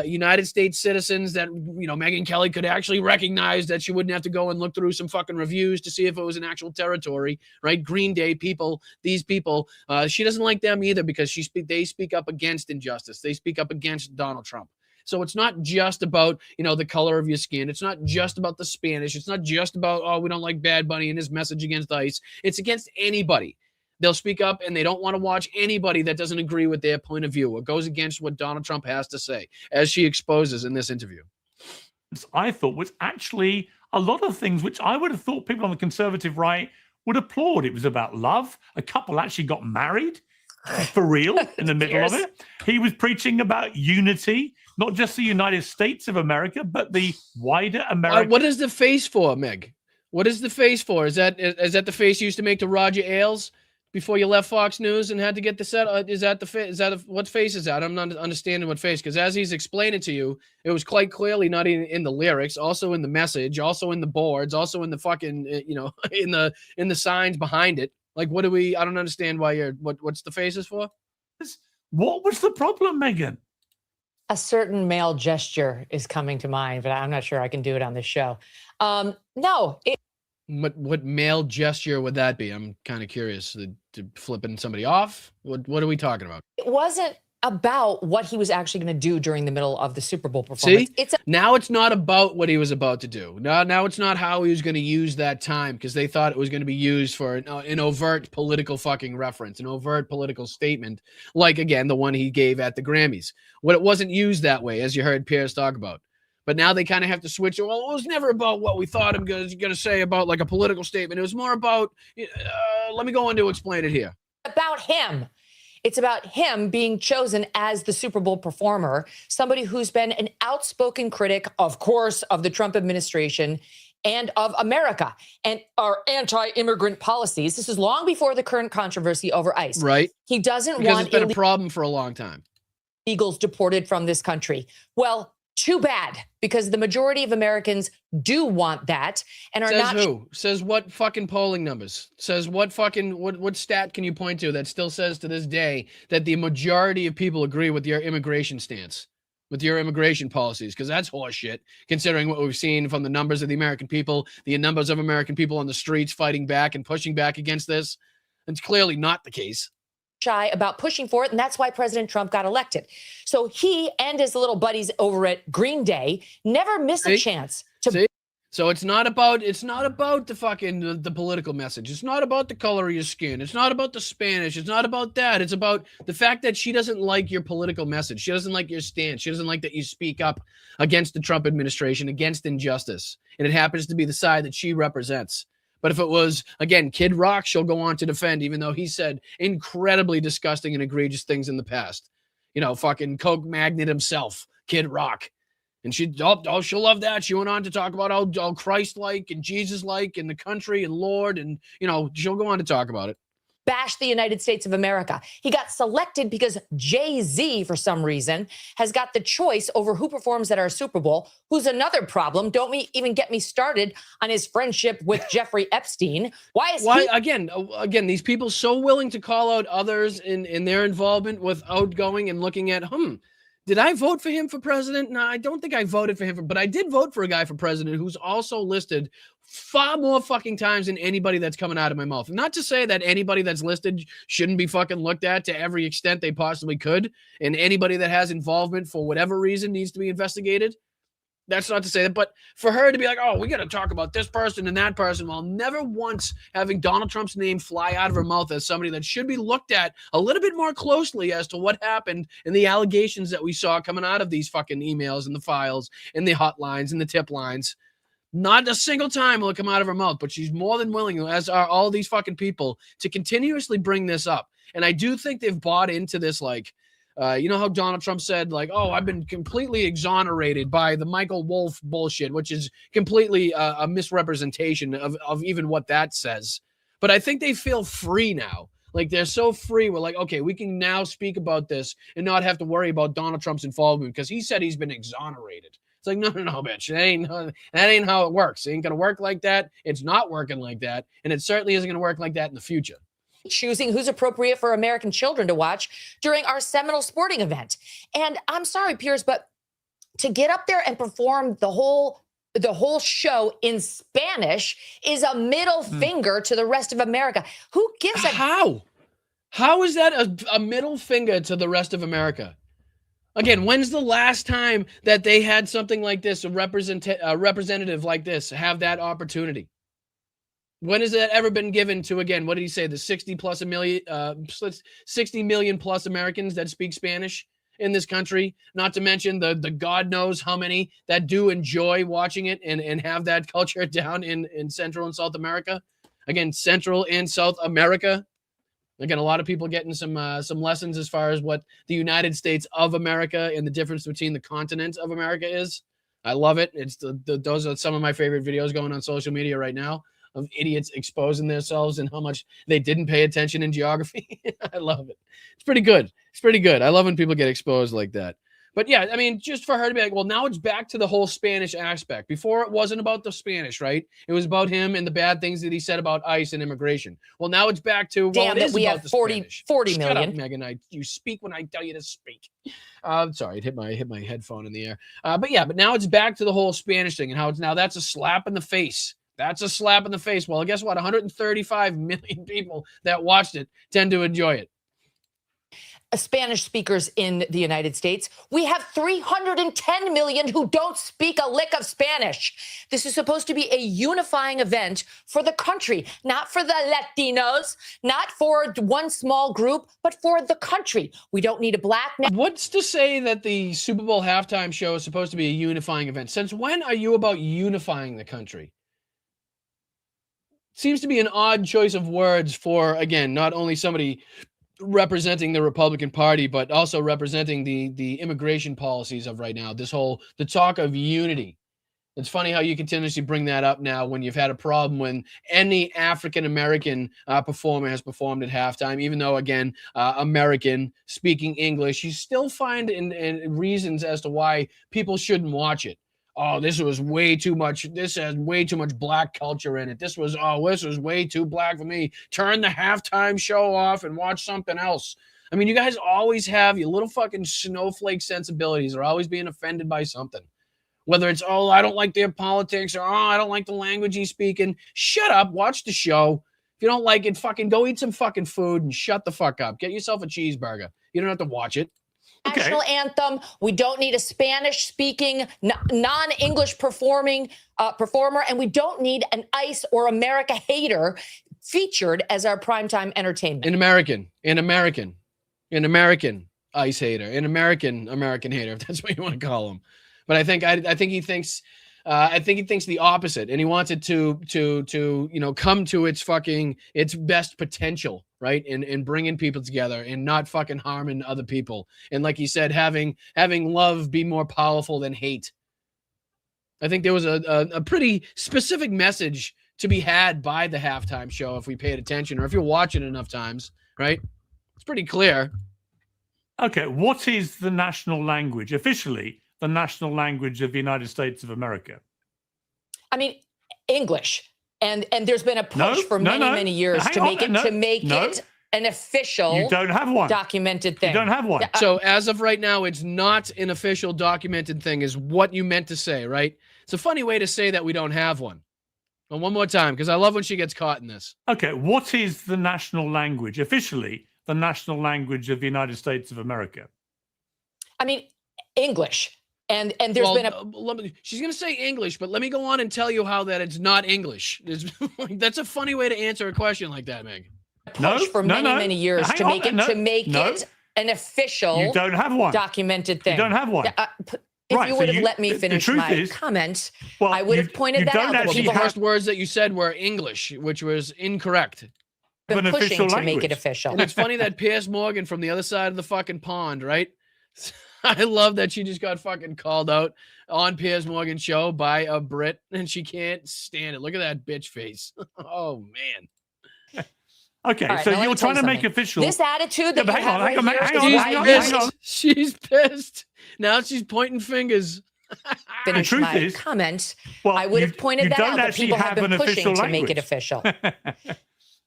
United States citizens that, you know, Megyn Kelly could actually recognize, that she wouldn't have to go and look through some fucking reviews to see if it was an actual territory, right? Green Day people, these people, she doesn't like them either, because they speak up against injustice. They speak up against Donald Trump. So it's not just about, you know, the color of your skin. It's not just about the Spanish. It's not just about, oh, we don't like Bad Bunny and his message against ICE. It's against anybody. They'll speak up and they don't want to watch anybody that doesn't agree with their point of view or goes against what Donald Trump has to say, as she exposes in this interview. I thought was actually a lot of things which I would have thought people on the conservative right would applaud. It was about love. A couple actually got married. for real in the middle of it. He was preaching about unity, not just the United States of America, but the wider America. What is the face for, Meg? What is the face for? Is that the face you used to make to Roger Ailes before you left Fox News and had to get the set? Is that the face? What face is that? I'm not understanding what face, because as he's explaining to you, it was quite clearly not in the lyrics, also in the message, also in the boards, also in the fucking in the signs behind it. Like, I don't understand why what's the faces for? What was the problem, Megan? A certain male gesture is coming to mind, but I'm not sure I can do it on this show. No. What male gesture would that be? I'm kind of curious. To flipping somebody off? What are we talking about? It wasn't about what he was actually going to do during the middle of the Super Bowl performance. See? Now it's not about what he was about to do. Now it's not how he was going to use that time, because they thought it was going to be used for an overt political fucking reference, an overt political statement, like, again, the one he gave at the Grammys. What it wasn't used that way, as you heard Pierce talk about. But now they kind of have to switch. Well, it was never about what we thought I'm going to say about like a political statement. It was more about, let me go on to explain it here. About him. It's about him being chosen as the Super Bowl performer, somebody who's been an outspoken critic, of course, of the Trump administration and of America and our anti-immigrant policies. This is long before the current controversy over ICE. Right. He doesn't because want it's been a problem for a long time. Illegals deported from this country. Well, too bad, because the majority of Americans do want that and are Says not. Who? Says what fucking polling numbers? Says what fucking, what stat can you point to that still says to this day that the majority of people agree with your immigration stance, with your immigration policies? Because that's horseshit, considering what we've seen from the numbers of the American people, the numbers of American people on the streets fighting back and pushing back against this. It's clearly not the case. Shy about pushing for it, and that's why President Trump got elected. So he and his little buddies over at Green Day never miss a chance to. See? So it's not about the fucking the political message. It's not about the color of your skin. It's not about the Spanish. It's not about that. It's about the fact that she doesn't like your political message. She doesn't like your stance. She doesn't like that you speak up against the Trump administration, against injustice, and it happens to be the side that she represents. But if it was, again, Kid Rock, she'll go on to defend, even though he said incredibly disgusting and egregious things in the past. Fucking Coke magnate himself, Kid Rock. And she'll love that. She went on to talk about how Christ-like and Jesus-like and the country and Lord. And, she'll go on to talk about it. Bash the United States of America. He got selected because Jay-Z, for some reason, has got the choice over who performs at our Super Bowl, who's another problem. Don't even get me started on his friendship with Jeffrey Epstein. Why again, these people so willing to call out others in their involvement without going and looking at, did I vote for him for president? No, I don't think I voted for him, but I did vote for a guy for president who's also listed far more fucking times than anybody that's coming out of my mouth. Not to say that anybody that's listed shouldn't be fucking looked at to every extent they possibly could, and anybody that has involvement for whatever reason needs to be investigated. That's not to say that, but for her to be like, oh, we got to talk about this person and that person, while never once having Donald Trump's name fly out of her mouth as somebody that should be looked at a little bit more closely as to what happened and the allegations that we saw coming out of these fucking emails and the files and the hotlines and the tip lines. Not a single time will it come out of her mouth, but she's more than willing, as are all these fucking people, to continuously bring this up. And I do think they've bought into this, like, how Donald Trump said, like, oh, I've been completely exonerated by the Michael Wolff bullshit, which is completely a misrepresentation of even what that says. But I think they feel free now. Like, they're so free. We're like, okay, we can now speak about this and not have to worry about Donald Trump's involvement because he said he's been exonerated. It's like, no, bitch. That ain't how it works. It ain't going to work like that. It's not working like that. And it certainly isn't going to work like that in the future. Choosing who's appropriate for American children to watch during our seminal sporting event. And I'm sorry, Piers, but to get up there and perform the whole show in Spanish is a middle finger to the rest of America. Who gives a... How is that a middle finger to the rest of America? Again, when's the last time that they had something like this, a representative like this, have that opportunity? When has that ever been given to, again, what did he say, the 60 million plus Americans that speak Spanish in this country? Not to mention the God knows how many that do enjoy watching it and have that culture down in Central and South America. Again, Central and South America. Again, a lot of people getting some lessons as far as what the United States of America and the difference between the continent of America is. I love it. It's those are some of my favorite videos going on social media right now of idiots exposing themselves and how much they didn't pay attention in geography. I love it. It's pretty good. It's pretty good. I love when people get exposed like that. But yeah, I mean, just for her to be like, well, now it's back to the whole Spanish aspect. Before it wasn't about the Spanish, right? It was about him and the bad things that he said about ICE and immigration. Well, now it's back to, well, Damn it that is we about have the 40 Spanish. 40 Shut million. up, Megan. You speak when I tell you to speak. Sorry, it hit my headphone in the air. But now it's back to the whole Spanish thing and how it's now that's a slap in the face. That's a slap in the face. Well, guess what? 135 million people that watched it tend to enjoy it. Spanish speakers in the United States. We have 310 million who don't speak a lick of Spanish. This is supposed to be a unifying event for the country, not for the Latinos, not for one small group, but for the country. We don't need a black. What's to say that the Super Bowl halftime show is supposed to be a unifying event? Since when are you about unifying the country? Seems to be an odd choice of words for, again, not only somebody representing the Republican Party, but also representing the immigration policies of right now. The talk of unity. It's funny how you continuously bring that up now when you've had a problem when any African-American performer has performed at halftime, even though, again, American, speaking English, you still find in reasons as to why people shouldn't watch it. Oh, this was way too much. This has way too much black culture in it. This was way too black for me. Turn the halftime show off and watch something else. I mean, you guys always have your little fucking snowflake sensibilities are always being offended by something. Whether it's, oh, I don't like their politics or, oh, I don't like the language he's speaking. Shut up. Watch the show. If you don't like it, fucking go eat some fucking food and shut the fuck up. Get yourself a cheeseburger. You don't have to watch it. National anthem. We don't need a Spanish-speaking, non-English performer, and we don't need an ICE or America hater featured as our primetime entertainment. An American ICE hater, an American hater, if that's what you want to call him. But I think he thinks the opposite, and he wants it to come to its best potential, right? And bringing people together and not fucking harming other people. And like he said, having love be more powerful than hate. I think there was a pretty specific message to be had by the halftime show if we paid attention, or if you're watching enough times, right? It's pretty clear. Okay, what is the national language officially? The national language of the United States of America? I mean, English. And there's been a push for many years to make it an official. You don't have one. Documented thing. You don't have one. So as of right now, it's not an official documented thing, is what you meant to say, right? It's a funny way to say that we don't have one. Well, one more time, because I love when she gets caught in this. Okay, what is the national language officially? The national language of the United States of America? I mean, English. And there's been she's going to say English, but let me go on and tell you how that it's not English. That's a funny way to answer a question like that, Meg. Push for many years to make it an official. You don't have one. Documented thing. You don't have one. If you would have let me finish my comment, I would have pointed that out. Well, the first words that you said were English, which was incorrect. Been pushing to make it official. And it's funny that Piers Morgan from the other side of the fucking pond, right? I love that she just got fucking called out on Piers Morgan's show by a Brit, and she can't stand it. Look at that bitch face. Oh, man. Okay, right, so you're trying to make official. This attitude that hang on. She's pissed. Now she's pointing fingers. Finish my comment. Well, I would have pointed that out, but people have been pushing to make it official.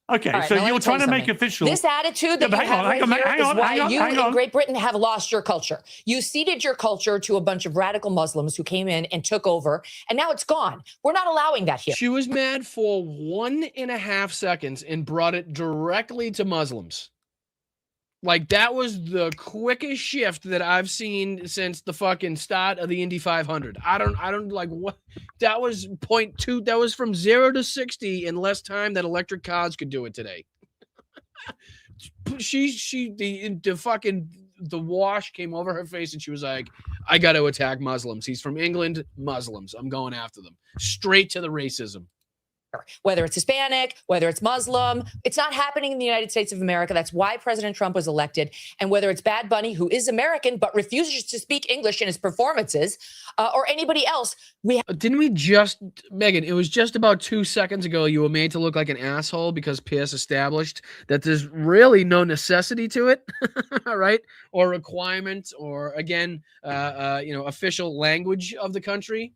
Okay, right, so you're trying to make official. This attitude that you have right here is why you in Great Britain have lost your culture. You ceded your culture to a bunch of radical Muslims who came in and took over, and now it's gone. We're not allowing that here. She was mad for 1.5 seconds and brought it directly to Muslims. Like, that was the quickest shift that I've seen since the fucking start of the Indy 500. I don't like what that was 0.2. That was from 0 to 60 in less time than electric cars could do it today. The wash came over her face and she was like, I got to attack Muslims. He's from England, Muslims. I'm going after them. Straight to the racism. whether it's Hispanic, whether it's Muslim. It's not happening in the United States of America. That's why President Trump was elected. And whether it's Bad Bunny, who is American but refuses to speak English in his performances, or anybody else, Didn't we just, Megan, it was just about 2 seconds ago you were made to look like an asshole because Pierce established that there's really no necessity to it, right? Or requirement, or again, official language of the country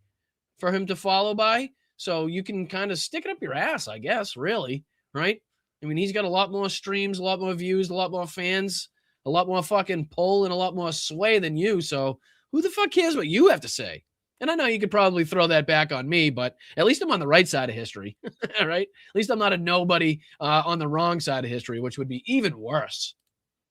for him to follow by. So you can kind of stick it up your ass, I guess, really, right? I mean, he's got a lot more streams, a lot more views, a lot more fans, a lot more fucking pull, and a lot more sway than you. So who the fuck cares what you have to say? And I know you could probably throw that back on me, but at least I'm on the right side of history, right? At least I'm not a nobody on the wrong side of history, which would be even worse.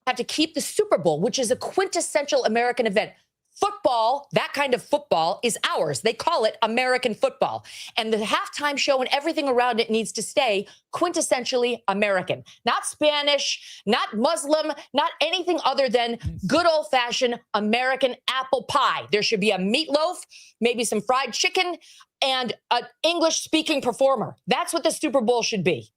Have to keep the Super Bowl, which is a quintessential American event. Football, that kind of football, is ours. They call it American football. And the halftime show and everything around it needs to stay quintessentially American. Not Spanish, not Muslim, not anything other than good old-fashioned American apple pie. There should be a meatloaf, maybe some fried chicken, and an English-speaking performer. That's what the Super Bowl should be.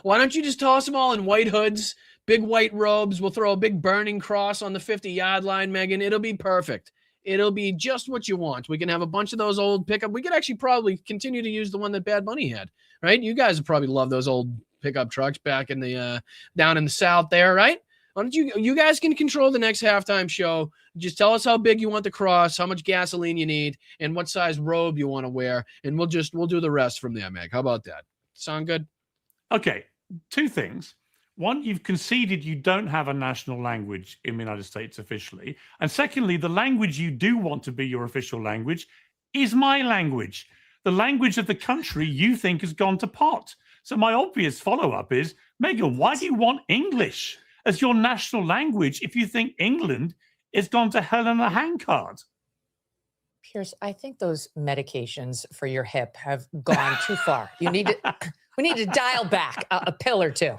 Why don't you just toss them all in white hoods, big white robes? We'll throw a big burning cross on the 50-yard line, Megan. It'll be perfect. It'll be just what you want. We can have a bunch of those old pickup. We could actually probably continue to use the one that Bad Bunny had, right? You guys would probably love those old pickup trucks back in the down in the South there, right? Why don't you guys can control the next halftime show. Just tell us how big you want the cross, how much gasoline you need, and what size robe you want to wear, and we'll do the rest from there, Meg. How about that? Sound good? Okay, two things. One, you've conceded you don't have a national language in the United States officially. And secondly, the language you do want to be your official language is my language. The language of the country you think has gone to pot. So my obvious follow-up is, Megan, why do you want English as your national language if you think England has gone to hell in a handcart? Pierce, I think those medications for your hip have gone too far. You need to... We need to dial back a pill or two,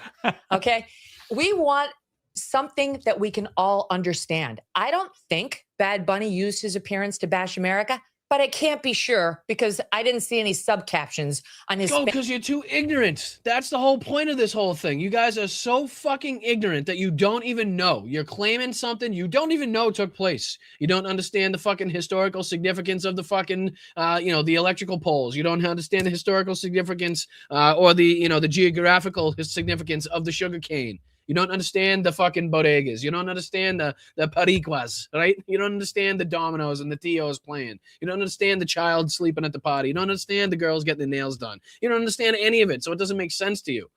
okay? We want something that we can all understand. I don't think Bad Bunny used his appearance to bash America, but I can't be sure because I didn't see any subcaptions on his... Oh, because you're too ignorant. That's the whole point of this whole thing. You guys are so fucking ignorant that you don't even know. You're claiming something you don't even know took place. You don't understand the fucking historical significance of the fucking, the electrical poles. You don't understand the historical significance or the geographical significance of the sugar cane. You don't understand the fucking bodegas. You don't understand the pariquas, right? You don't understand the dominoes and the tios playing. You don't understand the child sleeping at the party. You don't understand the girls getting their nails done. You don't understand any of it, so it doesn't make sense to you.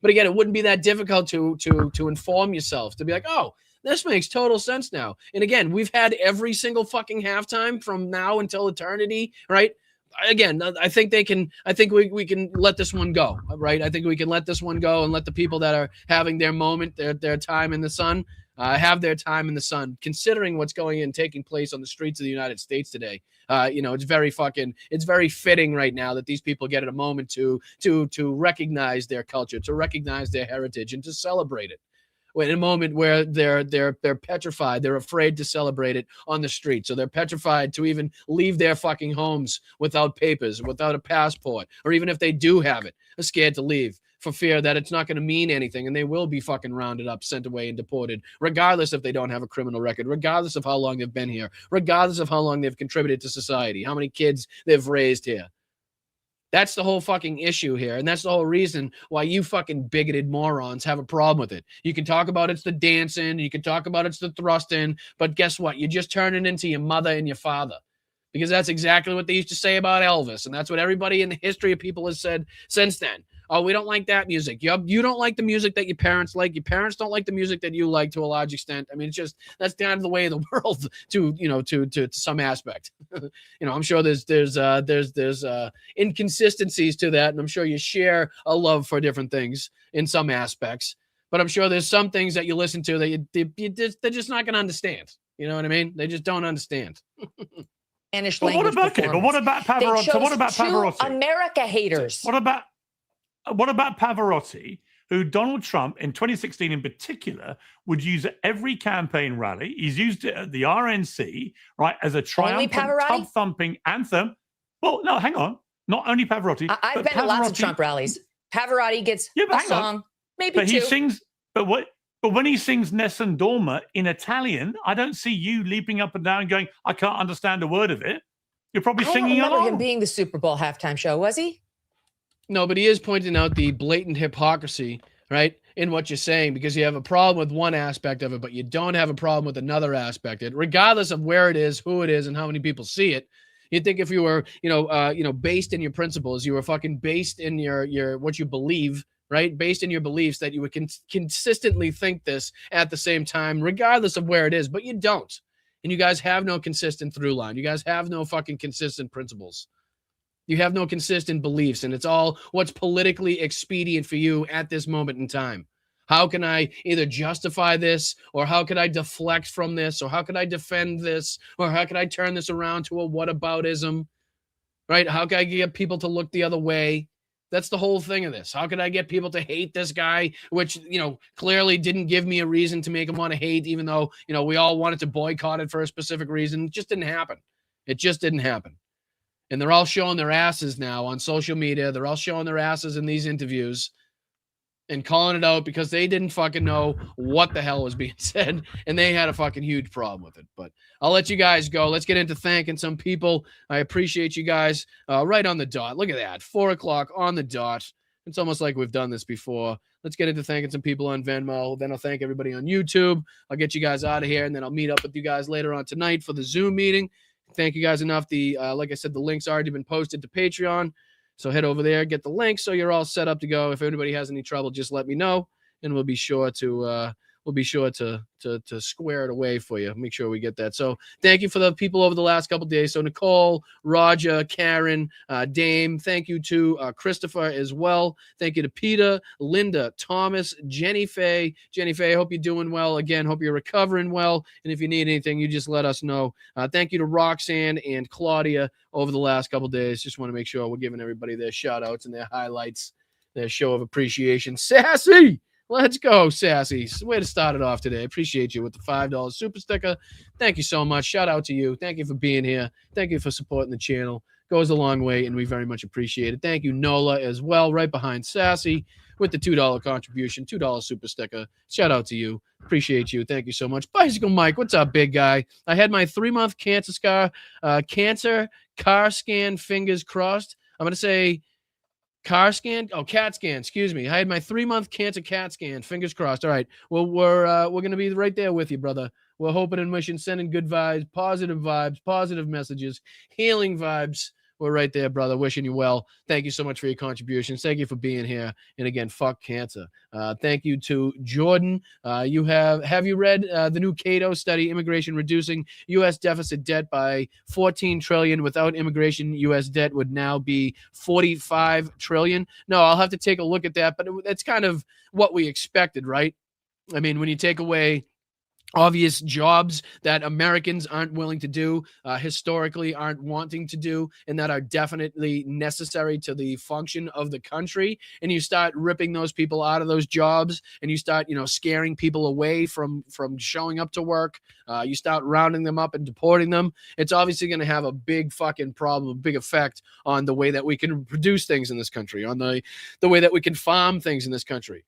But again, it wouldn't be that difficult to inform yourself, to be like, oh, this makes total sense now. And again, we've had every single fucking halftime from now until eternity, right? Again, I think we can let this one go, right? I think we can let this one go and let the people that are having their moment, their time in the sun, have their time in the sun. Considering what's taking place on the streets of the United States today, it's very fitting right now that these people get a moment to recognize their culture, to recognize their heritage, and to celebrate it. In a moment where they're petrified, they're afraid to celebrate it on the street. So they're petrified to even leave their fucking homes without papers, without a passport, or even if they do have it, are scared to leave for fear that it's not going to mean anything and they will be fucking rounded up, sent away, and deported, regardless if they don't have a criminal record, regardless of how long they've been here, regardless of how long they've contributed to society, how many kids they've raised here. That's the whole fucking issue here. And that's the whole reason why you fucking bigoted morons have a problem with it. You can talk about it's the dancing, you can talk about it's the thrusting, but guess what? You just turn it into your mother and your father. Because that's exactly what they used to say about Elvis. And that's what everybody in the history of people has said since then. Oh, we don't like that music. You don't like the music that your parents like. Your parents don't like the music that you like to a large extent. I mean, it's just, that's kind of the way of the world to some aspect. I'm sure there's inconsistencies to that. And I'm sure you share a love for different things in some aspects. But I'm sure there's some things that you listen to that they're just not going to understand. You know what I mean? They just don't understand. Spanish But language. what about Pavarotti? They What about chose two Pavarotti? America haters. What about Pavarotti, who Donald Trump in 2016 in particular would use at every campaign rally? He's used it at the RNC, right, as a triumphant, tub-thumping anthem. Well, no, hang on. Not only Pavarotti. I've but been at lots of Pavarotti- Trump rallies. Pavarotti gets Yeah, but a hang on. song, maybe But two. he sings. But when he sings Nessun Dorma in Italian, I don't see you leaping up and down and going, I can't understand a word of it. You're probably I don't singing remember along. him being the Super Bowl halftime show, was he? No, but he is pointing out the blatant hypocrisy, right, in what you're saying, because you have a problem with one aspect of it, but you don't have a problem with another aspect of it, regardless of where it is, who it is, and how many people see it. You'd think if you were, based in your principles, you were fucking based in your what you believe, right? Based in your beliefs, that you would consistently think this at the same time, regardless of where it is, but you don't. And you guys have no consistent through line. You guys have no fucking consistent principles. You have no consistent beliefs, and it's all what's politically expedient for you at this moment in time. How can I either justify this, or how could I deflect from this, or how could I defend this, or how could I turn this around to a whataboutism, right? How can I get people to look the other way? That's the whole thing of this. How could I get people to hate this guy, which, clearly didn't give me a reason to make him want to hate, even though, we all wanted to boycott it for a specific reason. It just didn't happen. It just didn't happen. And they're all showing their asses now on social media. They're all showing their asses in these interviews and calling it out because they didn't fucking know what the hell was being said, and they had a fucking huge problem with it. But I'll let you guys go. Let's get into thanking some people. I appreciate you guys right on the dot. Look at that, 4:00 on the dot. It's almost like we've done this before. Let's get into thanking some people on Venmo. Then I'll thank everybody on YouTube. I'll get you guys out of here, and then I'll meet up with you guys later on tonight for the Zoom meeting. Thank you guys enough. Like I said, the link's already been posted to Patreon. So head over there, get the link, so you're all set up to go. If anybody has any trouble, just let me know, and we'll be sure to square it away for you. Make sure we get that. So thank you for the people over the last couple of days. So Nicole, Roger, Karen, Dame. Thank you to Christopher as well. Thank you to Peter, Linda, Thomas, Jenny Faye. Jenny Faye, I hope you're doing well. Again, hope you're recovering well. And if you need anything, you just let us know. Thank you to Roxanne and Claudia over the last couple of days. Just want to make sure we're giving everybody their shout outs and their highlights, their show of appreciation. Sassy! Let's go, Sassy. Way to start it off today. Appreciate you with the $5 super sticker. Thank you so much. Shout out to you. Thank you for being here. Thank you for supporting the channel. Goes a long way, and we very much appreciate it. Thank you, Nola, as well, right behind Sassy with the $2 contribution, $2 super sticker. Shout out to you. Appreciate you. Thank you so much. Bicycle Mike, what's up, big guy? I had my 3-month cancer car scan, fingers crossed. I'm going to say car scan? Oh, CAT scan. Excuse me. I had my 3-month cancer CAT scan. Fingers crossed. All right. Well, we're going to be right there with you, brother. We're hoping and wishing, sending good vibes, positive messages, healing vibes. We're right there, brother. Wishing you well. Thank you so much for your contributions. Thank you for being here. And again, fuck cancer. Thank you to Jordan. Have you read the new Cato study, Immigration Reducing U.S. Deficit Debt by $14 trillion. Without immigration, U.S. debt would now be $45 trillion. No, I'll have to take a look at that, but that's kind of what we expected, right? I mean, when you take away obvious jobs that Americans aren't willing to do, historically aren't wanting to do, and that are definitely necessary to the function of the country, and you start ripping those people out of those jobs, and you start, scaring people away from showing up to work, you start rounding them up and deporting them, it's obviously going to have a big fucking problem, a big effect on the way that we can produce things in this country, on the way that we can farm things in this country.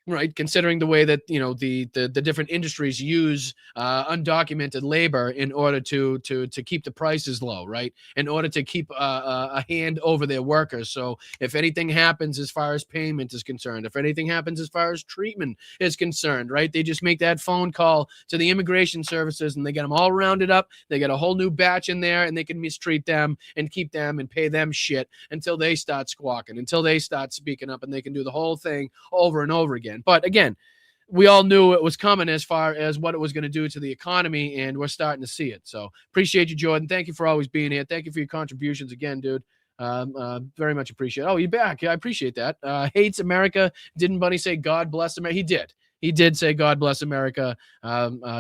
Right, considering the way that the different industries use undocumented labor in order to keep the prices low, right? In order to keep a hand over their workers. So if anything happens as far as payment is concerned, if anything happens as far as treatment is concerned, right? They just make that phone call to the immigration services and they get them all rounded up. They get a whole new batch in there and they can mistreat them and keep them and pay them shit until they start squawking, until they start speaking up, and they can do the whole thing over and over again. But again, we all knew it was coming as far as what it was going to do to the economy, and we're starting to see it. So appreciate you, Jordan. Thank you for always being here. Thank you for your contributions again, dude. Very much appreciate it. Oh, you're back. Yeah, I appreciate that. Hates America. Didn't Bunny say God bless America? He did. He did say God bless America.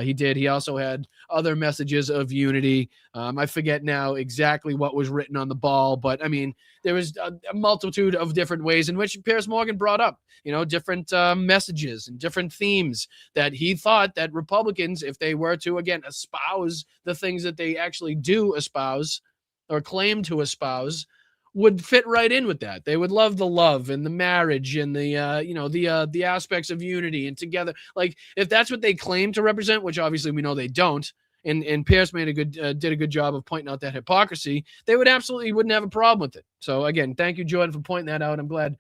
He did. He also had other messages of unity. I forget now exactly what was written on the ball, but I mean, there was a multitude of different ways in which Piers Morgan brought up, different messages and different themes that he thought that Republicans, if they were to, again, espouse the things that they actually do espouse, or claim to espouse would fit right in with that. They would love the love and the marriage and the the aspects of unity and together. Like if that's what they claim to represent, which obviously we know they don't. And Pierce did a good job of pointing out that hypocrisy. They wouldn't have a problem with it. So again, thank you, Jordan, for pointing that out. I'm glad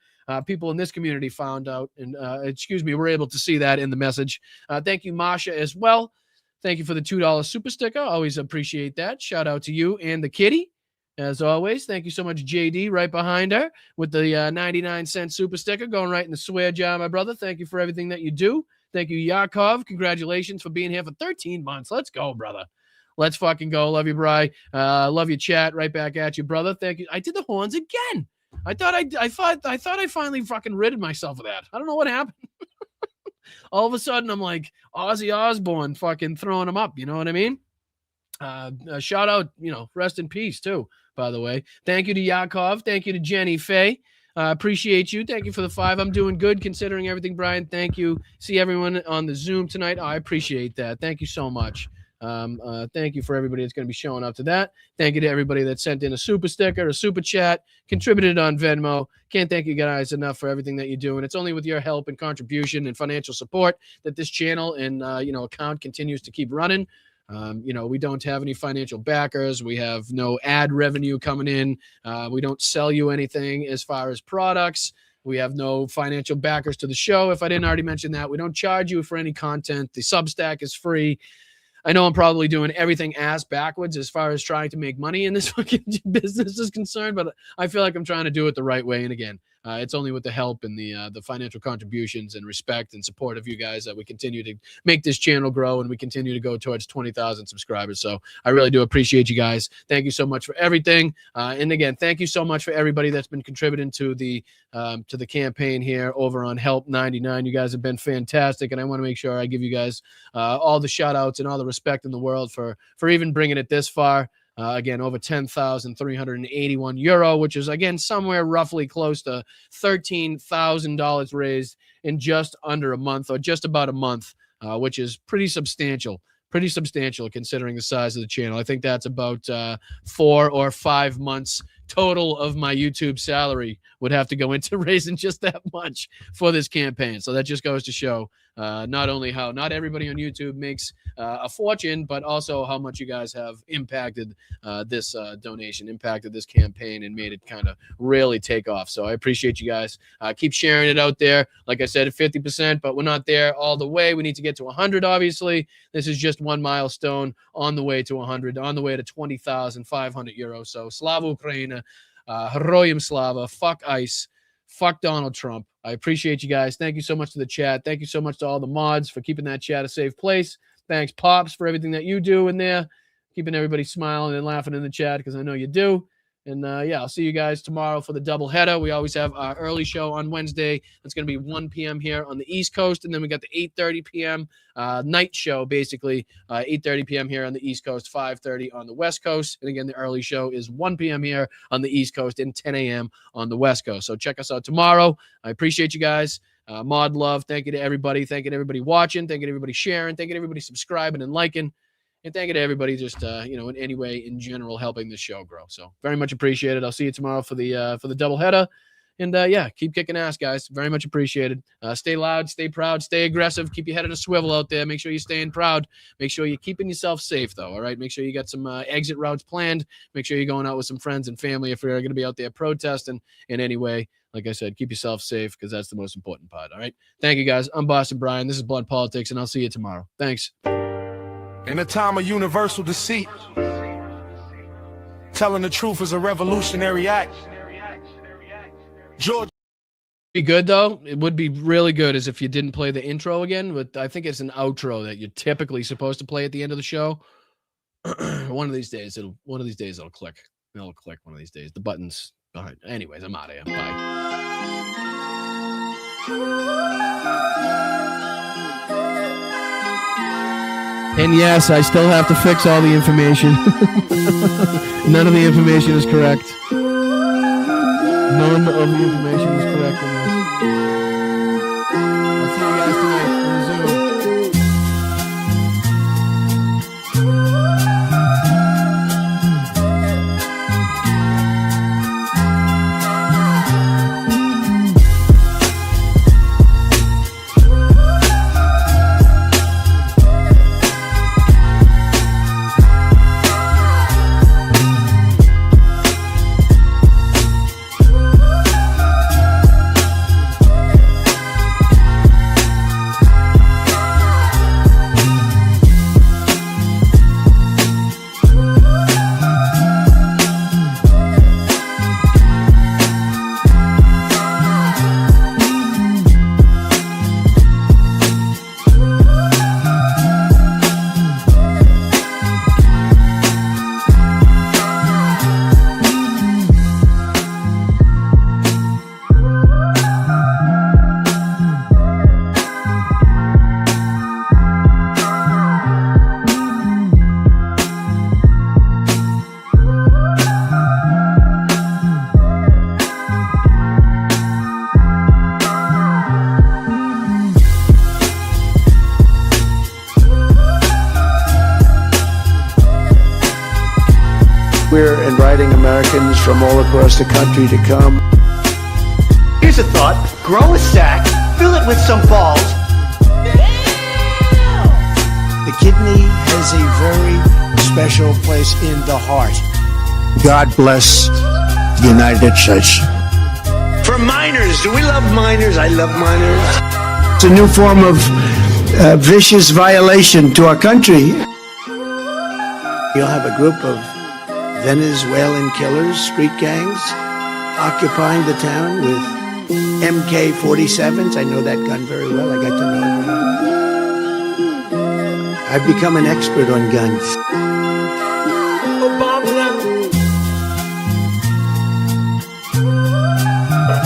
people in this community found out and were able to see that in the message. Thank you, Masha, as well. Thank you for the $2 super sticker. Always appreciate that. Shout out to you and the kitty. As always, thank you so much, JD, right behind her with the 99-cent super sticker going right in the swear jar, my brother. Thank you for everything that you do. Thank you, Yakov. Congratulations for being here for 13 months. Let's go, brother. Let's fucking go. Love you, Bri. Love you, chat. Right back at you, brother. Thank you. I did the horns again. I thought I finally fucking rid of myself of that. I don't know what happened. All of a sudden, I'm like Ozzy Osbourne fucking throwing them up. You know what I mean? Shout out, rest in peace too, by the way. Thank you to Yakov. Thank you to Jenny Faye. Appreciate you. Thank you for the 5. I'm doing good considering everything, Brian. Thank you. See everyone on the Zoom tonight. I appreciate that. Thank you so much. Thank you for everybody that's going to be showing up to that. Thank you to everybody that sent in a super sticker, a super chat, contributed on Venmo. Can't thank you guys enough for everything that you do. And it's only with your help and contribution and financial support that this channel and, account continues to keep running. We don't have any financial backers. We have no ad revenue coming in. We don't sell you anything as far as products. We have no financial backers to the show. If I didn't already mention that, we don't charge you for any content. The Substack is free. I know I'm probably doing everything ass backwards as far as trying to make money in this fucking business is concerned, but I feel like I'm trying to do it the right way. And again, it's only with the help and the financial contributions and respect and support of you guys that we continue to make this channel grow and we continue to go towards 20,000 subscribers. So I really do appreciate you guys. Thank you so much for everything. And again, thank you so much for everybody that's been contributing to the campaign here over on Help 99. You guys have been fantastic. And I want to make sure I give you guys all the shout outs and all the respect in the world for even bringing it this far. Again, over 10,381 euro, which is, again, somewhere roughly close to $13,000 raised in just under a month or just about a month, which is pretty substantial considering the size of the channel. I think that's about 4 or 5 months total of my YouTube salary would have to go into raising just that much for this campaign. So that just goes to show not only how not everybody on YouTube makes a fortune, but also how much you guys have impacted this donation, impacted this campaign, and made it kind of really take off. So I appreciate you guys. Keep sharing it out there. Like I said, at 50%, but we're not there all the way. We need to get to 100, obviously. This is just one milestone on the way to 100, on the way to 20,500 euros. So Slava Ukraina, Heroyam Slava, fuck ICE, fuck Donald Trump. I appreciate you guys. Thank you so much to the chat. Thank you so much to all the mods for keeping that chat a safe place. Thanks, Pops, for everything that you do in there, keeping everybody smiling and laughing in the chat, because I know you do. And I'll see you guys tomorrow for the doubleheader. We always have our early show on Wednesday. It's going to be 1 p.m. here on the East Coast. And then we got the 8:30 p.m. Night show, basically 8:30 p.m. here on the East Coast, 5:30 on the West Coast. And again, the early show is 1 p.m. here on the East Coast and 10 a.m. on the West Coast. So check us out tomorrow. I appreciate you guys. Mod love. Thank you to everybody. Thank you to everybody watching. Thank you to everybody sharing. Thank you to everybody subscribing and liking. And thank you to everybody just, in any way in general helping this show grow. So very much appreciated. I'll see you tomorrow for the doubleheader. And keep kicking ass, guys. Very much appreciated. Stay loud, stay proud, stay aggressive. Keep your head in a swivel out there. Make sure you're staying proud. Make sure you're keeping yourself safe, though. All right. Make sure you got some exit routes planned. Make sure you're going out with some friends and family if you're going to be out there protesting in any way. Like I said, keep yourself safe because that's the most important part. All right. Thank you, guys. I'm Boston Brian. This is Blood Politics, and I'll see you tomorrow. Thanks. In a time of universal deceit, telling the truth is a revolutionary act. George. Be good though. It would be really good as if you didn't play the intro again, but I think it's an outro that you're typically supposed to play at the end of the show. One of these days it'll click. It'll click one of these days. The buttons behind. Anyways, I'm out of here. Bye. And yes, I still have to fix all the information. None of the information is correct. None of the information is correct in this. I'll see you guys tonight on Zoom. We're inviting Americans from all across the country to come. Here's a thought. Grow a sack, fill it with some balls. The kidney has a very special place in the heart. God bless the United States. For minors, do we love minors? I love minors. It's a new form of vicious violation to our country. You'll have a group of Venezuelan killers, street gangs, occupying the town with MK-47s. I know that gun very well. I got to know them. I've become an expert on guns.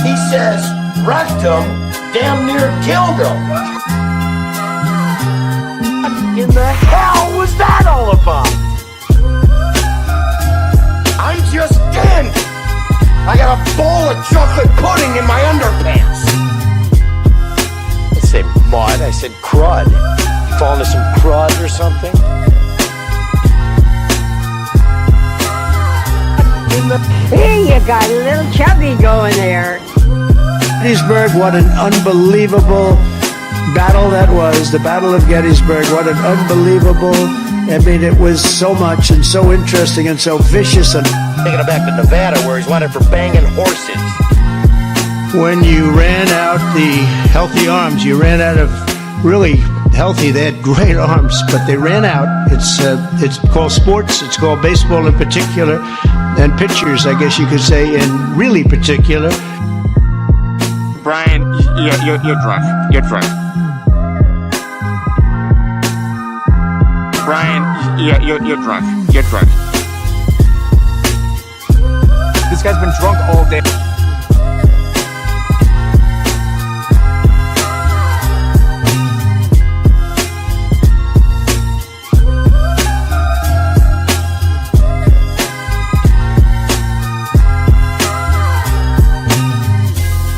He says rectum damn near killed him. What in the hell was that all about? I'm just in. I got a bowl of chocolate pudding in my underpants. I said mud. I said crud. You fall into some crud or something? Here you got a little chubby going there. Gettysburg, what an unbelievable battle that was. The Battle of Gettysburg, what an unbelievable. I mean, it was so much and so interesting and so vicious. And taking it back to Nevada where he's wanted for banging horses. When you ran out the healthy arms, you ran out of really healthy. They had great arms, but they ran out. It's called sports. It's called baseball in particular, and pitchers, I guess you could say, in really particular. Brian, you're drunk. You're drunk. Brian, you're drunk. You're drunk. This guy's been drunk all day.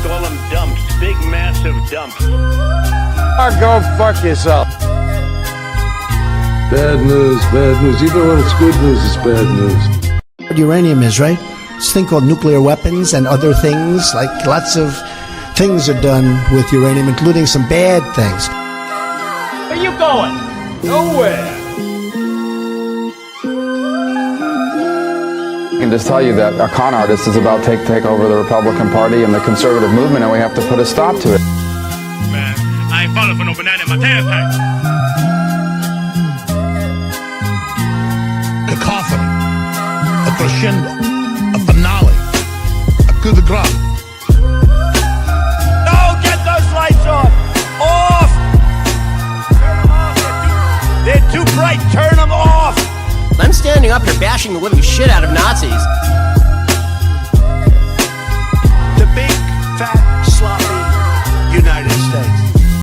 Call them dumps. Big, massive dumps. Oh, go fuck yourself. Bad news, bad news. Even when it's good news, it's bad news. What uranium is, right? This thing called nuclear weapons and other things. Like lots of things are done with uranium, including some bad things. Where you going? Nowhere. I can just tell you that a con artist is about to take over the Republican Party and the conservative movement, and we have to put a stop to it. Man, I ain't falling for no banana in my tailpipe. Cacophony, a crescendo, a finale, a coup de grace. No, get those lights off! Off! Turn them off. They're too bright. Turn them off! I'm standing up here bashing the living shit out of Nazis.